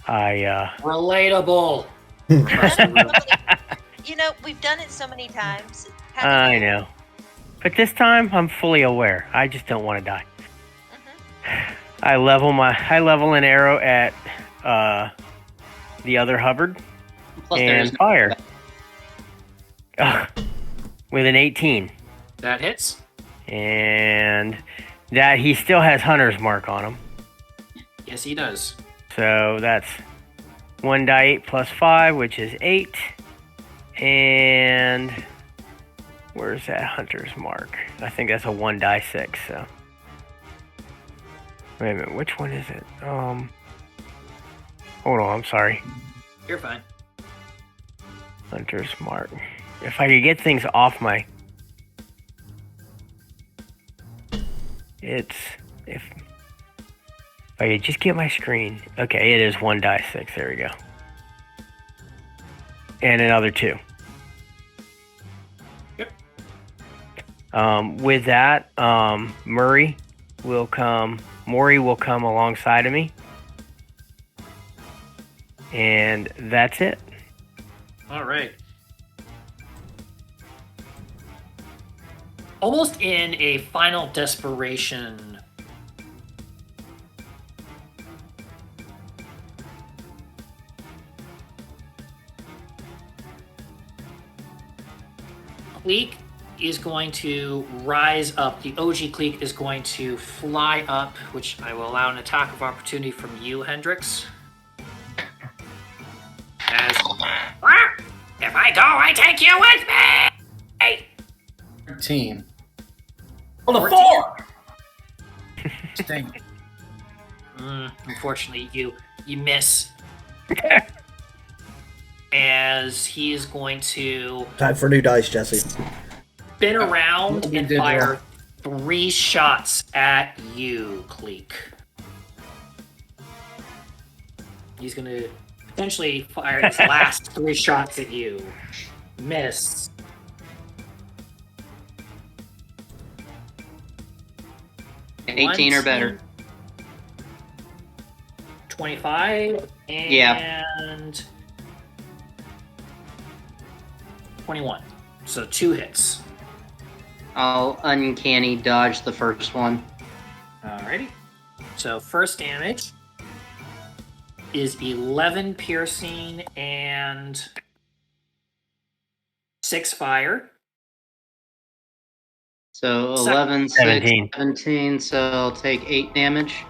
I Relatable. You know, we've done it so many times. I know, but this time I'm fully aware. I just don't want to die. Mhm. I level an arrow at the other Hubbard Plus, there's and fire. Ugh. With an 18. That hits. And that he still has Hunter's Mark on him. Yes, he does. So that's 1 die 8 plus 5, which is 8. And where's that Hunter's Mark? I think that's a 1 die 6. So wait a minute, which one is it? Hold on, I'm sorry. You're fine. Hunter's Mark. If I could get things off my... If I could just get my screen. Okay, it is 1 die 6. There we go. And another 2. Yep. With that, Maury will come alongside of me. And that's it. All right. Almost in a final desperation, Cleek is going to rise up. The OG Cleek is going to fly up, which I will allow an attack of opportunity from you, Hendrix. As if I go, I take you with me. 13. On a 4! Dang. Unfortunately, you miss. As he is going to Time for new dice, Jesse. spin around and did fire 3 shots at you, Cleek. He's going to potentially fire his last 3 shots at you. Miss. And 18 or better. 25 and Yeah. 21. So 2 hits. I'll uncanny dodge the first one. Alrighty. So first damage is 11 piercing and 6 fire. So 11, 6, 17. 17, so I'll take 8 damage.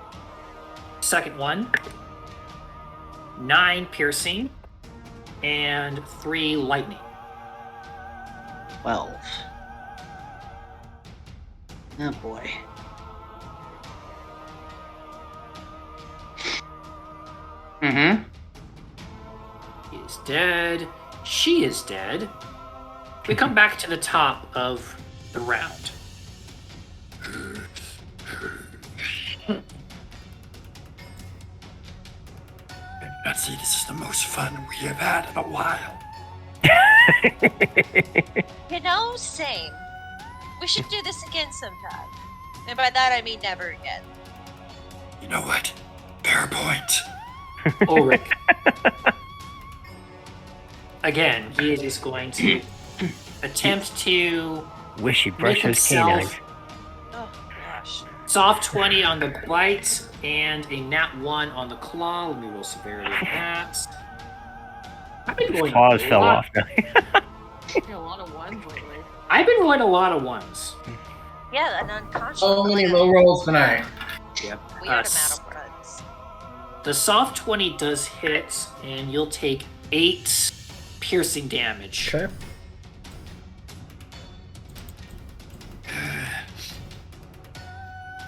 Second one, 9 piercing and 3 lightning. 12. Oh boy. Mm-hmm. He is dead. She is dead. We come back to the top of the round. Betsy, this is the most fun we have had in a while. You know, same. We should do this again sometime. And by that I mean never again. You know what? Fair point. Ulrich. Again, he is going to attempt to Wish he'd brush make his canines. himself Oh gosh. soft 20 on the bite and a nat 1 on the claw. Let me roll severity of that. I've been His rolling claws a fell lot- off now. A lot of ones lately. I've been rolling a lot of 1s. Yeah, an unconscious. So many low rolls tonight. Yep. Weird amount of runs. The soft 20 does hit, and you'll take 8 piercing damage. Okay.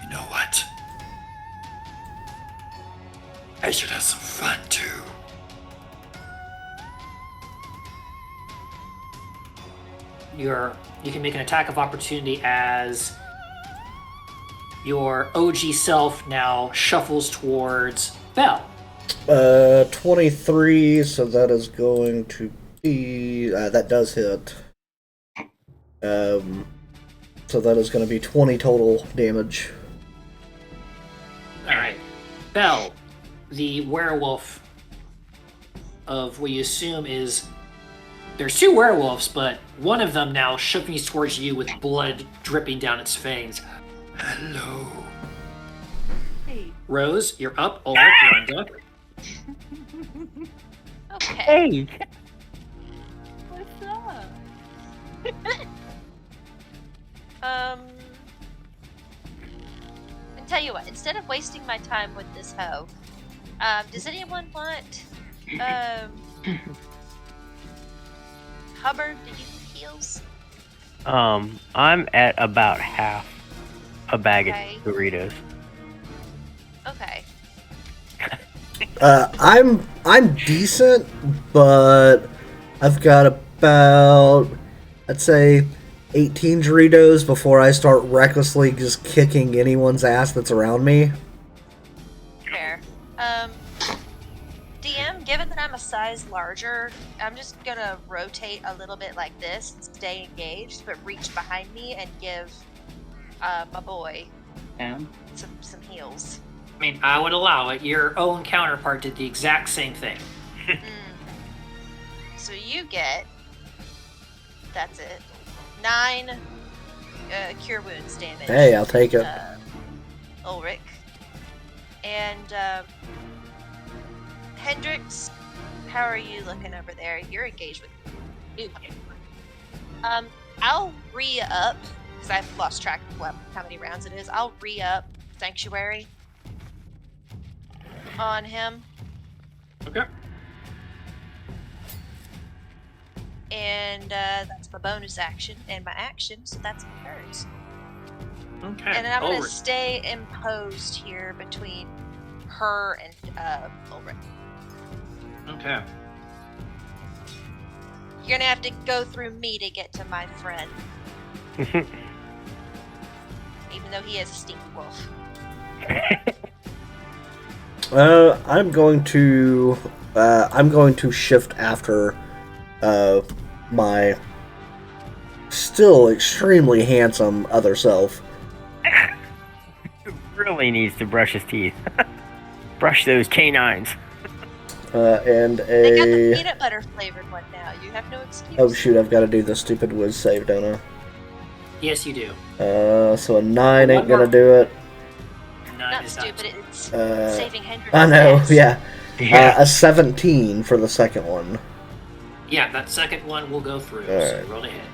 You know what? I should have some fun too. You can make an attack of opportunity as your OG self now shuffles towards Bell. 23, so that is going to be... that does hit. So that is going to be 20 total damage. Alright. Bell, the werewolf of what you assume is... There's 2 werewolves, but one of them now shovels towards you with blood dripping down its fangs. Hello. Hey, Rose, you're up. Ulrich, you're on deck. Okay. Hey! What's up? And tell you what, instead of wasting my time with this hoe, does anyone want, Hubbard, do you need heals? I'm at about half a bag Okay. of Doritos. Okay. I'm decent, but I've got about, I'd say, 18 Doritos before I start recklessly just kicking anyone's ass that's around me. Fair. DM, given that I'm a size larger, I'm just gonna rotate a little bit like this and stay engaged, but reach behind me and give my boy some heals. I mean, I would allow it. Your own counterpart did the exact same thing. So you get, that's it, 9 cure wounds damage. Hey, I'll take it. Ulrich. And Hendrix, how are you looking over there? You're engaged with me. I'll re-up, because I've lost track of how many rounds it is. I'll re-up Sanctuary on him. Okay. And that's my bonus action and my action, so that's hers. Okay. And I'm going to Ulrich. stay imposed here between her and Ulrich. Okay. You're going to have to go through me to get to my friend. Even though he is a stinky wolf. I'm going to shift after my still extremely handsome other self. Really needs to brush his teeth. Brush those canines. And They got the a peanut butter flavored one now. You have no excuse. oh shoot, I've got to do the stupid whiz save, don't I? Yes, you do. So a 9 ain't gonna do it. Nine Not is stupid, it's saving Hendrix. I know, yeah. Yeah. A 17 for the second one. Yeah, that second one will go through. So Alright. roll ahead.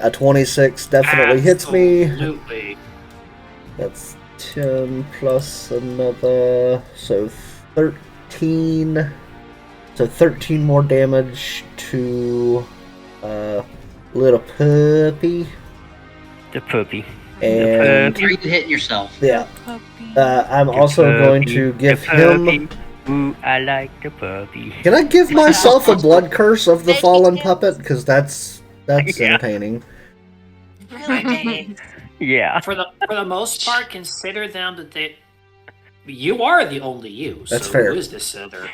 A 26 definitely hits me. Absolutely. That's 10 plus another, so 13. So 13 more damage to little puppy. The puppy. And Are you hitting yourself? yeah, Puppy. I'm also going to give him. Ooh, I like the puppy. Can I give myself a blood curse of the Maybe fallen him. puppet? Because that's Yeah. entertaining. Really, Dave? Yeah. For the most part, consider them that you are the only you. That's so fair. Who is this other?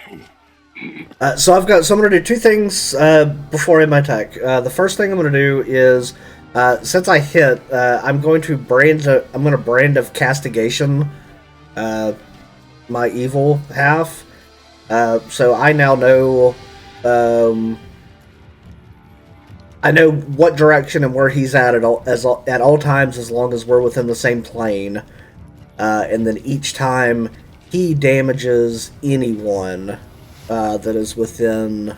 So I'm going to do two things before I end my attack. The first thing I'm going to do is, since I hit, I'm going to brand of castigation my evil half. So I now know I know what direction and where he's at all times, as long as we're within the same plane. And then each time he damages anyone that is within.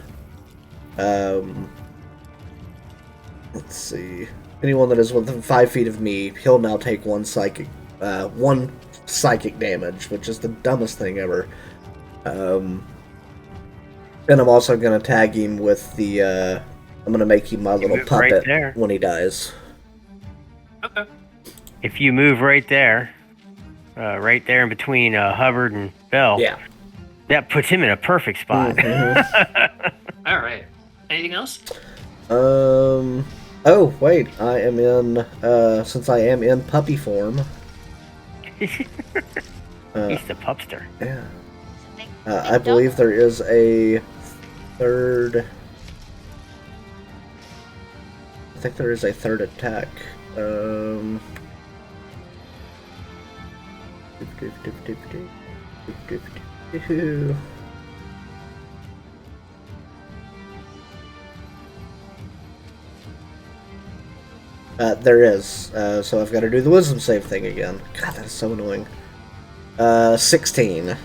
Let's see. Anyone that is within 5 feet of me, he'll now take one psychic damage, which is the dumbest thing ever. And I'm also gonna tag him with the. I'm gonna make him my little move right puppet there. when he dies. Okay. If you move right there in between Hubbard and Bell, Yeah. that puts him in a perfect spot. All right. Anything else? Oh wait, I am in. Since I am in puppy form. He's the pupster. Yeah. I believe there is a third. I think there is a third attack. There is. So I've got to do the wisdom save thing again. God, that is so annoying. 16.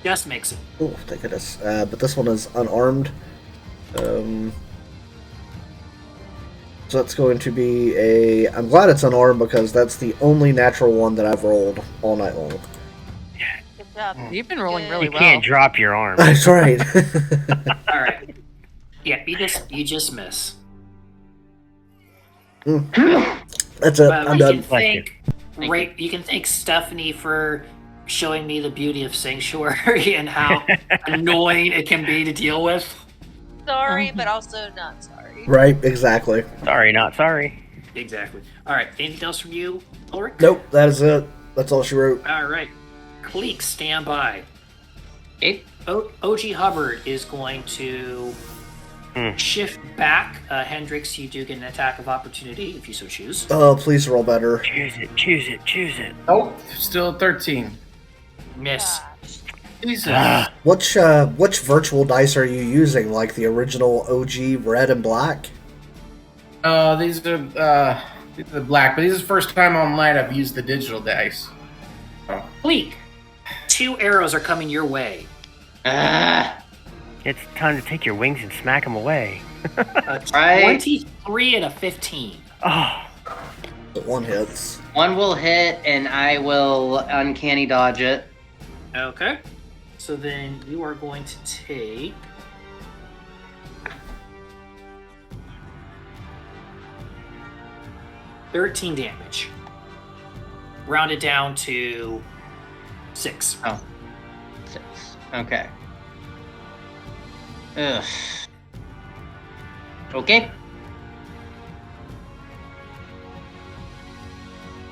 Just makes it. Oh, thank goodness. But this one is unarmed. So that's going to be a... I'm glad it's unarmed because that's the only natural one that I've rolled all night long. Good job. You've been rolling Good. really You well. can't drop your arm. That's right. All right. Yeah, you just miss. That's it. But I'm you done. can thank you can thank Stephanie for showing me the beauty of Sanctuary and how annoying it can be to deal with. Sorry, but also not sorry. Right, exactly. Sorry, not sorry. Exactly. All right. Anything else from you, Ulrich? Nope, that is it. That's all she wrote. All right. Cleek, stand by. Okay. OG Hubbard is going to shift back. Hendrix, you do get an attack of opportunity if you so choose. Oh, please roll better. Choose it, choose it, choose it. Nope. Still 13. Miss. Gosh. Jesus. Ah, Which virtual dice are you using? Like the original OG red and black? These are black, but this is the first time all night I've used the digital dice. Oh. Cleek, 2 arrows are coming your way. it's time to take your wings and smack them away. A Right. 23 and a 15. Oh, The one hits. One will hit, and I will uncanny dodge it. Okay. So then you are going to take... $13 damage. Rounded down to 6. Oh. 6. Okay. Ugh. Okay.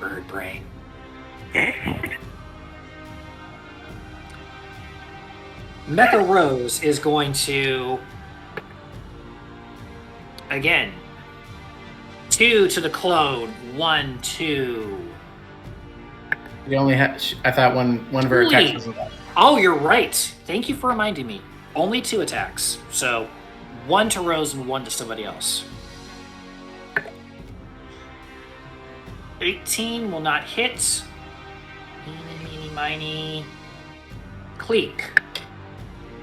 Bird brain. Mecha Rose is going to... Again. 2 to the clone. 1, 2... We only have. I thought one of her attacks was allowed. Oh, you're right. Thank you for reminding me. Only 2 attacks. So, 1 to Rose and 1 to somebody else. 18 will not hit. Eeny, meeny, miny. Cleek.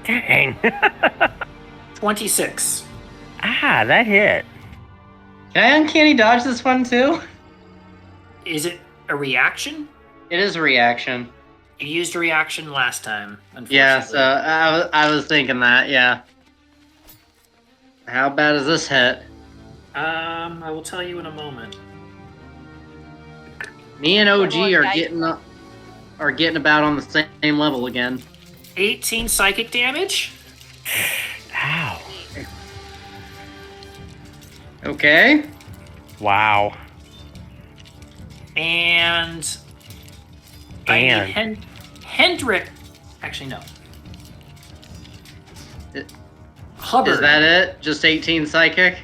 dang. 26. That hit. Can I uncanny dodge this one too? Is it a reaction? It is a reaction. You used a reaction last time, unfortunately. Yeah, so I was thinking that, yeah. How bad is this hit? I will tell you in a moment. Me and OG Everyone are getting about on the same level again. 18 psychic damage. Ow. Okay. Wow. And... I need Hendrick... Actually, no. Hubbard. Is that it? Just 18 psychic?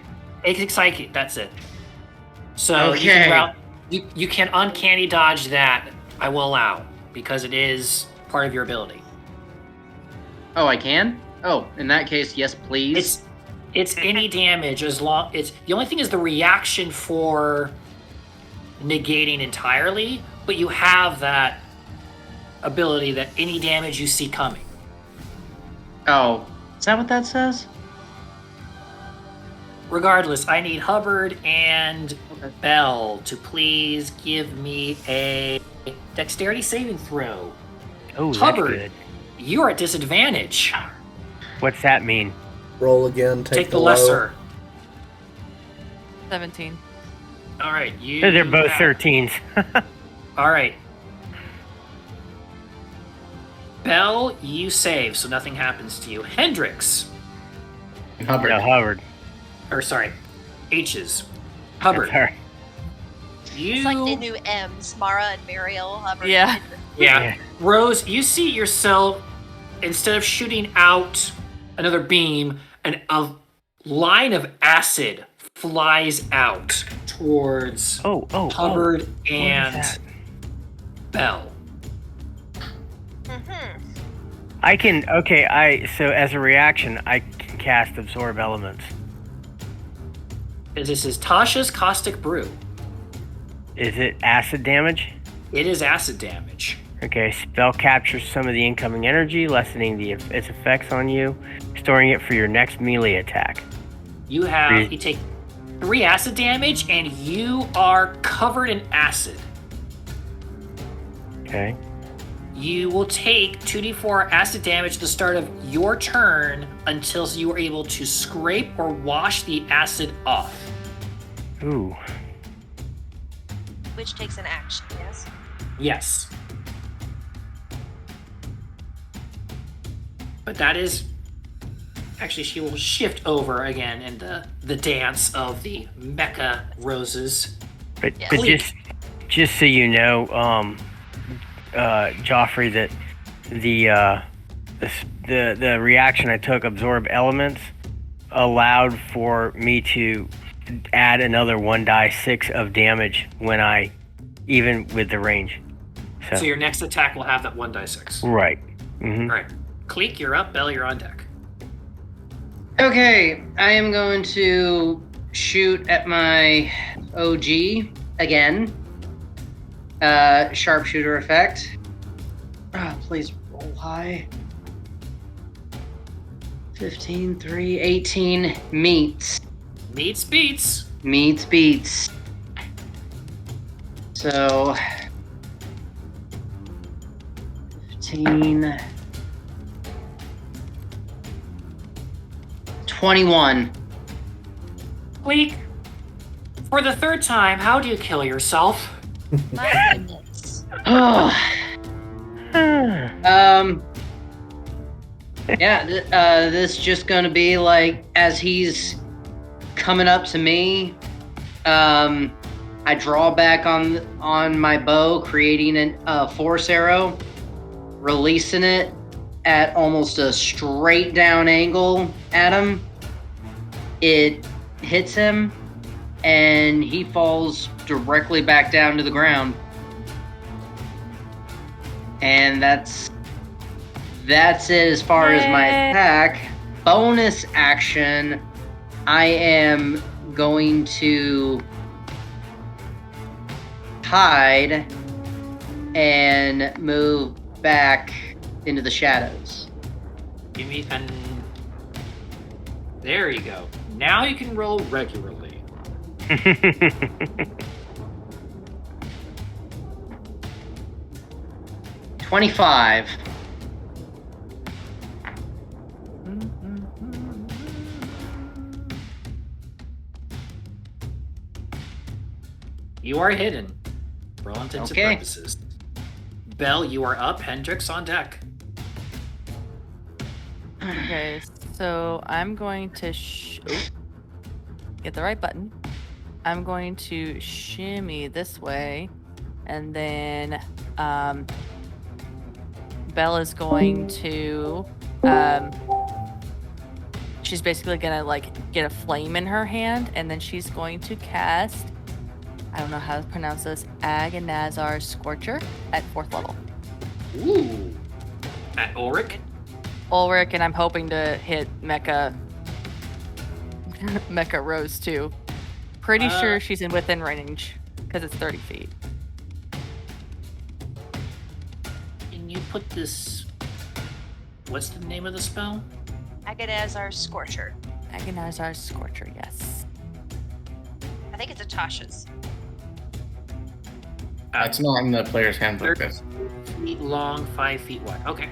18 psychic, that's it. So Okay. you can uncanny dodge that, I will allow, because it is part of your ability. Oh, I can? Oh, in that case, yes, please. It's any damage as long... The only thing is the reaction for negating entirely, but you have that ability that any damage you see coming. Oh, is that what that says? Regardless, I need Hubbard and Bell to please give me a dexterity saving throw. Oh, that's Hubbard. good. You're at disadvantage. What's that mean? Roll again. Take the low. lesser. 17. All right, you. They're both have- 13s. All right. Bell, you save, so nothing happens to you. Hendrix, Hubbard. No, Hubbard. or sorry, H's. Hubbard, Sorry. you. It's like the new M's, Mara and Muriel. Hubbard. Yeah. Yeah. Rose, you see yourself, instead of shooting out another beam, a line of acid flies out towards Hubbard What is and that? Bell. Mm-hmm. I can, so as a reaction, I can cast Absorb Elements. This is Tasha's Caustic Brew. Is it acid damage? It is acid damage. Okay, spell captures some of the incoming energy, lessening its effects on you, storing it for your next melee attack. You take 3 acid damage, and you are covered in acid. Okay. You will take 2d4 acid damage at the start of your turn until you are able to scrape or wash the acid off. Ooh. Which takes an action, yes? Yes. But that is... Actually, she will shift over again in the dance of the mecha roses. But, Yes. but just so you know, Joffrey, that the reaction I took, absorb elements, allowed for me to add another 1d6 of damage even with the range. So your next attack will have that 1d6. Right. Mm-hmm. All right. Cleek, you're up. Bell, you're on deck. Okay, I am going to shoot at my OG again. Sharpshooter effect. Please roll high. 15, 3, 18. Meets. Meets beats. Meets beats. So 15, 21. Cleek, for the 3rd time, how do you kill yourself? My goodness. This just gonna be like, as he's coming up to me, I draw back on my bow, creating a force arrow, releasing it at almost a straight down angle at him. It hits him, and he falls directly back down to the ground. And that's it as far as my attack. Bonus action, I am going to hide and move back into the shadows. Give me an... There you go. Now you can roll regularly. 25. You are hidden, for all intents and purposes. Bell, you are up. Hendrix on deck. Okay, so I'm going to get the right button. I'm going to shimmy this way, and then Belle is going to she's basically gonna like get a flame in her hand, and then she's going to cast, I don't know how to pronounce this, Agonazar Scorcher at 4th level. Ooh. At Ulrich? Ulrich, and I'm hoping to hit Mecha Rose too. Pretty sure she's within range because it's 30 feet. Can you put this... What's the name of the spell? Agonazar Scorcher. Agonazar Scorcher, yes. I think it's Atasha's. It's not in the player's handbook. 30 feet long, 5 feet wide. Okay.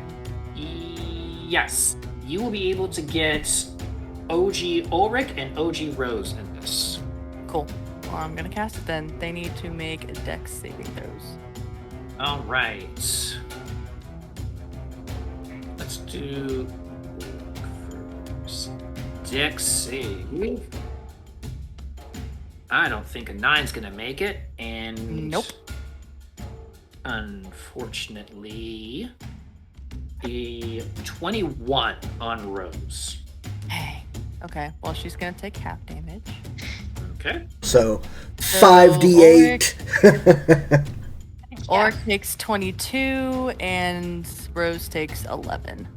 Yes. You will be able to get OG Ulrich and OG Rose in this. Cool. Well, I'm gonna cast it then. They need to make dex saving throws. All right. Let's do dex save. I don't think a 9's gonna make it, and nope. Unfortunately, a 21 on Rose. Hey. Okay. Well, she's gonna take half damage. Okay. So 5d8. Ulrich takes 22, and Rose takes 11.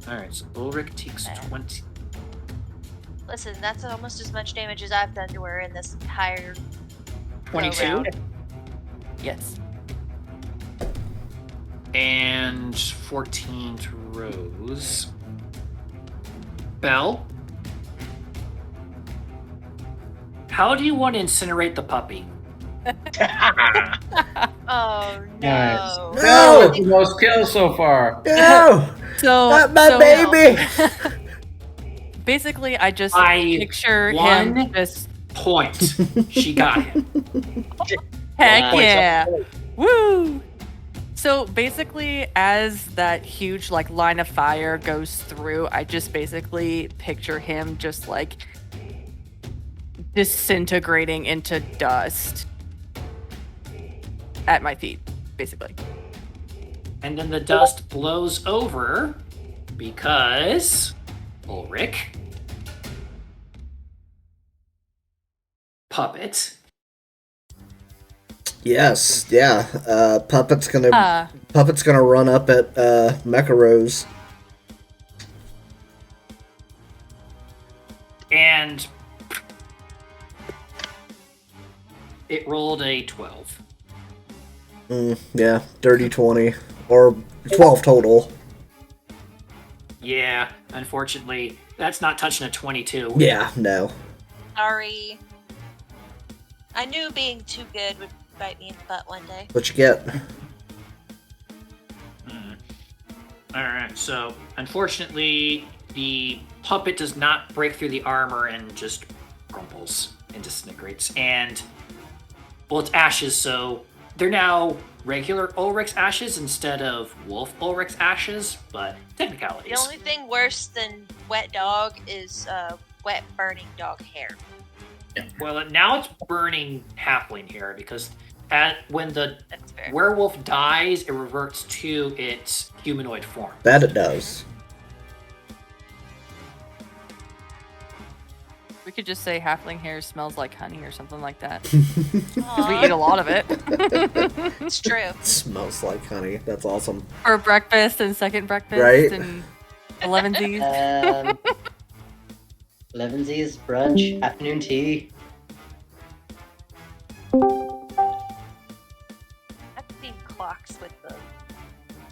All right. So Ulrich takes 20. Listen, that's almost as much damage as I've done to her in this entire 22. go-round. Yes. And 14 to Rose. Belle? How do you want to incinerate the puppy? Oh Nice. no. No! With the most kills so far. No! So Not my so baby! basically, I just By picture him 1 just point. She got him. heck Wow. yeah, woo. So basically, as that huge like line of fire goes through, I just basically picture him just like disintegrating into dust at my feet, basically. And then the dust blows over because Ulrich, Puppet, Yes, yeah. Puppet's gonna run up at Mecha Rose. and it rolled a 12. Yeah, dirty 20. Or 12 total. Yeah, unfortunately, that's not touching a 22. Yeah, no. Sorry. I knew being too good would bite me in the butt one day. What you get? Alright, so unfortunately, the puppet does not break through the armor and just crumples and disintegrates. And, well, it's ashes, so they're now regular Ulrich's ashes instead of Wolf Ulrich's ashes, but technicalities. The only thing worse than wet dog is wet burning dog hair. Well, now it's burning halfling hair because when the That's fair. werewolf dies, it reverts to its humanoid form. That it does. We could just say halfling hair smells like honey or something like that. Because we eat a lot of it. It's true. Smells like honey. That's awesome. For breakfast and second breakfast Right. and 11Z's. 11Z's, brunch, afternoon tea. I've seen clocks with the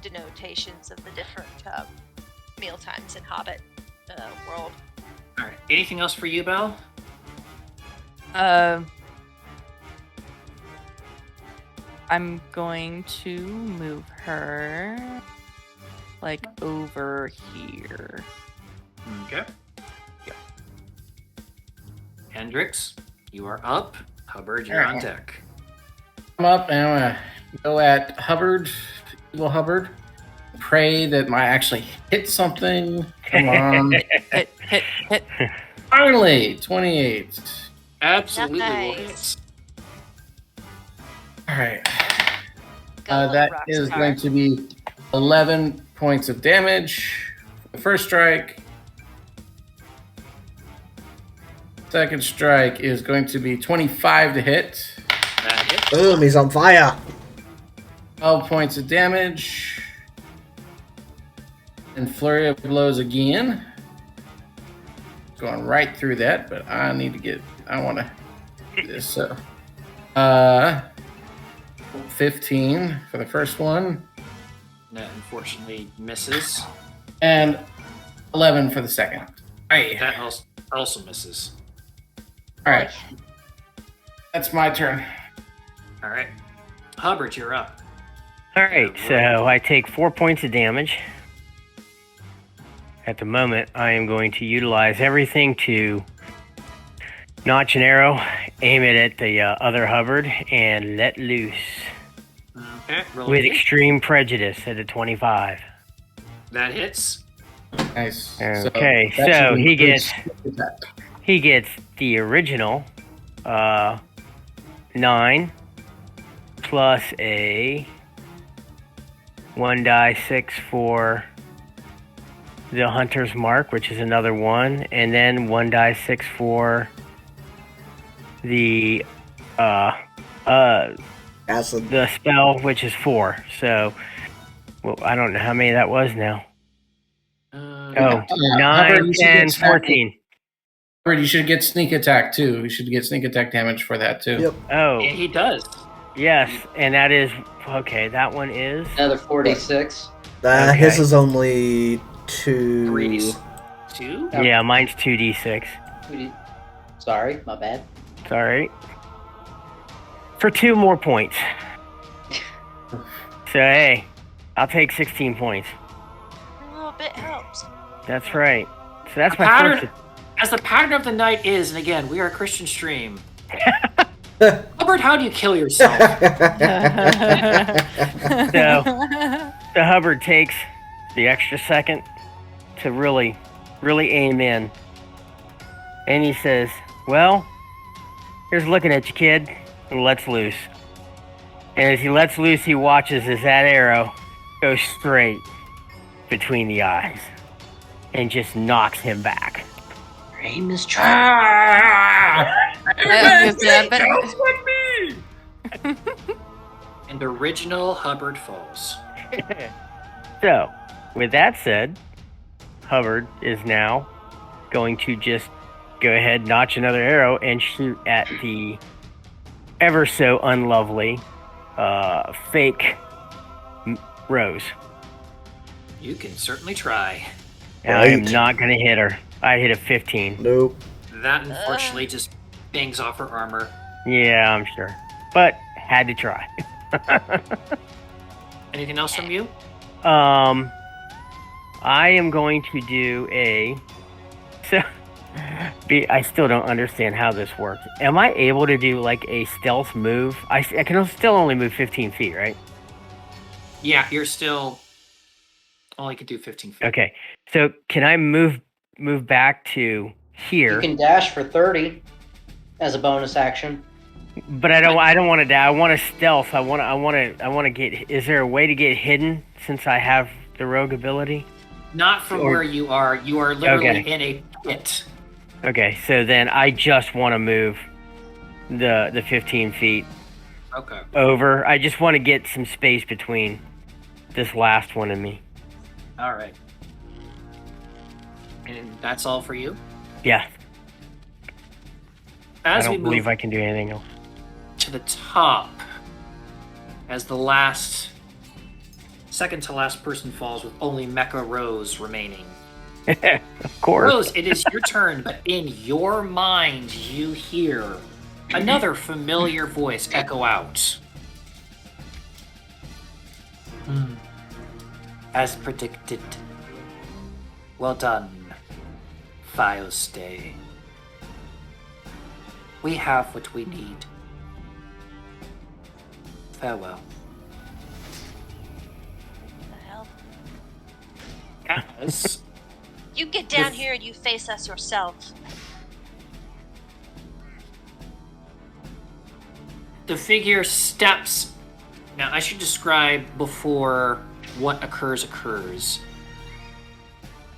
denotations of the different meal times in Hobbit world. All right. Anything else for you, Belle? I'm going to move her like over here. Okay. Hendrix, you are up. Hubbard, you're on deck. I'm up and I'm gonna go at Hubbard, evil Hubbard. Pray that might actually hit something. Come on. Hit. Finally, 28. Absolutely will Nice. hit. All right. Go little That rock is star. going to be 11 points of damage. The first strike. Second strike is going to be 25 to hit. That hits. Boom, he's on fire. 12 points of damage. And flurry of blows again. Going right through that, but I want to do this. So, 15 for the first one, That unfortunately misses. and 11 for the second. Aye. That also misses. All right. That's my turn. All right. Hubbard, you're up. Alright, so I take 4 points of damage. At the moment, I am going to utilize everything to notch an arrow, aim it at the other Hubbard, and let loose. Okay. Roll With a hit. extreme prejudice at a 25. That hits. Nice. Okay, that so should he increase gets- attack. He gets the original 9 plus a 1 die 6 for the Hunter's Mark, which is another 1, and then 1 die 6 for the Acid. the spell, which is 4. So, well, I don't know how many that was now. Oh, Yeah, 9, Hubbard, you should 10, get snappy. 14. Hubbard, you should get sneak attack too. You should get sneak attack damage for that too. Yep. Oh, And he does. Yes, and that is okay. That one is Another 46. His Okay. is only 2. 3 2? yeah. Mine's 2d6. Sorry, my bad. It's all right. For 2 more points. So hey, I'll take 16 points. A little bit helps. That's right. So that's The my pattern, first. as the pattern of the night is, and again, we are a Christian stream. Hubbard, how do you kill yourself? So Hubbard takes the extra second to really aim in, and he says, "Well, here's looking at you, kid," and lets loose. And as he lets loose, he watches as that arrow goes straight between the eyes and just knocks him back. Your aim is trash. And original Hubbard falls. So, with that said, Hubbard is now going to just go ahead, notch another arrow, and shoot at the ever so unlovely fake Rose. You can certainly try. And I am Right. not going to hit her. I hit a 15. Nope. That unfortunately just bangs off her armor. Yeah, I'm sure. But had to try. Anything else from you? I am going to do a. So, I still don't understand how this works. Am I able to do like a stealth move? I can still only move 15 feet, right? Yeah, you're still only can do 15 feet. Okay. So can I move back to here? You can dash for 30 as a bonus action. But I don't want to die. I want to stealth. I want to get. Is there a way to get hidden since I have the rogue ability? Not from where you are. You are literally Okay. in a pit. Okay, so then I just want to move the 15 feet Okay. over. I just want to get some space between this last one and me. All right. And that's all for you? Yeah, As I we don't move believe I can do anything else. to the top, as the last, second to last person falls with only Mecha Rose remaining. Of course. Rose, it is your turn, but in your mind, you hear another familiar voice echo out. As predicted. Well done, Fiostay. We have what we need. Farewell. The hell? As You get down here and you face us yourself. the figure steps. Now, I should describe before what occurs.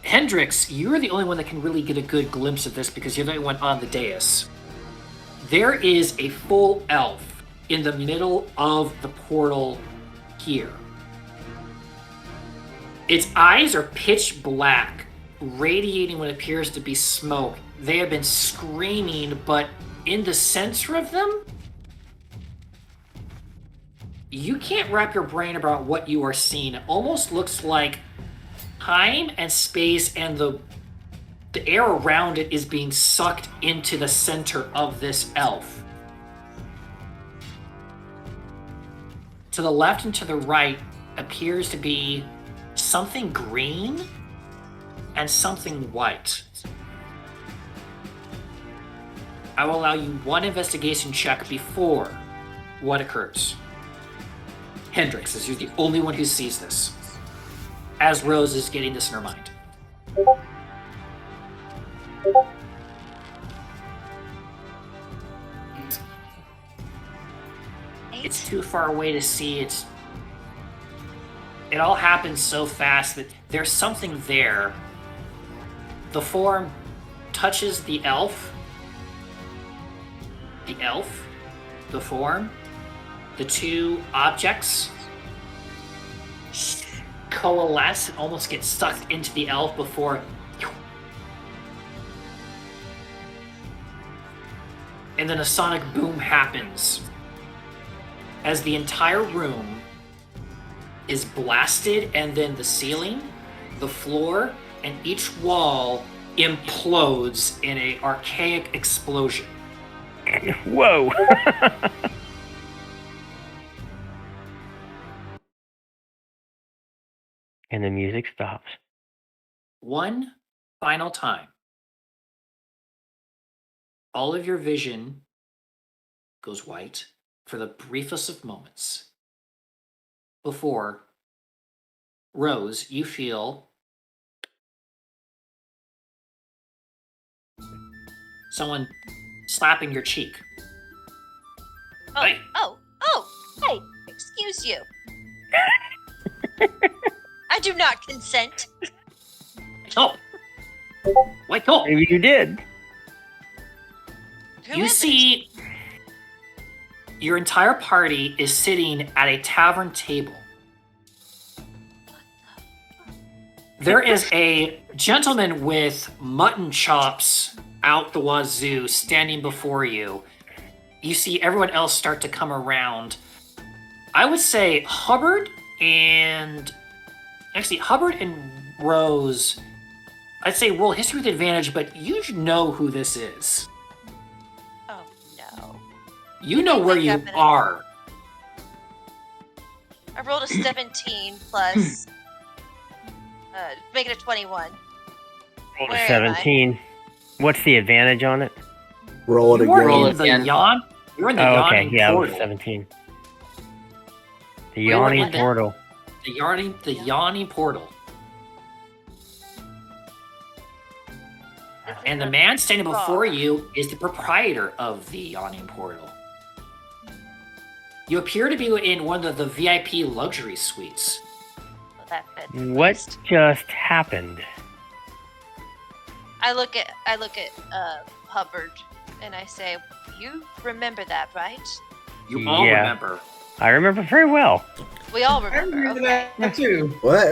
Hendrix, you're the only one that can really get a good glimpse of this because you're the only one on the dais. There is a full elf in the middle of the portal here. Its eyes are pitch black, radiating what appears to be smoke. They have been screaming, but in the center of them, you can't wrap your brain about what you are seeing. It almost looks like time and space and the air around it is being sucked into the center of this elf. To the left and to the right appears to be something green and something white. I will allow you one investigation check before what occurs. Hendrix, as you're the only one who sees this, as Rose is getting this in her mind. It's too far away to see. It all happens so fast that there's something there. The form touches the elf. The form. The two objects coalesce and almost get sucked into the elf before. And then a sonic boom happens. as the entire room is blasted, and then the ceiling, the floor, and each wall implodes in an archaic explosion. Whoa! And the music stops. One final time. All of your vision goes white for the briefest of moments. Before, Rose, you feel someone slapping your cheek. Oh, Hey. hey, excuse you. I do not consent. Oh! Wake up! Maybe you did. Who You is it? see your entire party is sitting at a tavern table. There is a gentleman with mutton chops out the wazoo standing before you. You see everyone else start to come around. I would say Hubbard and Rose, I'd say roll history with advantage, but you know who this is. Oh no. You know where you are. I rolled a 17 plus make it a 21. Rolled Where a am I? 17. What's the advantage on it? Roll it You are again. Roll in it the again. You're in the Oh, okay. yawning Yeah, it was portal. 17. The We were yawning in the- portal. The yawning portal. And the man standing before you is the proprietor of the yawning portal. You appear to be in one of the VIP luxury suites. Well, that fits at What least. just happened? I look at Hubbard and I say, "You remember that, right? You all Yeah. remember. I remember very well. We all I remember. remember Okay. that too. Where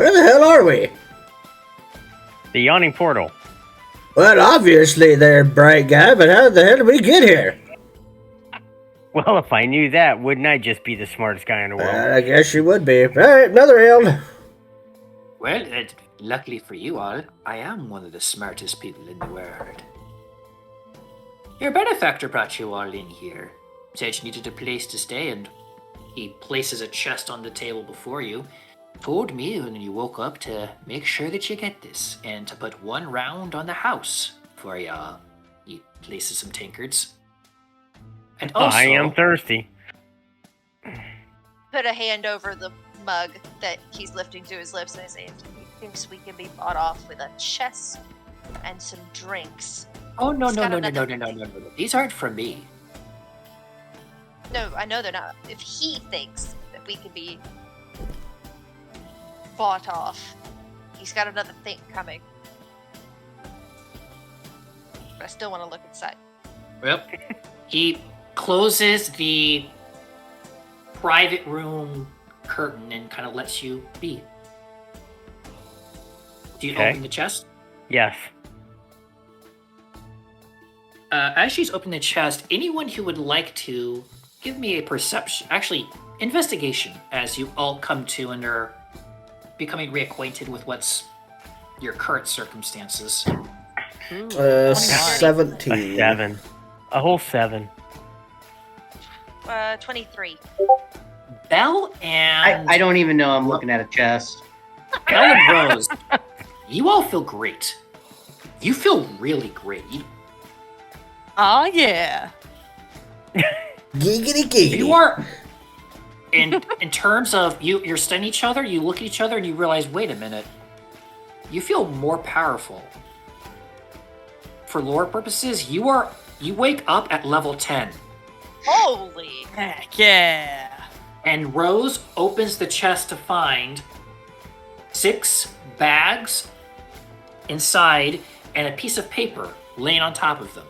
the hell are we? The yawning portal. Well, obviously they're bright guy, but how the hell did we get here? Well, if I knew that, wouldn't I just be the smartest guy in the world? I guess you would be. All right, another round. Well, luckily for you all, I am one of the smartest people in the world. Your benefactor brought you all in here. Said you needed a place to stay, and he places a chest on the table before you. Told me when you woke up to make sure that you get this, and to put one round on the house for ya. He places some tankards. And also, I am thirsty. Put a hand over the mug that he's lifting to his lips and I say, "He thinks we can be bought off with a chest and some drinks." oh no He's no got no no no another- no no no no! These aren't from me. No, I know they're not. If he thinks that we can be bought off, he's got another thing coming. But I still want to look inside. Yep. He closes the private room curtain and kind of lets you be. Do you Okay. open the chest? Yes. As she's opening the chest, anyone who would like to give me a perception, actually, investigation, as you all come to and are becoming reacquainted with what's your current circumstances. Ooh, 21. 17. A 7. A whole 7. 23. Belle and I don't even know I'm looking at a chest. Belle and Rose, you all feel great. You feel really great. Oh yeah. Giggity giggity. You are in terms of you're studying each other, you look at each other and you realize, wait a minute. You feel more powerful. For lore purposes, you wake up at level 10. Holy! Heck yeah. And Rose opens the chest to find 6 bags inside and a piece of paper laying on top of them.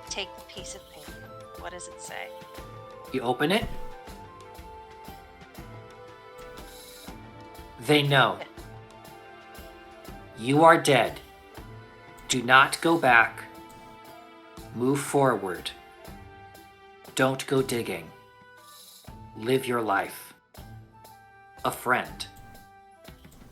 Take the piece of paper. What does it say? You open it. They know. You are dead. Do not go back. Move forward. Don't go digging. Live your life. A friend.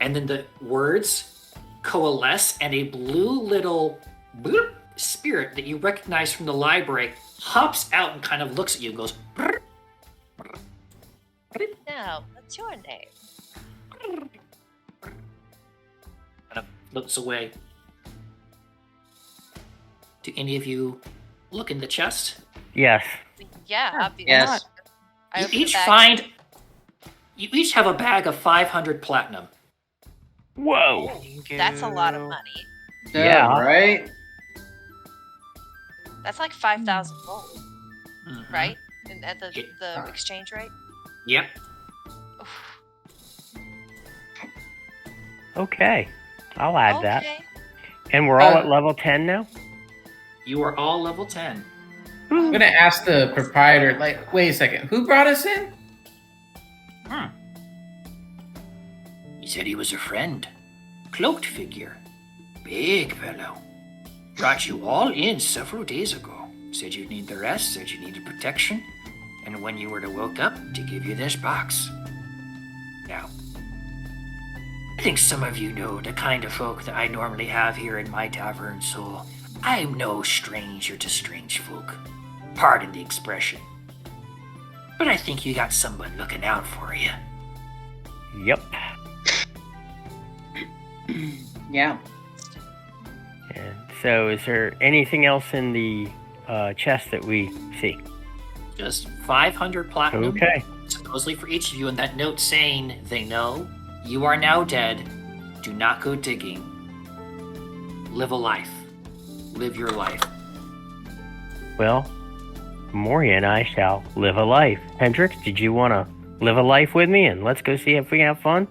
And then the words coalesce, and a blue little bloop spirit that you recognize from the library hops out and kind of looks at you and goes, "Brr." Now, what's your name? Kind of looks away. Do any of you look in the chest? Yes. Yeah, Sure. obviously. Yes. I You opened the each bag. find. You each have a bag of 500 platinum. Whoa. That's a lot of money. Yeah. Right? That's like 5,000 gold, Mhm. right? And at the Yeah. exchange rate. Yep. Okay. I'll add that. Okay. And we're all Uh, at level 10 now? You are all level 10. I'm gonna ask the proprietor, like, wait a second, who brought us in? He said he was a friend. Cloaked figure. Big fellow. Brought you all in several days ago. Said you need the rest, said you needed protection. And when you were to woke up, to give you this box. Now, I think some of you know the kind of folk that I normally have here in my tavern, so I'm no stranger to strange folk. Pardon the expression. But I think you got someone looking out for you. Yep. Yeah. And so is there anything else in the chest that we see? Just 500 platinum. Okay. Supposedly for each of you, and that note saying they know you are now dead. Do not go digging. Live a life. Live your life. Well, Moria and I shall live a life. Hendrix, did you want to live a life with me? And let's go see if we can have fun?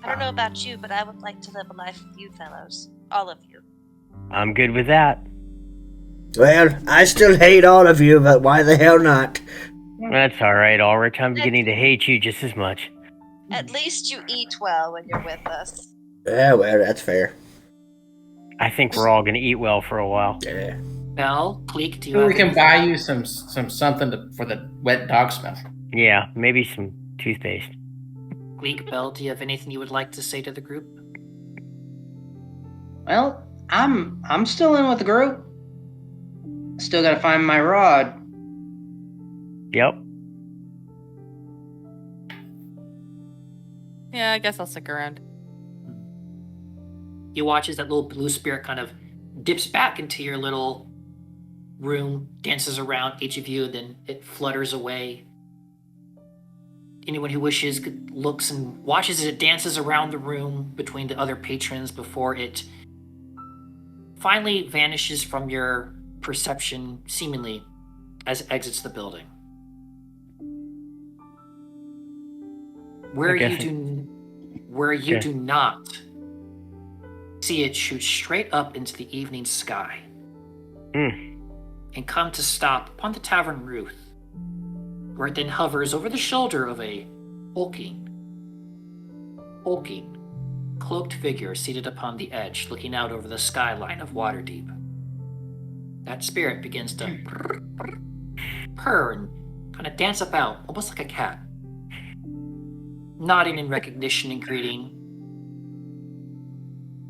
I don't know about you, but I would like to live a life with you fellows. All of you. I'm good with that. Well, I still hate all of you, but why the hell not? That's all right, Ulrich. I'm beginning to hate you just as much. At least you eat well when you're with us. Yeah, well, that's fair. I think we're all going to eat well for a while. Yeah. Bell, Cleek, do you Maybe have we can anything? buy you some something for the wet dog smell. Yeah, maybe some toothpaste. Cleek, Bell, do you have anything you would like to say to the group? Well, I'm still in with the group. Still gotta find my rod. Yep. Yeah, I guess I'll stick around. You watch as that little blue spirit kind of dips back into your little room, dances around each of you, then it flutters away. Anyone who wishes looks and watches as it dances around the room between the other patrons before it finally vanishes from your perception, seemingly, as it exits the building. Where I you guess do do not see it shoot straight up into the evening sky and come to stop upon the tavern roof, where it then hovers over the shoulder of a hulking, cloaked figure seated upon the edge, looking out over the skyline of Waterdeep. That spirit begins to purr and kind of dance about, almost like a cat, nodding in recognition and greeting.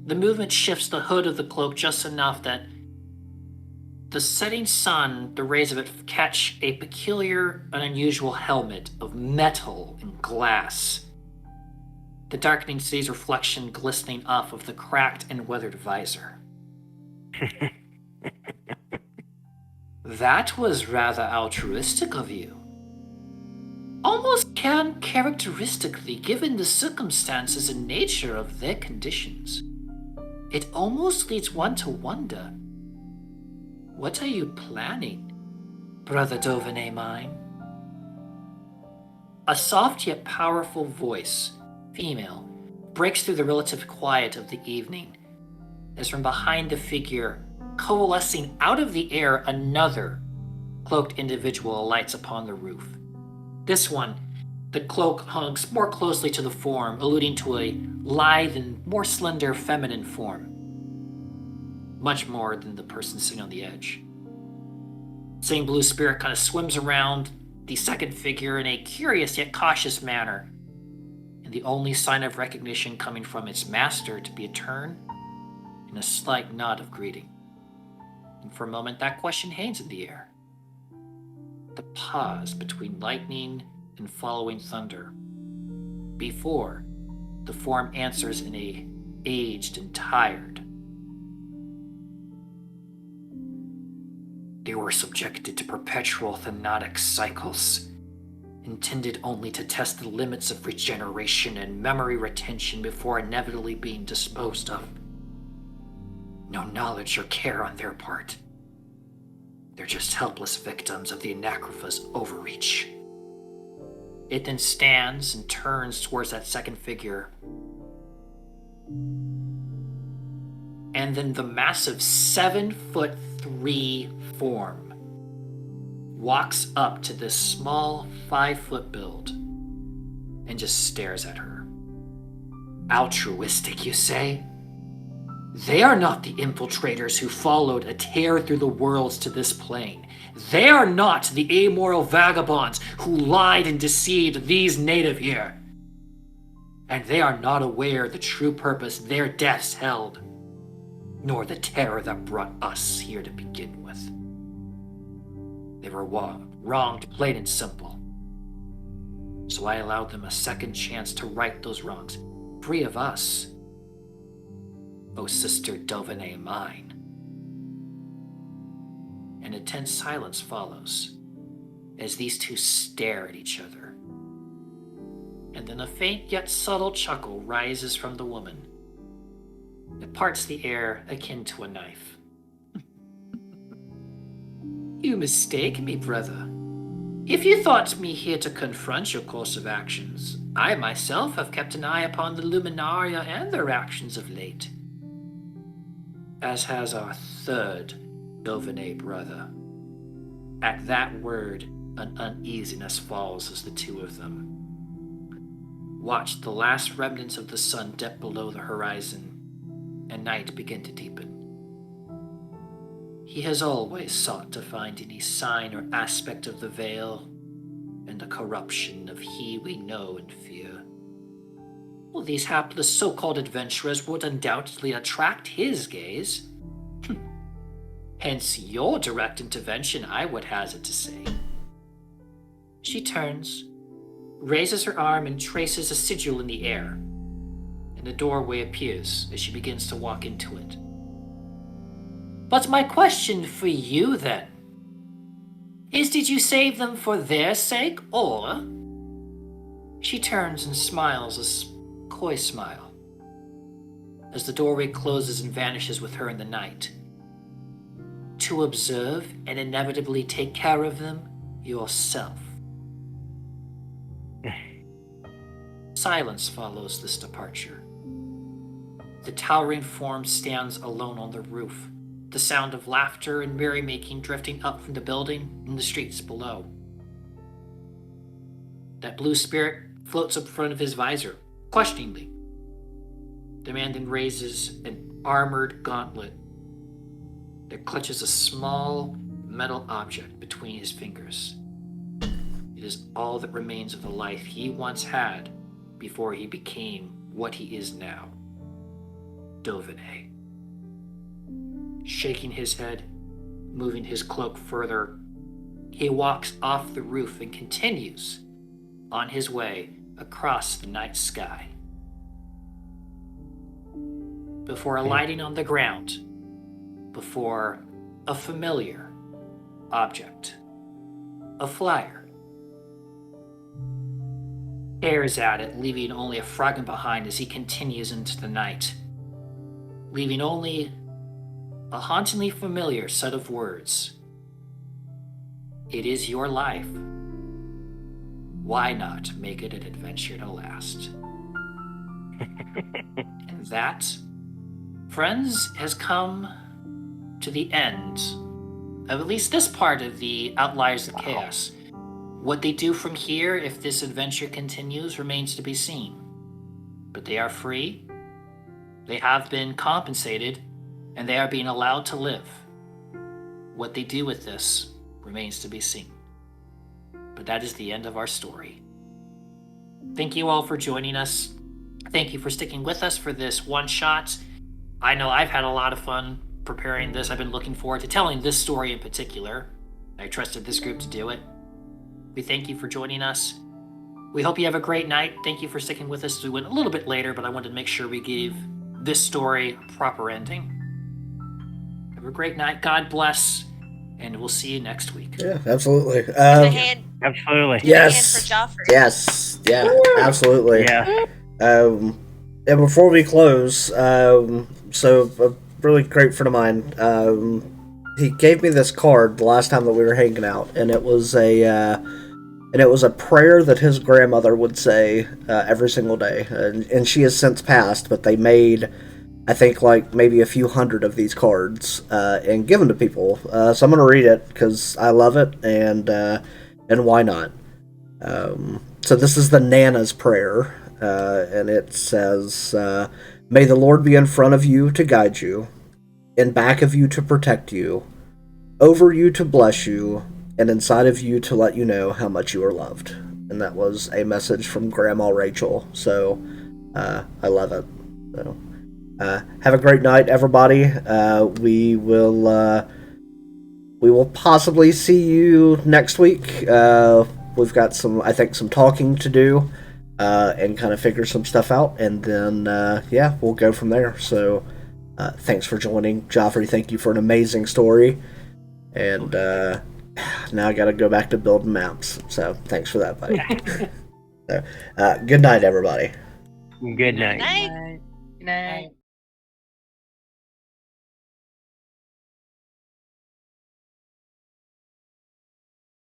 The movement shifts the hood of the cloak just enough that the setting sun, the rays of it catch a peculiar and unusual helmet of metal and glass. The darkening sees reflection glistening off of the cracked and weathered visor. That was rather altruistic of you. Almost uncharacteristically, given the circumstances and nature of their conditions. It almost leads one to wonder, what are you planning, Brother Dauphiné mine? A soft yet powerful voice, female, breaks through the relative quiet of the evening, as from behind the figure, coalescing out of the air, another cloaked individual alights upon the roof. This one, the cloak hugs more closely to the form, alluding to a lithe and more slender feminine form, much more than the person sitting on the edge. Same blue spirit kind of swims around the second figure in a curious yet cautious manner, and the only sign of recognition coming from its master to be a turn and a slight nod of greeting. And for a moment, that question hangs in the air. The pause between lightning and following thunder, before the form answers in a aged and tired. They were subjected to perpetual thanatic cycles, intended only to test the limits of regeneration and memory retention before inevitably being disposed of. No knowledge or care on their part. They're just helpless victims of the Anachropha's overreach. It then stands and turns towards that second figure. And then the massive 7'3" form walks up to this small 5-foot build and just stares at her. Altruistic, you say? They are not the infiltrators who followed a tear through the worlds to this plane. They are not the amoral vagabonds who lied and deceived these native here. And they are not aware the true purpose their deaths held, nor the terror that brought us here to begin with. They were wronged plain and simple. So I allowed them a second chance to right those wrongs, free of us. O sister Dovene mine. An intense silence follows as these two stare at each other. And then a faint yet subtle chuckle rises from the woman. It parts the air akin to a knife. You mistake me, brother. If you thought me here to confront your course of actions, I myself have kept an eye upon the Luminaria and their actions of late. As has our third Dovene brother. At that word, an uneasiness falls as the two of them watch the last remnants of the sun dip below the horizon and night begin to deepen. He has always sought to find any sign or aspect of the veil and the corruption of he we know and fear. Well, these hapless so-called adventurers would undoubtedly attract his gaze. Hence your direct intervention, I would hazard to say. She turns, raises her arm and traces a sigil in the air, and a doorway appears as she begins to walk into it. But my question for you, then, is did you save them for their sake, or... She turns and smiles a coy smile as the doorway closes and vanishes with her in the night. To observe and inevitably take care of them yourself. Silence follows this departure. The towering form stands alone on the roof, the sound of laughter and merrymaking drifting up from the building and the streets below. That blue spirit floats up in front of his visor, questioningly. The man then raises an armored gauntlet that clutches a small metal object between his fingers. It is all that remains of the life he once had before he became what he is now. Dovene. Shaking his head, moving his cloak further, he walks off the roof and continues on his way across the night sky. Before alighting on the ground, before a familiar object, a flyer, stares at it, leaving only a fragment behind as he continues into the night, leaving only a hauntingly familiar set of words. It is your life. Why not make it an adventure to last? And that, friends, has come to the end of at least this part of the Outliers of Chaos. What they do from here, if this adventure continues, remains to be seen. But they are free, they have been compensated, and they are being allowed to live. What they do with this remains to be seen. But that is the end of our story. Thank you all for joining us. Thank you for sticking with us for this one-shot. I know I've had a lot of fun preparing this. I've been looking forward to telling this story in particular. I trusted this group to do it. We thank you for joining us. We hope you have a great night. Thank you for sticking with us. We went a little bit later, but I wanted to make sure we gave this story a proper ending. Have a great night. God bless, and we'll see you next week. Yeah, absolutely. Give a hand, Absolutely. give a hand Yes. for Joffrey. Yes. Yeah, absolutely. Yeah. And before we close, so a really great friend of mine, he gave me this card the last time that we were hanging out, and it was a prayer that his grandmother would say every single day, and she has since passed. But they made, I think, like maybe a few hundred of these cards and given to people. So I'm gonna read it because I love it, and why not? So this is the Nana's prayer. And it says, may the Lord be in front of you to guide you, in back of you to protect you, over you to bless you, and inside of you to let you know how much you are loved. And that was a message from Grandma Rachel. So I love it. So have a great night, everybody. We will possibly see you next week. We've got some talking to do. And kind of figure some stuff out, and then we'll go from there. So thanks for joining, Joffrey. Thank you for an amazing story, and now I gotta go back to building maps. So thanks for that, buddy. So, good night, everybody. Good night. Night. Good night.